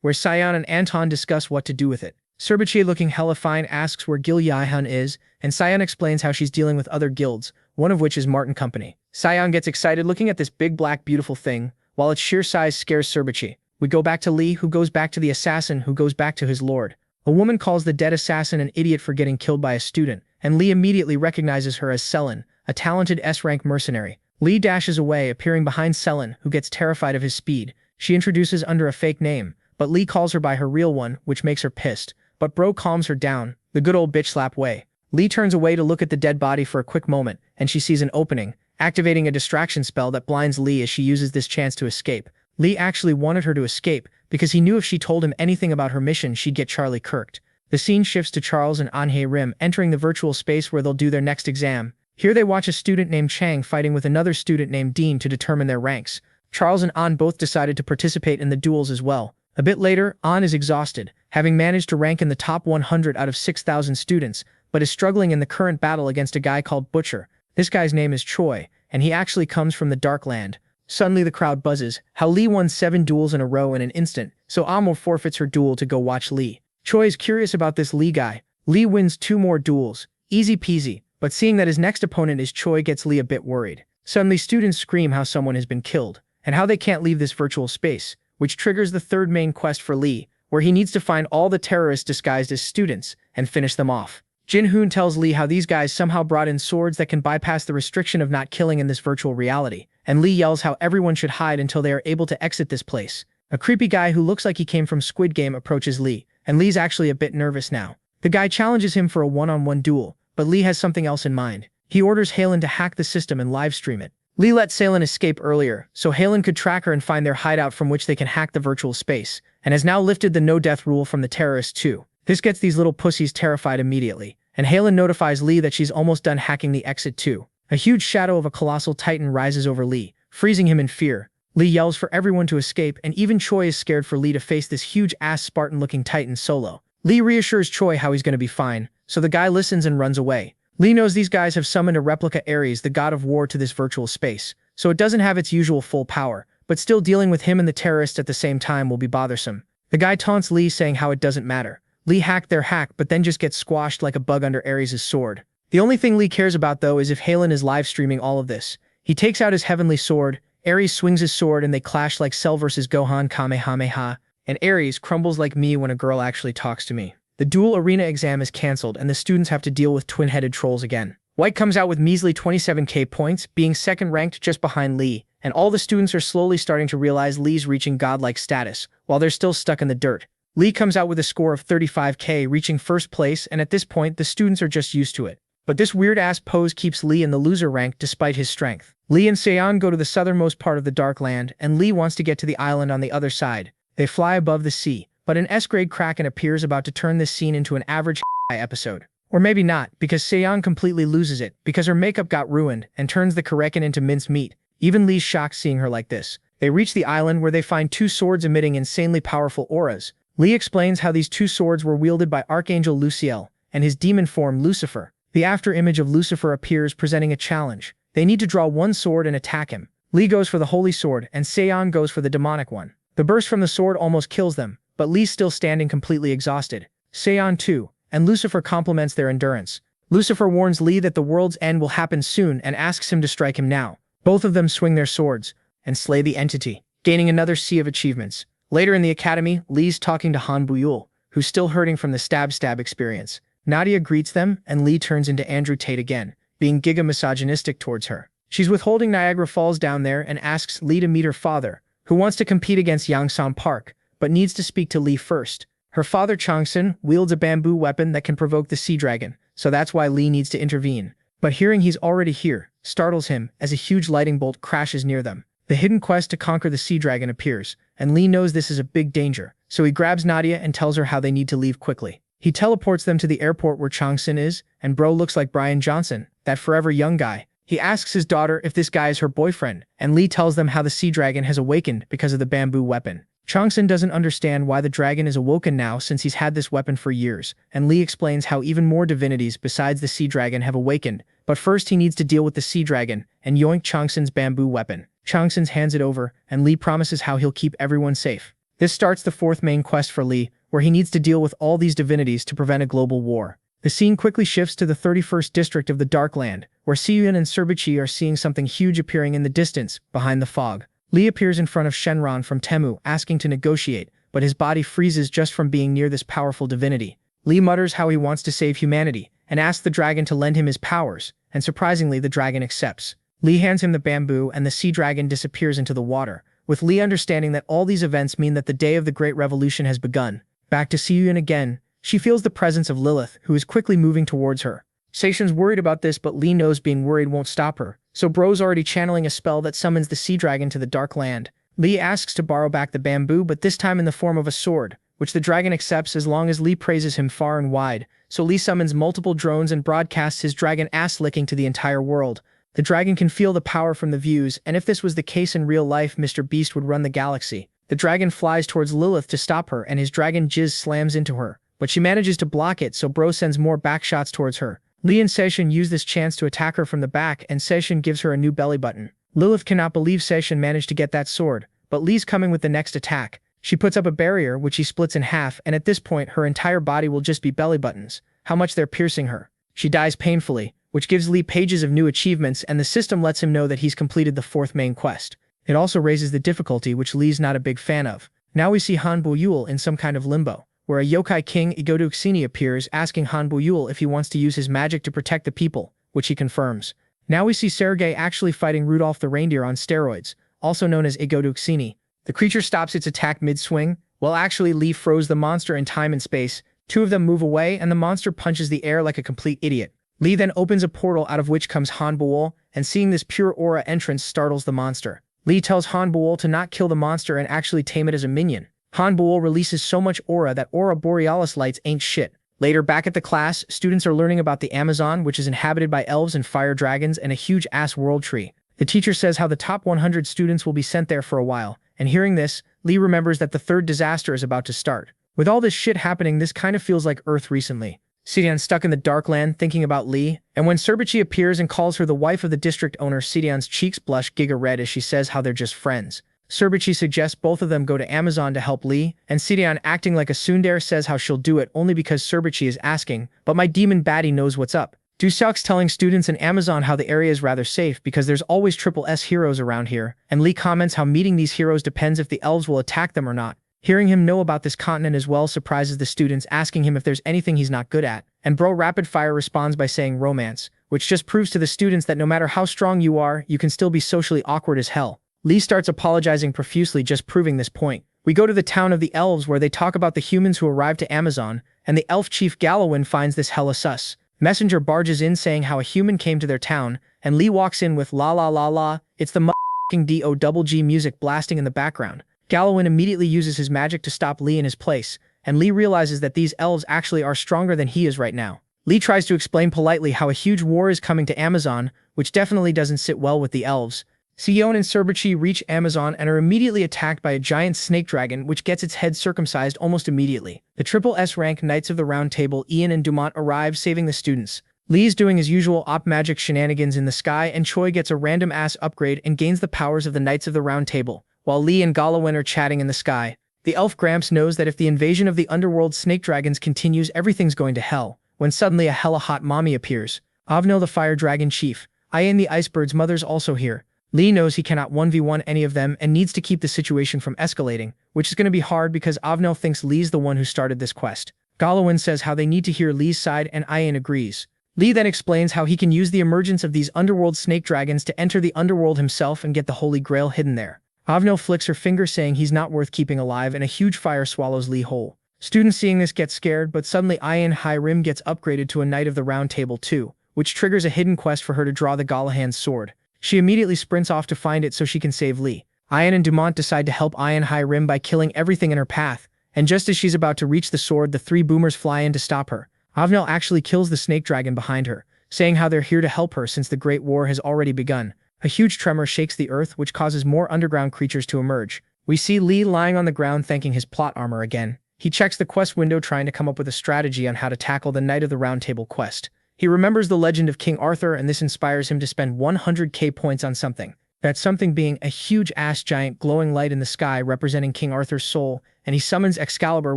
where Sion and Anton discuss what to do with it. Surbichi, looking hella fine, asks where Gil Yihun is, and Sion explains how she's dealing with other guilds, one of which is Martin Company. Sion gets excited looking at this big black beautiful thing, while its sheer size scares Surbichi. We go back to Lee, who goes back to the assassin, who goes back to his lord. A woman calls the dead assassin an idiot for getting killed by a student, and Lee immediately recognizes her as Selen, a talented S-rank mercenary. Lee dashes away, appearing behind Selen, who gets terrified of his speed. She introduces under a fake name, but Lee calls her by her real one, which makes her pissed. But Bro calms her down, the good old bitch slap way. Lee turns away to look at the dead body for a quick moment, and she sees an opening, activating a distraction spell that blinds Lee as she uses this chance to escape. Lee actually wanted her to escape, because he knew if she told him anything about her mission she'd get Charlie kirked. The scene shifts to Charles and Anhe Rim entering the virtual space where they'll do their next exam. Here they watch a student named Chang fighting with another student named Dean to determine their ranks. Charles and An both decided to participate in the duels as well. A bit later, An is exhausted, having managed to rank in the top 100 out of 6,000 students, but is struggling in the current battle against a guy called Butcher. This guy's name is Choi, and he actually comes from the Dark Land. Suddenly the crowd buzzes how Lee won 7 duels in a row in an instant, so Amo forfeits her duel to go watch Lee. Choi is curious about this Lee guy. Lee wins 2 more duels. Easy peasy, but seeing that his next opponent is Choi gets Lee a bit worried. Suddenly students scream how someone has been killed, and how they can't leave this virtual space, which triggers the third main quest for Lee, where he needs to find all the terrorists disguised as students and finish them off. Jin-hoon tells Lee how these guys somehow brought in swords that can bypass the restriction of not killing in this virtual reality, and Lee yells how everyone should hide until they are able to exit this place. A creepy guy who looks like he came from Squid Game approaches Lee, and Lee's actually a bit nervous now. The guy challenges him for a one-on-one duel, but Lee has something else in mind. He orders Halen to hack the system and livestream it. Lee let Salen escape earlier, so Halen could track her and find their hideout from which they can hack the virtual space, and has now lifted the no-death rule from the terrorists too. This gets these little pussies terrified immediately, and Halen notifies Lee that she's almost done hacking the exit too. A huge shadow of a colossal titan rises over Lee, freezing him in fear. Lee yells for everyone to escape, and even Choi is scared for Lee to face this huge-ass Spartan-looking titan solo. Lee reassures Choi how he's gonna be fine, so the guy listens and runs away. Lee knows these guys have summoned a replica Ares, the god of war, to this virtual space, so it doesn't have its usual full power, but still dealing with him and the terrorists at the same time will be bothersome. The guy taunts Lee saying how it doesn't matter. Lee hacked their hack but then just gets squashed like a bug under Ares' sword. The only thing Lee cares about though is if Halen is live streaming all of this. He takes out his heavenly sword, Ares swings his sword and they clash like Cell vs Gohan Kamehameha. and Aries crumbles like me when a girl actually talks to me. The dual arena exam is cancelled and the students have to deal with twin-headed trolls again. White comes out with measly 27k points, being second ranked just behind Lee, and all the students are slowly starting to realize Lee's reaching godlike status, while they're still stuck in the dirt. Lee comes out with a score of 35k, reaching first place, and at this point the students are just used to it. But this weird-ass pose keeps Lee in the loser rank despite his strength. Lee and Seon go to the southernmost part of the Dark Land, and Lee wants to get to the island on the other side. They fly above the sea, but an S-grade Kraken appears about to turn this scene into an average episode. Or maybe not, because Seon completely loses it, because her makeup got ruined, and turns the Kraken into minced meat. Even Lee's shocked seeing her like this. They reach the island where they find two swords emitting insanely powerful auras. Lee explains how these two swords were wielded by Archangel Luciel, and his demon form Lucifer. The after-image of Lucifer appears presenting a challenge. They need to draw one sword and attack him. Lee goes for the holy sword, and Seon goes for the demonic one. The burst from the sword almost kills them, but Lee's still standing completely exhausted. Seon too, and Lucifer complements their endurance. Lucifer warns Lee that the world's end will happen soon and asks him to strike him now. Both of them swing their swords and slay the entity, gaining another sea of achievements. Later in the academy, Lee's talking to Han Buyul, who's still hurting from the stab experience. Nadia greets them, and Lee turns into Andrew Tate again, being giga-misogynistic towards her. She's withholding Niagara Falls down there and asks Lee to meet her father, who wants to compete against Yangsan Park, but needs to speak to Lee first. Her father Changsun wields a bamboo weapon that can provoke the sea dragon, so that's why Lee needs to intervene. But hearing he's already here startles him as a huge lightning bolt crashes near them. The hidden quest to conquer the sea dragon appears, and Lee knows this is a big danger, so he grabs Nadia and tells her how they need to leave quickly. He teleports them to the airport where Changsun is, and bro looks like Brian Johnson, that forever young guy. He asks his daughter if this guy is her boyfriend, and Lee tells them how the sea dragon has awakened because of the bamboo weapon. Changsun doesn't understand why the dragon is awoken now since he's had this weapon for years, and Lee explains how even more divinities besides the sea dragon have awakened, but first he needs to deal with the sea dragon and yoink Changsun's bamboo weapon. Changsun hands it over, and Lee promises how he'll keep everyone safe. This starts the fourth main quest for Lee, where he needs to deal with all these divinities to prevent a global war. The scene quickly shifts to the 31st district of the Dark Land, where Siyun and Serbichi are seeing something huge appearing in the distance, behind the fog. Lee appears in front of Shenron from Temu, asking to negotiate, but his body freezes just from being near this powerful divinity. Lee mutters how he wants to save humanity, and asks the dragon to lend him his powers, and surprisingly the dragon accepts. Lee hands him the bamboo and the sea dragon disappears into the water, with Lee understanding that all these events mean that the day of the Great Revolution has begun. Back to Siyun again, she feels the presence of Lilith, who is quickly moving towards her. Seishin's worried about this, but Lee knows being worried won't stop her, so bro's already channeling a spell that summons the sea dragon to the Dark Land. Lee asks to borrow back the bamboo, but this time in the form of a sword, which the dragon accepts as long as Lee praises him far and wide, so Lee summons multiple drones and broadcasts his dragon ass-licking to the entire world. The dragon can feel the power from the views, and if this was the case in real life, Mr. Beast would run the galaxy. The dragon flies towards Lilith to stop her, and his dragon jizz slams into her, but she manages to block it, so bro sends more backshots towards her. Lee and Seishin use this chance to attack her from the back, and Seishin gives her a new belly button. Lilith cannot believe Seishin managed to get that sword, but Lee's coming with the next attack. She puts up a barrier, which he splits in half, and at this point her entire body will just be belly buttons. How much they're piercing her. She dies painfully, which gives Lee pages of new achievements, and the system lets him know that he's completed the fourth main quest. It also raises the difficulty, which Lee's not a big fan of. Now we see Han Buyul in some kind of limbo, where a yokai king Igoduxini appears asking Han Buyul if he wants to use his magic to protect the people, which he confirms. Now we see Sergei actually fighting Rudolph the reindeer on steroids, also known as Igoduxini. The creature stops its attack mid-swing. Well, actually Lee froze the monster in time and space. Two of them move away, and the monster punches the air like a complete idiot. Lee then opens a portal out of which comes Han Buyul, and seeing this pure aura entrance startles the monster. Lee tells Han Buyul to not kill the monster and actually tame it as a minion. Han Buyul releases so much aura that Aura Borealis lights ain't shit. Later, back at the class, students are learning about the Amazon, which is inhabited by elves and fire dragons and a huge-ass world tree. The teacher says how the top 100 students will be sent there for a while, and hearing this, Lee remembers that the third disaster is about to start. With all this shit happening, this kind of feels like Earth recently. Sidian's stuck in the Dark Land thinking about Lee, and when Serbichi appears and calls her the wife of the district owner, Sidian's cheeks blush giga red as she says how they're just friends. Serbichi suggests both of them go to Amazon to help Lee, and Sidian, acting like a tsundere, says how she'll do it only because Serbichi is asking, but my demon baddie knows what's up. Duseok's telling students in Amazon how the area is rather safe because there's always triple S heroes around here, and Lee comments how meeting these heroes depends if the elves will attack them or not. Hearing him know about this continent as well surprises the students, asking him if there's anything he's not good at. And bro rapid fire responds by saying romance, which just proves to the students that no matter how strong you are, you can still be socially awkward as hell. Lee starts apologizing profusely, just proving this point. We go to the town of the elves where they talk about the humans who arrived to Amazon, and the elf chief Gallowin finds this hella sus. Messenger barges in saying how a human came to their town, and Lee walks in with la la la la, it's the motherfucking D-O-double-G music blasting in the background. Gallowin immediately uses his magic to stop Lee in his place, and Lee realizes that these elves actually are stronger than he is right now. Lee tries to explain politely how a huge war is coming to Amazon, which definitely doesn't sit well with the elves. Sion and Cerberchi reach Amazon and are immediately attacked by a giant snake dragon which gets its head circumcised almost immediately. The triple S rank Knights of the Round Table Ian and Dumont arrive, saving the students. Lee's doing his usual op magic shenanigans in the sky, and Choi gets a random ass upgrade and gains the powers of the Knights of the Round Table, while Lee and Gallowin are chatting in the sky. The elf Gramps knows that if the invasion of the underworld snake dragons continues, everything's going to hell, when suddenly a hella hot mommy appears. Avnil the fire dragon chief, Ian the icebird's mother's also here. Lee knows he cannot 1v1 any of them and needs to keep the situation from escalating, which is going to be hard because Avnil thinks Lee's the one who started this quest. Gallowin says how they need to hear Lee's side, and Ian agrees. Lee then explains how he can use the emergence of these underworld snake dragons to enter the underworld himself and get the Holy Grail hidden there. Avnil flicks her finger saying he's not worth keeping alive, and a huge fire swallows Lee whole. Students seeing this get scared, but suddenly Ian Highrim gets upgraded to a Knight of the Round Table too, which triggers a hidden quest for her to draw the Galahan's sword. She immediately sprints off to find it so she can save Lee. Ian and Dumont decide to help Ian Highrim by killing everything in her path, and just as she's about to reach the sword, the three boomers fly in to stop her. Avnil actually kills the snake dragon behind her, saying how they're here to help her since the Great War has already begun. A huge tremor shakes the earth, which causes more underground creatures to emerge. We see Lee lying on the ground thanking his plot armor again. He checks the quest window trying to come up with a strategy on how to tackle the Knight of the Round Table quest. He remembers the legend of King Arthur, and this inspires him to spend 100k points on something. That something being a huge ass giant glowing light in the sky representing King Arthur's soul, and he summons Excalibur,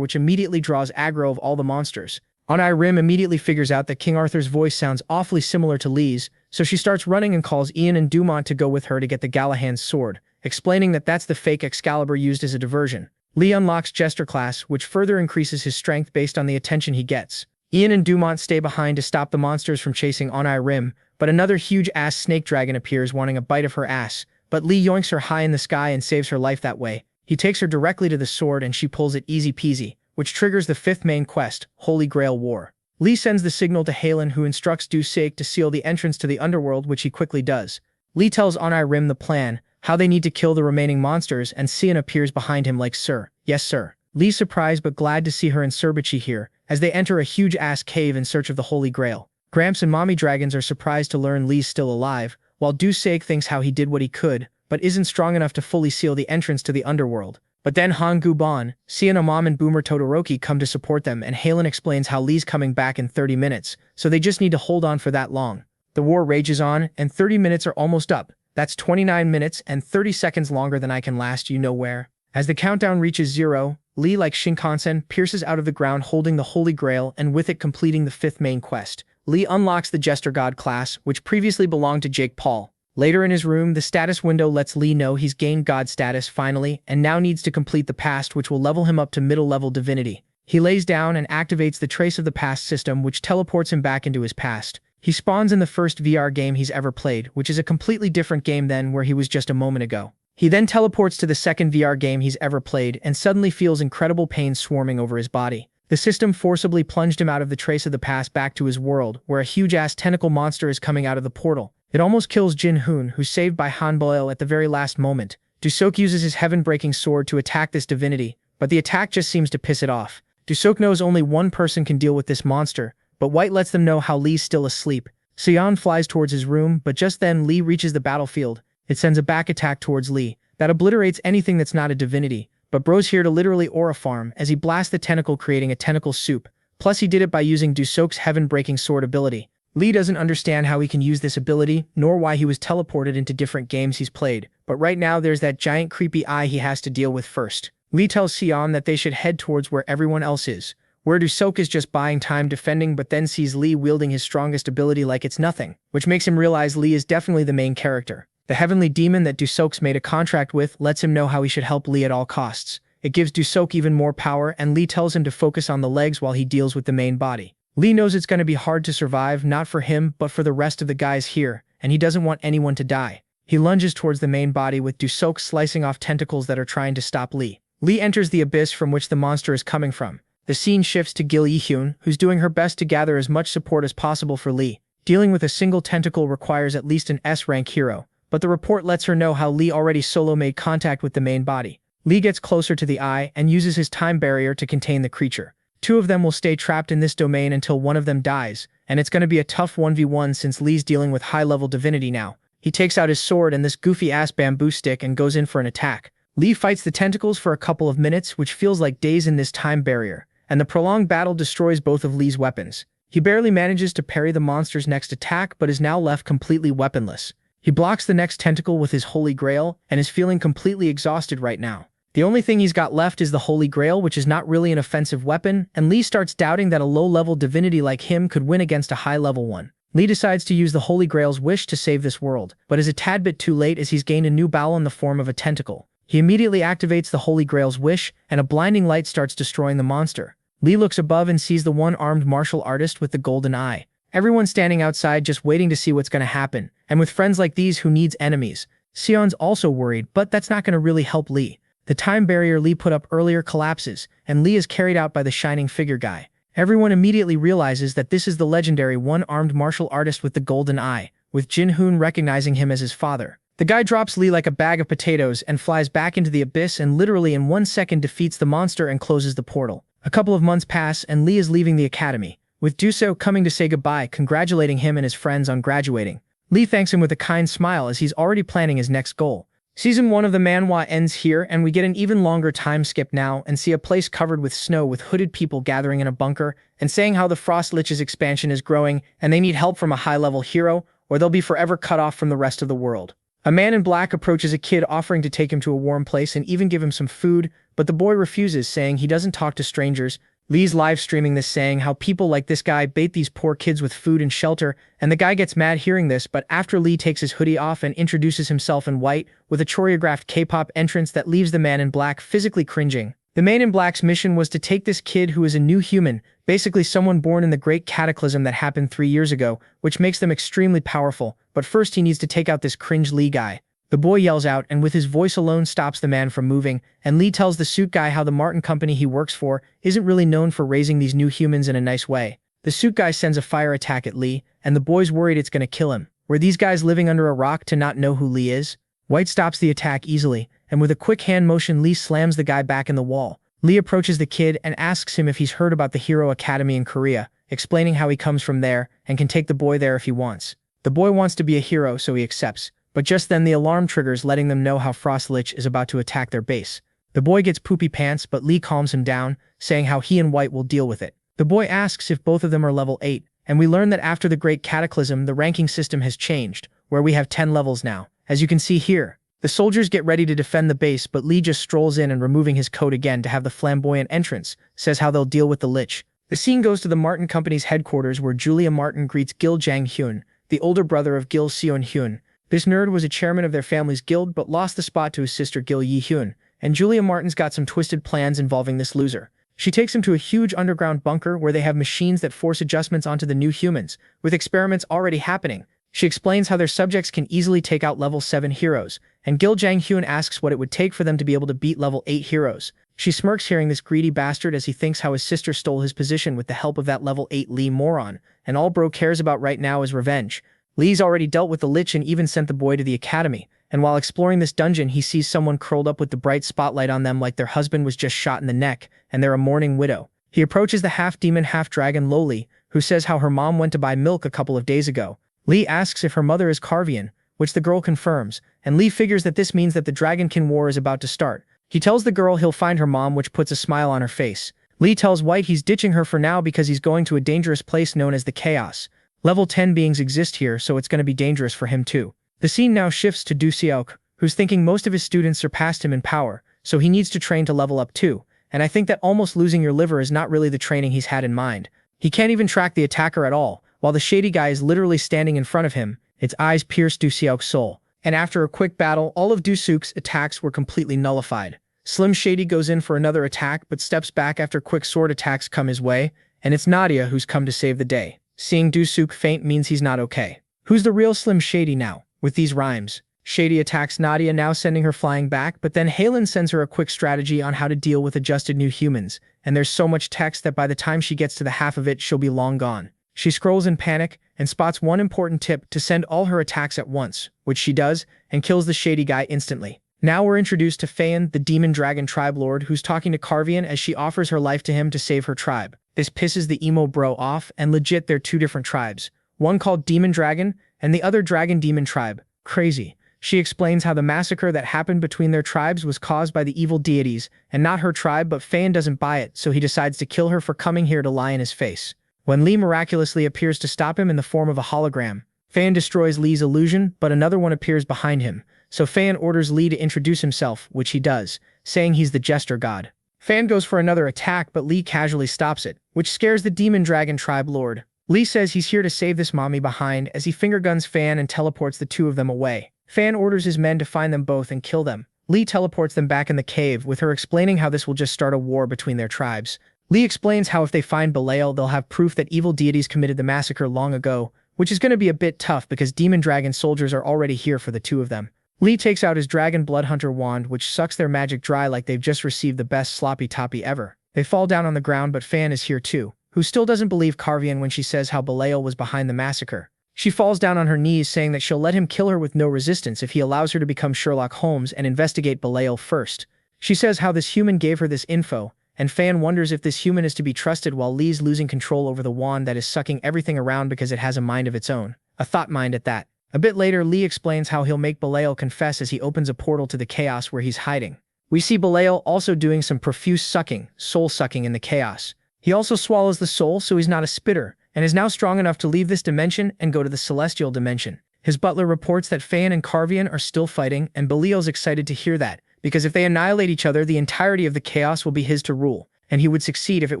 which immediately draws aggro of all the monsters. Rim immediately figures out that King Arthur's voice sounds awfully similar to Lee's, so she starts running and calls Ian and Dumont to go with her to get the Galahan's sword, explaining that that's the fake Excalibur used as a diversion. Lee unlocks Jester class, which further increases his strength based on the attention he gets. Ian and Dumont stay behind to stop the monsters from chasing Rim, but another huge-ass snake dragon appears wanting a bite of her ass, but Lee yoinks her high in the sky and saves her life that way. He takes her directly to the sword and she pulls it easy peasy, which triggers the fifth main quest, Holy Grail War. Lee sends the signal to Halen, who instructs Dusek to seal the entrance to the underworld, which he quickly does. Lee tells Rim the plan, how they need to kill the remaining monsters, and Sion appears behind him like, "Sir." "Yes, sir." Lee's surprised but glad to see her and Cerberchi here, as they enter a huge-ass cave in search of the Holy Grail. Gramps and Mommy Dragons are surprised to learn Lee's still alive, while Dusek thinks how he did what he could, but isn't strong enough to fully seal the entrance to the underworld. But then Han Guban, Sion Amam and Boomer Todoroki come to support them, and Halen explains how Lee's coming back in 30 minutes, so they just need to hold on for that long. The war rages on, and 30 minutes are almost up. That's 29 minutes and 30 seconds longer than I can last you know where. As the countdown reaches 0, Lee, like Shinkansen, pierces out of the ground holding the Holy Grail and with it completing the fifth main quest. Lee unlocks the Jester God class, which previously belonged to Jake Paul. Later in his room, the status window lets Lee know he's gained God status finally, and now needs to complete the past, which will level him up to middle-level divinity. He lays down and activates the Trace of the Past system, which teleports him back into his past. He spawns in the first VR game he's ever played, which is a completely different game than where he was just a moment ago. He then teleports to the second VR game he's ever played and suddenly feels incredible pain swarming over his body. The system forcibly plunged him out of the Trace of the Past back to his world, where a huge-ass tentacle monster is coming out of the portal. It almost kills Jin Hoon, who's saved by Han Boyle at the very last moment. Dusok uses his heaven-breaking sword to attack this divinity, but the attack just seems to piss it off. Dusok knows only one person can deal with this monster, but White lets them know how Lee's still asleep. Sion flies towards his room, but just then Lee reaches the battlefield. It sends a back attack towards Lee that obliterates anything that's not a divinity, but bro's here to literally aura farm as he blasts the tentacle, creating a tentacle soup. Plus he did it by using Dusok's heaven-breaking sword ability. Lee doesn't understand how he can use this ability, nor why he was teleported into different games he's played, but right now there's that giant creepy eye he has to deal with first. Lee tells Sion that they should head towards where everyone else is, where Dusok is just buying time defending, but then sees Lee wielding his strongest ability like it's nothing, which makes him realize Lee is definitely the main character. The heavenly demon that Dusok's made a contract with lets him know how he should help Lee at all costs. It gives Dusok even more power, and Lee tells him to focus on the legs while he deals with the main body. Lee knows it's going to be hard to survive, not for him, but for the rest of the guys here, and he doesn't want anyone to die. He lunges towards the main body with Dusok slicing off tentacles that are trying to stop Lee. Lee enters the abyss from which the monster is coming from. The scene shifts to Gil Yi-hyun, who's doing her best to gather as much support as possible for Lee. Dealing with a single tentacle requires at least an S-rank hero, but the report lets her know how Lee already solo made contact with the main body. Lee gets closer to the eye and uses his time barrier to contain the creature. Two of them will stay trapped in this domain until one of them dies, and it's going to be a tough 1v1 since Lee's dealing with high-level divinity now. He takes out his sword and this goofy-ass bamboo stick and goes in for an attack. Lee fights the tentacles for a couple of minutes, which feels like days in this time barrier, and the prolonged battle destroys both of Lee's weapons. He barely manages to parry the monster's next attack, but is now left completely weaponless. He blocks the next tentacle with his Holy Grail, and is feeling completely exhausted right now. The only thing he's got left is the Holy Grail, which is not really an offensive weapon, and Lee starts doubting that a low-level divinity like him could win against a high-level one. Lee decides to use the Holy Grail's wish to save this world, but is a tad bit too late as he's gained a new bowl in the form of a tentacle. He immediately activates the Holy Grail's wish, and a blinding light starts destroying the monster. Lee looks above and sees the one-armed martial artist with the golden eye. Everyone's standing outside just waiting to see what's going to happen, and with friends like these, who needs enemies? Seon's also worried, but that's not going to really help Lee. The time barrier Lee put up earlier collapses, and Lee is carried out by the shining figure guy. Everyone immediately realizes that this is the legendary one-armed martial artist with the golden eye, with Jin-hoon recognizing him as his father. The guy drops Lee like a bag of potatoes and flies back into the abyss and literally in 1 second defeats the monster and closes the portal. A couple of months pass and Lee is leaving the academy, with Duseo coming to say goodbye, congratulating him and his friends on graduating. Lee thanks him with a kind smile as he's already planning his next goal. Season 1 of the manhwa ends here, and we get an even longer time skip now and see a place covered with snow with hooded people gathering in a bunker and saying how the Frost Lich's expansion is growing and they need help from a high-level hero or they'll be forever cut off from the rest of the world. A man in black approaches a kid offering to take him to a warm place and even give him some food, but the boy refuses, saying he doesn't talk to strangers. Lee's live streaming this, saying how people like this guy bait these poor kids with food and shelter, and the guy gets mad hearing this, but after Lee takes his hoodie off and introduces himself in white with a choreographed K-pop entrance that leaves the man in black physically cringing. The man in black's mission was to take this kid who is a new human, basically someone born in the great cataclysm that happened 3 years ago, which makes them extremely powerful, but first he needs to take out this cringe Lee guy. The boy yells out and with his voice alone stops the man from moving, and Lee tells the suit guy how the Martin company he works for isn't really known for raising these new humans in a nice way. The suit guy sends a fire attack at Lee, and the boy's worried it's gonna kill him. Were these guys living under a rock to not know who Lee is? White stops the attack easily, and with a quick hand motion Lee slams the guy back in the wall. Lee approaches the kid and asks him if he's heard about the Hero Academy in Korea, explaining how he comes from there and can take the boy there if he wants. The boy wants to be a hero, so he accepts. But just then the alarm triggers, letting them know how Frost Lich is about to attack their base. The boy gets poopy pants, but Lee calms him down, saying how he and White will deal with it. The boy asks if both of them are level 8, and we learn that after the Great Cataclysm, the ranking system has changed, where we have 10 levels now, as you can see here. The soldiers get ready to defend the base, but Lee just strolls in and, removing his coat again to have the flamboyant entrance, says how they'll deal with the Lich. The scene goes to the Martin Company's headquarters, where Julia Martin greets Gil Jang-hyun, the older brother of Gil Seon-hyun. This nerd was a chairman of their family's guild but lost the spot to his sister Gil Yi-hyun, and Julia Martin's got some twisted plans involving this loser. She takes him to a huge underground bunker where they have machines that force adjustments onto the new humans, with experiments already happening. She explains how their subjects can easily take out level 7 heroes, and Gil Jang-hyun asks what it would take for them to be able to beat level 8 heroes. She smirks hearing this greedy bastard as he thinks how his sister stole his position with the help of that level 8 Lee moron, and all bro cares about right now is revenge. Lee's already dealt with the Lich and even sent the boy to the academy, and while exploring this dungeon he sees someone curled up with the bright spotlight on them like their husband was just shot in the neck, and they're a mourning widow. He approaches the half-demon half-dragon Loli, who says how her mom went to buy milk a couple of days ago. Lee asks if her mother is Carvian, which the girl confirms, and Lee figures that this means that the Dragonkin War is about to start. He tells the girl he'll find her mom, which puts a smile on her face. Lee tells White he's ditching her for now because he's going to a dangerous place known as the Chaos. Level 10 beings exist here, so it's going to be dangerous for him too. The scene now shifts to Du Seok, who's thinking most of his students surpassed him in power, so he needs to train to level up too, and I think that almost losing your liver is not really the training he's had in mind. He can't even track the attacker at all, while the shady guy is literally standing in front of him. Its eyes pierce Du Seok's soul, and after a quick battle, all of Du Seok's attacks were completely nullified. Slim Shady goes in for another attack but steps back after quick sword attacks come his way, and it's Nadia who's come to save the day. Seeing Dusuk faint means he's not okay. Who's the real Slim Shady now? With these rhymes, Shady attacks Nadia, now sending her flying back, but then Halen sends her a quick strategy on how to deal with adjusted new humans, and there's so much text that by the time she gets to the half of it, she'll be long gone. She scrolls in panic and spots one important tip to send all her attacks at once, which she does, and kills the Shady guy instantly. Now we're introduced to Phaon, the demon dragon tribe lord, who's talking to Carvian as she offers her life to him to save her tribe. This pisses the emo bro off, and legit they're two different tribes. One called Demon Dragon, and the other Dragon Demon Tribe. Crazy. She explains how the massacre that happened between their tribes was caused by the evil deities, and not her tribe, but Phaon doesn't buy it, so he decides to kill her for coming here to lie in his face. When Lee miraculously appears to stop him in the form of a hologram, Phaon destroys Lee's illusion, but another one appears behind him, so Phaon orders Lee to introduce himself, which he does, saying he's the Jester God. Phaon goes for another attack, but Lee casually stops it, which scares the Demon Dragon tribe lord. Lee says he's here to save this mommy behind as he fingerguns Phaon and teleports the two of them away. Phaon orders his men to find them both and kill them. Lee teleports them back in the cave, with her explaining how this will just start a war between their tribes. Lee explains how if they find Belial, they'll have proof that evil deities committed the massacre long ago, which is going to be a bit tough because Demon Dragon soldiers are already here for the two of them. Lee takes out his Dragon Bloodhunter wand, which sucks their magic dry like they've just received the best sloppy toppy ever. They fall down on the ground, but Phaon is here too, who still doesn't believe Carvian when she says how Belial was behind the massacre. She falls down on her knees, saying that she'll let him kill her with no resistance if he allows her to become Sherlock Holmes and investigate Belial first. She says how this human gave her this info, and Phaon wonders if this human is to be trusted while Lee's losing control over the wand that is sucking everything around because it has a mind of its own. A thought mind at that. A bit later, Lee explains how he'll make Belial confess as he opens a portal to the chaos where he's hiding. We see Belial also doing some profuse sucking, soul sucking in the chaos. He also swallows the soul, so he's not a spitter, and is now strong enough to leave this dimension and go to the celestial dimension. His butler reports that Phaon and Carvian are still fighting, and Belial's excited to hear that, because if they annihilate each other, the entirety of the chaos will be his to rule, and he would succeed if it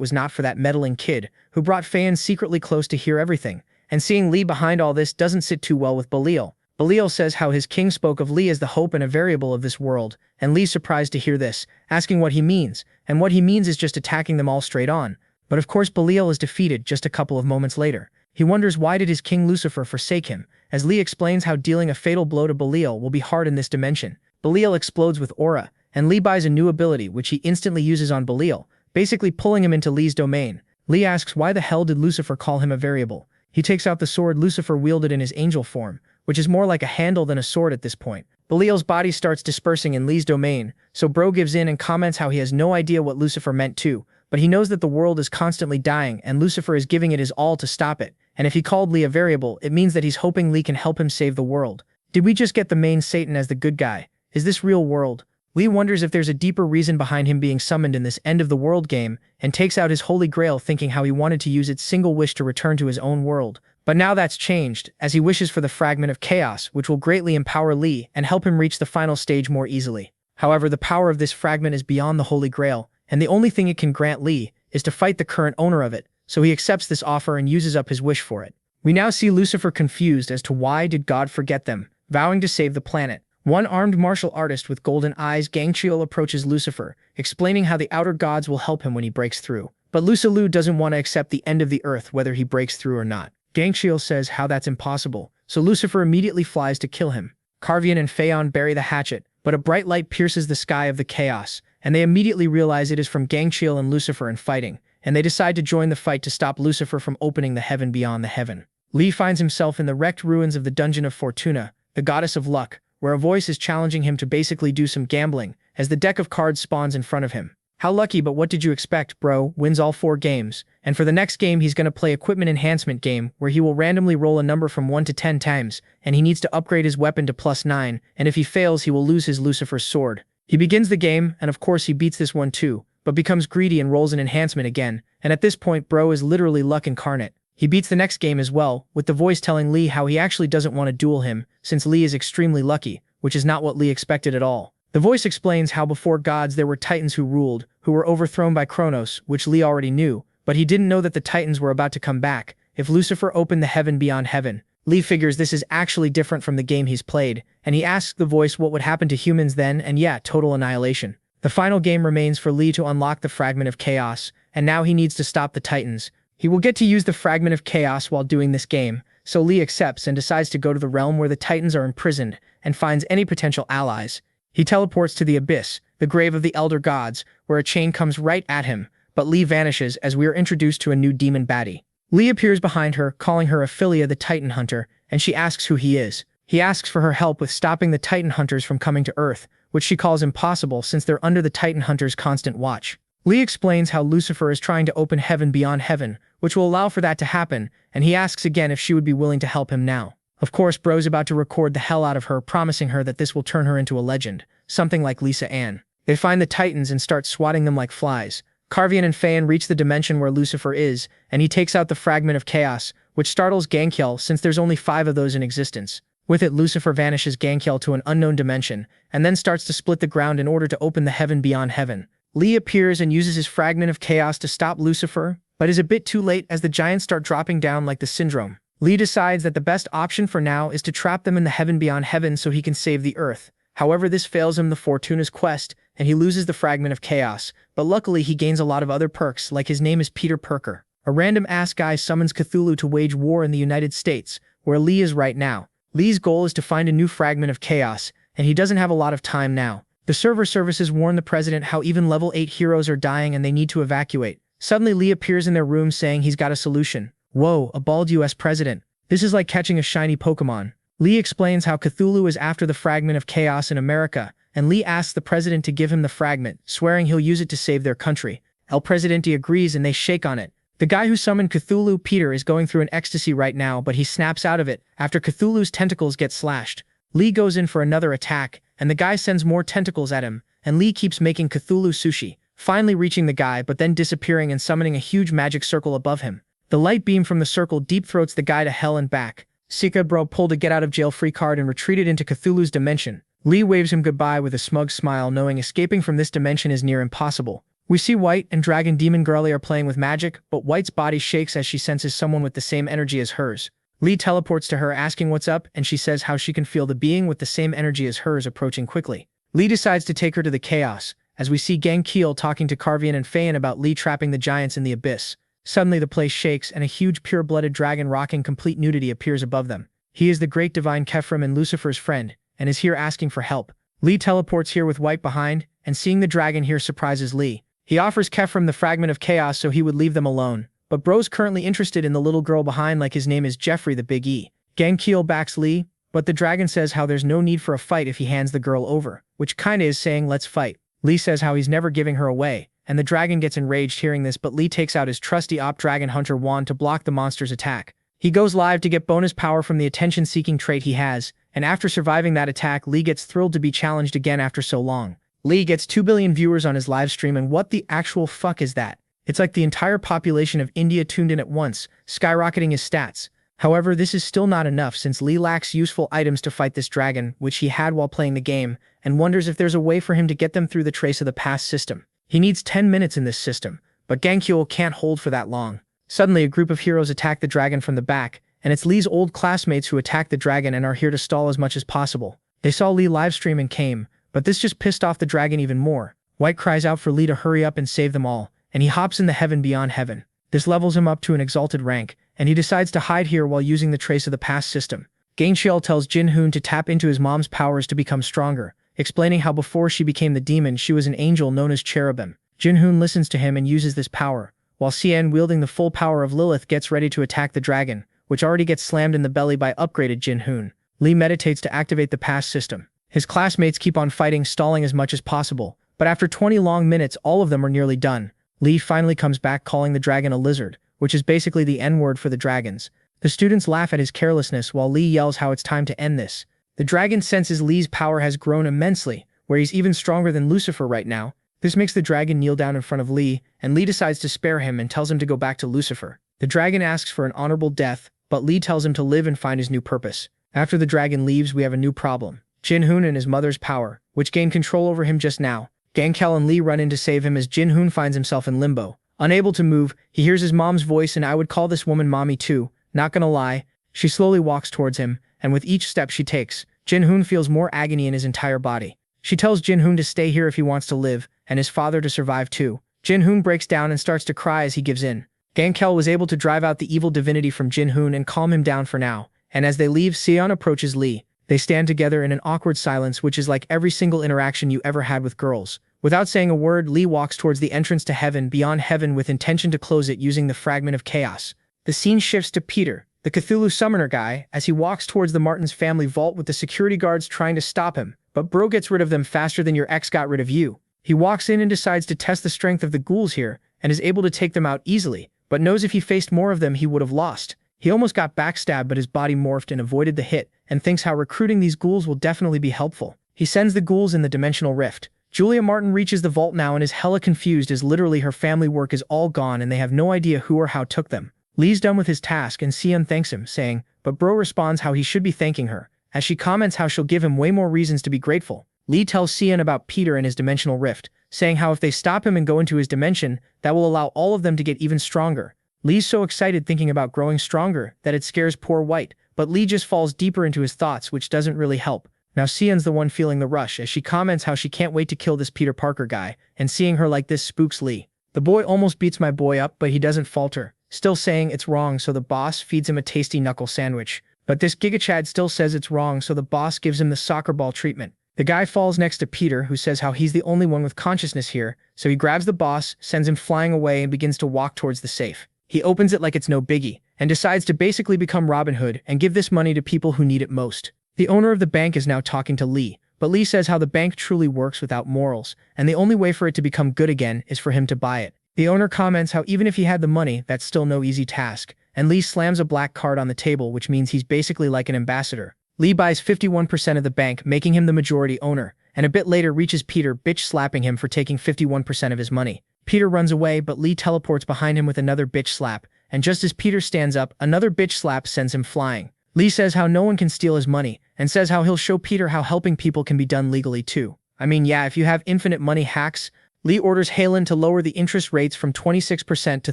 was not for that meddling kid, who brought Phaon secretly close to hear everything. And seeing Lee behind all this doesn't sit too well with Belial. Belial says how his king spoke of Lee as the hope and a variable of this world, and Lee's surprised to hear this, asking what he means, and what he means is just attacking them all straight on. But of course Belial is defeated just a couple of moments later. He wonders why did his king Lucifer forsake him, as Lee explains how dealing a fatal blow to Belial will be hard in this dimension. Belial explodes with aura, and Lee buys a new ability which he instantly uses on Belial, basically pulling him into Lee's domain. Lee asks why the hell did Lucifer call him a variable. He takes out the sword Lucifer wielded in his angel form, which is more like a handle than a sword at this point. Belial's body starts dispersing in Lee's domain, so Bro gives in and comments how he has no idea what Lucifer meant too, but he knows that the world is constantly dying and Lucifer is giving it his all to stop it, and if he called Lee a variable, it means that he's hoping Lee can help him save the world. Did we just get the main Satan as the good guy? Is this real world? Lee wonders if there's a deeper reason behind him being summoned in this end-of-the-world game, and takes out his holy grail thinking how he wanted to use its single wish to return to his own world. But now that's changed, as he wishes for the fragment of chaos, which will greatly empower Lee and help him reach the final stage more easily. However, the power of this fragment is beyond the holy grail, and the only thing it can grant Lee is to fight the current owner of it, so he accepts this offer and uses up his wish for it. We now see Lucifer confused as to why did God forget them, vowing to save the planet. One armed martial artist with golden eyes, Gangchiel, approaches Lucifer, explaining how the outer gods will help him when he breaks through. But Lucilu doesn't want to accept the end of the earth whether he breaks through or not. Gangchiel says how that's impossible, so Lucifer immediately flies to kill him. Carvian and Phaon bury the hatchet, but a bright light pierces the sky of the chaos, and they immediately realize it is from Gangchiel and Lucifer in fighting, and they decide to join the fight to stop Lucifer from opening the heaven beyond the heaven. Lee finds himself in the wrecked ruins of the Dungeon of Fortuna, the goddess of luck, where a voice is challenging him to basically do some gambling, as the deck of cards spawns in front of him. How lucky, but what did you expect, bro? Wins all 4 games, and for the next game he's gonna play equipment enhancement game, where he will randomly roll a number from 1 to 10 times, and he needs to upgrade his weapon to +9, and if he fails he will lose his Lucifer's sword. He begins the game, and of course he beats this one too, but becomes greedy and rolls an enhancement again, and at this point bro is literally luck incarnate. He beats the next game as well, with the voice telling Lee how he actually doesn't want to duel him, since Lee is extremely lucky, which is not what Lee expected at all. The voice explains how before gods there were titans who ruled, who were overthrown by Kronos, which Lee already knew, but he didn't know that the titans were about to come back, if Lucifer opened the heaven beyond heaven. Lee figures this is actually different from the game he's played, and he asks the voice what would happen to humans then, and yeah, total annihilation. The final game remains for Lee to unlock the Fragment of Chaos, and now he needs to stop the Titans. He will get to use the Fragment of Chaos while doing this game, so Lee accepts and decides to go to the realm where the Titans are imprisoned and finds any potential allies. He teleports to the Abyss, the grave of the Elder Gods, where a chain comes right at him, but Lee vanishes as we are introduced to a new demon baddie. Lee appears behind her, calling her Ophelia the Titan Hunter, and she asks who he is. He asks for her help with stopping the Titan Hunters from coming to Earth, which she calls impossible since they're under the Titan Hunters' constant watch. Lee explains how Lucifer is trying to open heaven beyond heaven, which will allow for that to happen, and he asks again if she would be willing to help him now. Of course, Bro's about to record the hell out of her, promising her that this will turn her into a legend, something like Lisa Ann. They find the Titans and start swatting them like flies. Carvian and Phaeon reach the dimension where Lucifer is, and he takes out the Fragment of Chaos, which startles Gankiel since there's only 5 of those in existence. With it, Lucifer vanishes Gankiel to an unknown dimension, and then starts to split the ground in order to open the heaven beyond heaven. Lee appears and uses his Fragment of Chaos to stop Lucifer, but is a bit too late as the giants start dropping down like the Syndrome. Lee decides that the best option for now is to trap them in the heaven beyond heaven so he can save the Earth. However, this fails him the Fortuna's quest, and he loses the Fragment of Chaos, but luckily he gains a lot of other perks, like his name is Peter Perker. A random-ass guy summons Cthulhu to wage war in the United States, where Lee is right now. Lee's goal is to find a new Fragment of Chaos, and he doesn't have a lot of time now. The server services warn the president how even level 8 heroes are dying and they need to evacuate. Suddenly Lee appears in their room saying he's got a solution. Whoa, a bald US president. This is like catching a shiny Pokemon. Lee explains how Cthulhu is after the Fragment of Chaos in America, and Lee asks the president to give him the fragment, swearing he'll use it to save their country. El Presidente agrees and they shake on it. The guy who summoned Cthulhu, Peter, is going through an ecstasy right now, but he snaps out of it after Cthulhu's tentacles get slashed. Lee goes in for another attack, and the guy sends more tentacles at him, and Lee keeps making Cthulhu sushi, finally reaching the guy but then disappearing and summoning a huge magic circle above him. The light beam from the circle deep-throats the guy to hell and back. Sika Bro pulled a get-out-of-jail-free card and retreated into Cthulhu's dimension. Lee waves him goodbye with a smug smile, knowing escaping from this dimension is near impossible. We see White and Dragon Demon Girlie are playing with magic, but White's body shakes as she senses someone with the same energy as hers. Lee teleports to her asking what's up, and she says how she can feel the being with the same energy as hers approaching quickly. Lee decides to take her to the chaos, as we see Gankiel talking to Carvian and Phaeon about Lee trapping the giants in the abyss. Suddenly the place shakes and a huge pure-blooded dragon rocking complete nudity appears above them. He is the great divine Kephren and Lucifer's friend, and is here asking for help. Lee teleports here with White behind, and seeing the dragon here surprises Lee. He offers Kephren the Fragment of Chaos so he would leave them alone, but Bro's currently interested in the little girl behind like his name is Jeffrey the Big E. Gankiel backs Lee, but the dragon says how there's no need for a fight if he hands the girl over, which kinda is saying let's fight. Lee says how he's never giving her away, and the dragon gets enraged hearing this, but Lee takes out his trusty Op Dragon Hunter wand to block the monster's attack. He goes live to get bonus power from the attention-seeking trait he has, and after surviving that attack, Lee gets thrilled to be challenged again after so long. Lee gets 2 billion viewers on his live stream, and what the actual fuck is that? It's like the entire population of India tuned in at once, skyrocketing his stats. However, this is still not enough since Lee lacks useful items to fight this dragon, which he had while playing the game, and wonders if there's a way for him to get them through the Trace of the Past system. He needs 10 minutes in this system, but Gankiel can't hold for that long. Suddenly, a group of heroes attack the dragon from the back, and it's Lee's old classmates who attack the dragon and are here to stall as much as possible. They saw Lee livestream and came, but this just pissed off the dragon even more. White cries out for Lee to hurry up and save them all, and he hops in the heaven beyond heaven. This levels him up to an exalted rank, and he decides to hide here while using the Trace of the Past system. Gankiel tells Jin-hoon to tap into his mom's powers to become stronger, explaining how before she became the demon she was an angel known as Cherubim. Jin-hoon listens to him and uses this power, while Cien, wielding the full power of Lilith, gets ready to attack the dragon, which already gets slammed in the belly by upgraded Jin-hoon. Lee meditates to activate the Past system. His classmates keep on fighting, stalling as much as possible, but after 20 long minutes all of them are nearly done. Lee finally comes back calling the dragon a lizard, which is basically the N-word for the dragons. The students laugh at his carelessness while Lee yells how it's time to end this. The dragon senses Lee's power has grown immensely, where he's even stronger than Lucifer right now. This makes the dragon kneel down in front of Lee, and Lee decides to spare him and tells him to go back to Lucifer. The dragon asks for an honorable death, but Lee tells him to live and find his new purpose. After the dragon leaves, we have a new problem. Jin-hoon and his mother's power, which gained control over him just now. Gankiel and Lee run in to save him as Jin-hoon finds himself in limbo. Unable to move, he hears his mom's voice, and I would call this woman mommy too, not gonna lie. She slowly walks towards him, and with each step she takes, Jin-hoon feels more agony in his entire body. She tells Jin-hoon to stay here if he wants to live, and his father to survive too. Jin-hoon breaks down and starts to cry as he gives in. Gankel was able to drive out the evil divinity from Jin-hoon and calm him down for now, and as they leave, Seon approaches Lee. They stand together in an awkward silence, which is like every single interaction you ever had with girls. Without saying a word, Lee walks towards the entrance to heaven beyond heaven with intention to close it using the fragment of chaos. The scene shifts to Peter, the Cthulhu summoner guy, as he walks towards the Martins family vault with the security guards trying to stop him, but bro gets rid of them faster than your ex got rid of you. He walks in and decides to test the strength of the ghouls here, and is able to take them out easily, but knows if he faced more of them he would have lost. He almost got backstabbed, but his body morphed and avoided the hit, and thinks how recruiting these ghouls will definitely be helpful. He sends the ghouls in the dimensional rift. Julia Martin reaches the vault now and is hella confused as literally her family work is all gone and they have no idea who or how took them. Lee's done with his task and Seon thanks him, saying, but bro responds how he should be thanking her, as she comments how she'll give him way more reasons to be grateful. Lee tells Seon about Peter and his dimensional rift, saying how if they stop him and go into his dimension, that will allow all of them to get even stronger. Lee's so excited thinking about growing stronger that it scares poor White, but Lee just falls deeper into his thoughts, which doesn't really help. Now Seon's the one feeling the rush as she comments how she can't wait to kill this Peter Parker guy, and seeing her like this spooks Lee. The boy almost beats my boy up, but he doesn't falter, still saying it's wrong, so the boss feeds him a tasty knuckle sandwich. But this gigachad still says it's wrong, so the boss gives him the soccer ball treatment. The guy falls next to Peter, who says how he's the only one with consciousness here, so he grabs the boss, sends him flying away, and begins to walk towards the safe. He opens it like it's no biggie, and decides to basically become Robin Hood and give this money to people who need it most. The owner of the bank is now talking to Lee, but Lee says how the bank truly works without morals, and the only way for it to become good again is for him to buy it. The owner comments how even if he had the money, that's still no easy task, and Lee slams a black card on the table, which means he's basically like an ambassador. Lee buys 51% of the bank, making him the majority owner, and a bit later reaches Peter, bitch slapping him for taking 51% of his money. Peter runs away, but Lee teleports behind him with another bitch slap, and just as Peter stands up, another bitch slap sends him flying. Lee says how no one can steal his money, and says how he'll show Peter how helping people can be done legally too. I mean, yeah, if you have infinite money hacks. Lee orders Halen to lower the interest rates from 26% to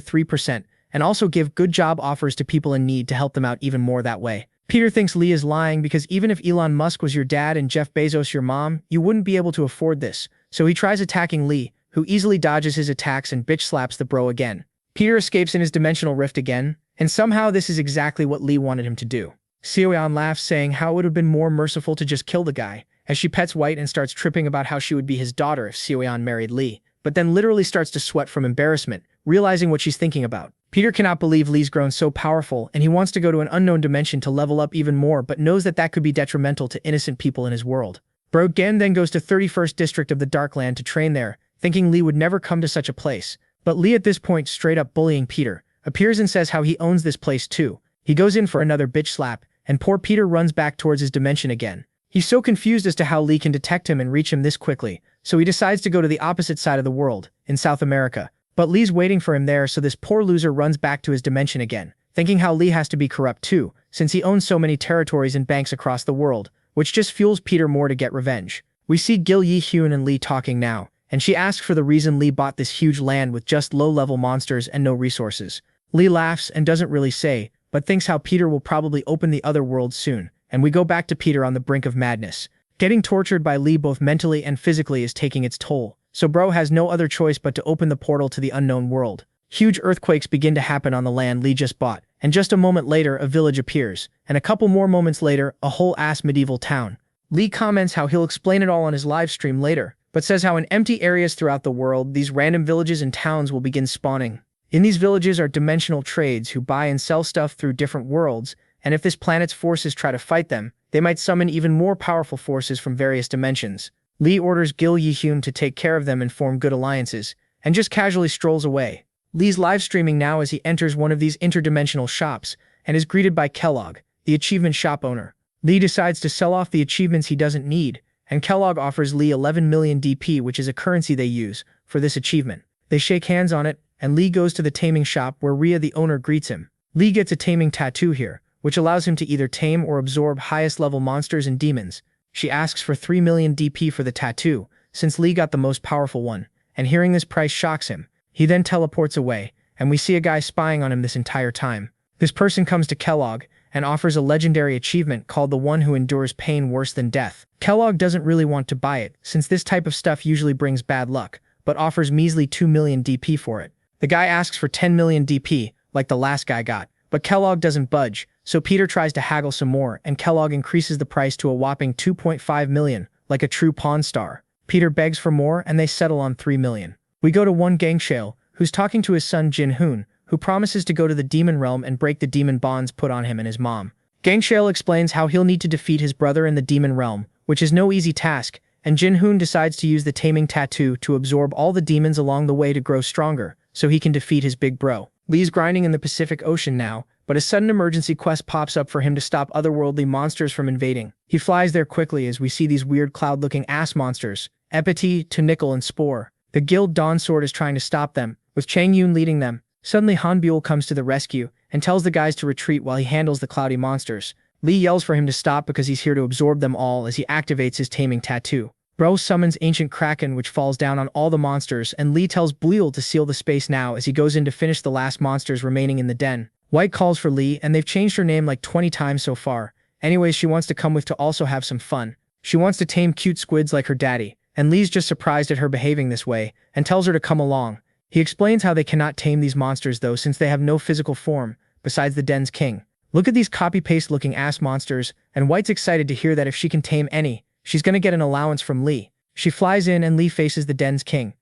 3%, and also give good job offers to people in need to help them out even more that way. Peter thinks Lee is lying because even if Elon Musk was your dad and Jeff Bezos your mom, you wouldn't be able to afford this, so he tries attacking Lee, who easily dodges his attacks and bitch slaps the bro again. Peter escapes in his dimensional rift again, and somehow this is exactly what Lee wanted him to do. Seoyeon laughs, saying how it would have been more merciful to just kill the guy, as she pets White and starts tripping about how she would be his daughter if Seoyeon married Lee, but then literally starts to sweat from embarrassment, realizing what she's thinking about. Peter cannot believe Lee's grown so powerful, and he wants to go to an unknown dimension to level up even more, but knows that that could be detrimental to innocent people in his world. Bro Gen then goes to 31st District of the Darkland to train there, thinking Lee would never come to such a place. But Lee, at this point straight up bullying Peter, appears and says how he owns this place too. He goes in for another bitch slap, and poor Peter runs back towards his dimension again. He's so confused as to how Lee can detect him and reach him this quickly, so he decides to go to the opposite side of the world, in South America. But Lee's waiting for him there, so this poor loser runs back to his dimension again, thinking how Lee has to be corrupt too, since he owns so many territories and banks across the world, which just fuels Peter more to get revenge. We see Gil Yi-hyun and Lee talking now, and she asks for the reason Lee bought this huge land with just low-level monsters and no resources. Lee laughs and doesn't really say, but thinks how Peter will probably open the other world soon, and we go back to Peter on the brink of madness. Getting tortured by Lee both mentally and physically is taking its toll, so bro has no other choice but to open the portal to the unknown world. Huge earthquakes begin to happen on the land Lee just bought, and just a moment later a village appears, and a couple more moments later a whole-ass medieval town. Lee comments how he'll explain it all on his live stream later, but says how in empty areas throughout the world these random villages and towns will begin spawning. In these villages are dimensional trades who buy and sell stuff through different worlds, and if this planet's forces try to fight them, they might summon even more powerful forces from various dimensions. Lee orders Gil Yi-hyun to take care of them and form good alliances, and just casually strolls away. Lee's live streaming now as he enters one of these interdimensional shops, and is greeted by Kellogg, the achievement shop owner. Lee decides to sell off the achievements he doesn't need, and Kellogg offers Lee 11 million DP, which is a currency they use, for this achievement. They shake hands on it, and Lee goes to the taming shop where Rhea the owner greets him. Lee gets a taming tattoo here, which allows him to either tame or absorb highest level monsters and demons. She asks for 3 million DP for the tattoo, since Lee got the most powerful one, and hearing this price shocks him. He then teleports away, and we see a guy spying on him this entire time. This person comes to Kellogg, and offers a legendary achievement called the one who endures pain worse than death. Kellogg doesn't really want to buy it, since this type of stuff usually brings bad luck, but offers measly 2 million DP for it. The guy asks for 10 million DP, like the last guy got, but Kellogg doesn't budge, so Peter tries to haggle some more, and Kellogg increases the price to a whopping 2.5 million, like a true pawn star. Peter begs for more, and they settle on 3 million. We go to one Gangshale, who's talking to his son Jin-hoon, who promises to go to the demon realm and break the demon bonds put on him and his mom. Gangshale explains how he'll need to defeat his brother in the demon realm, which is no easy task, and Jin-hoon decides to use the taming tattoo to absorb all the demons along the way to grow stronger, so he can defeat his big bro. Lee's grinding in the Pacific Ocean now, but a sudden emergency quest pops up for him to stop otherworldly monsters from invading. He flies there quickly as we see these weird cloud-looking ass monsters, Epity, Tunicle, and Spore. The guild Dawn Sword is trying to stop them, with Chang Yun leading them. Suddenly Han Buell comes to the rescue and tells the guys to retreat while he handles the cloudy monsters. Lee yells for him to stop because he's here to absorb them all as he activates his taming tattoo. Bro summons Ancient Kraken, which falls down on all the monsters, and Lee tells Buell to seal the space now as he goes in to finish the last monsters remaining in the den. White calls for Lee, and they've changed her name like 20 times so far. Anyways, she wants to come with to also have some fun. She wants to tame cute squids like her daddy, and Lee's just surprised at her behaving this way, and tells her to come along. He explains how they cannot tame these monsters though since they have no physical form, besides the den's king. Look at these copy-paste looking ass monsters, and White's excited to hear that if she can tame any, she's gonna get an allowance from Lee. She flies in and Lee faces the den's king.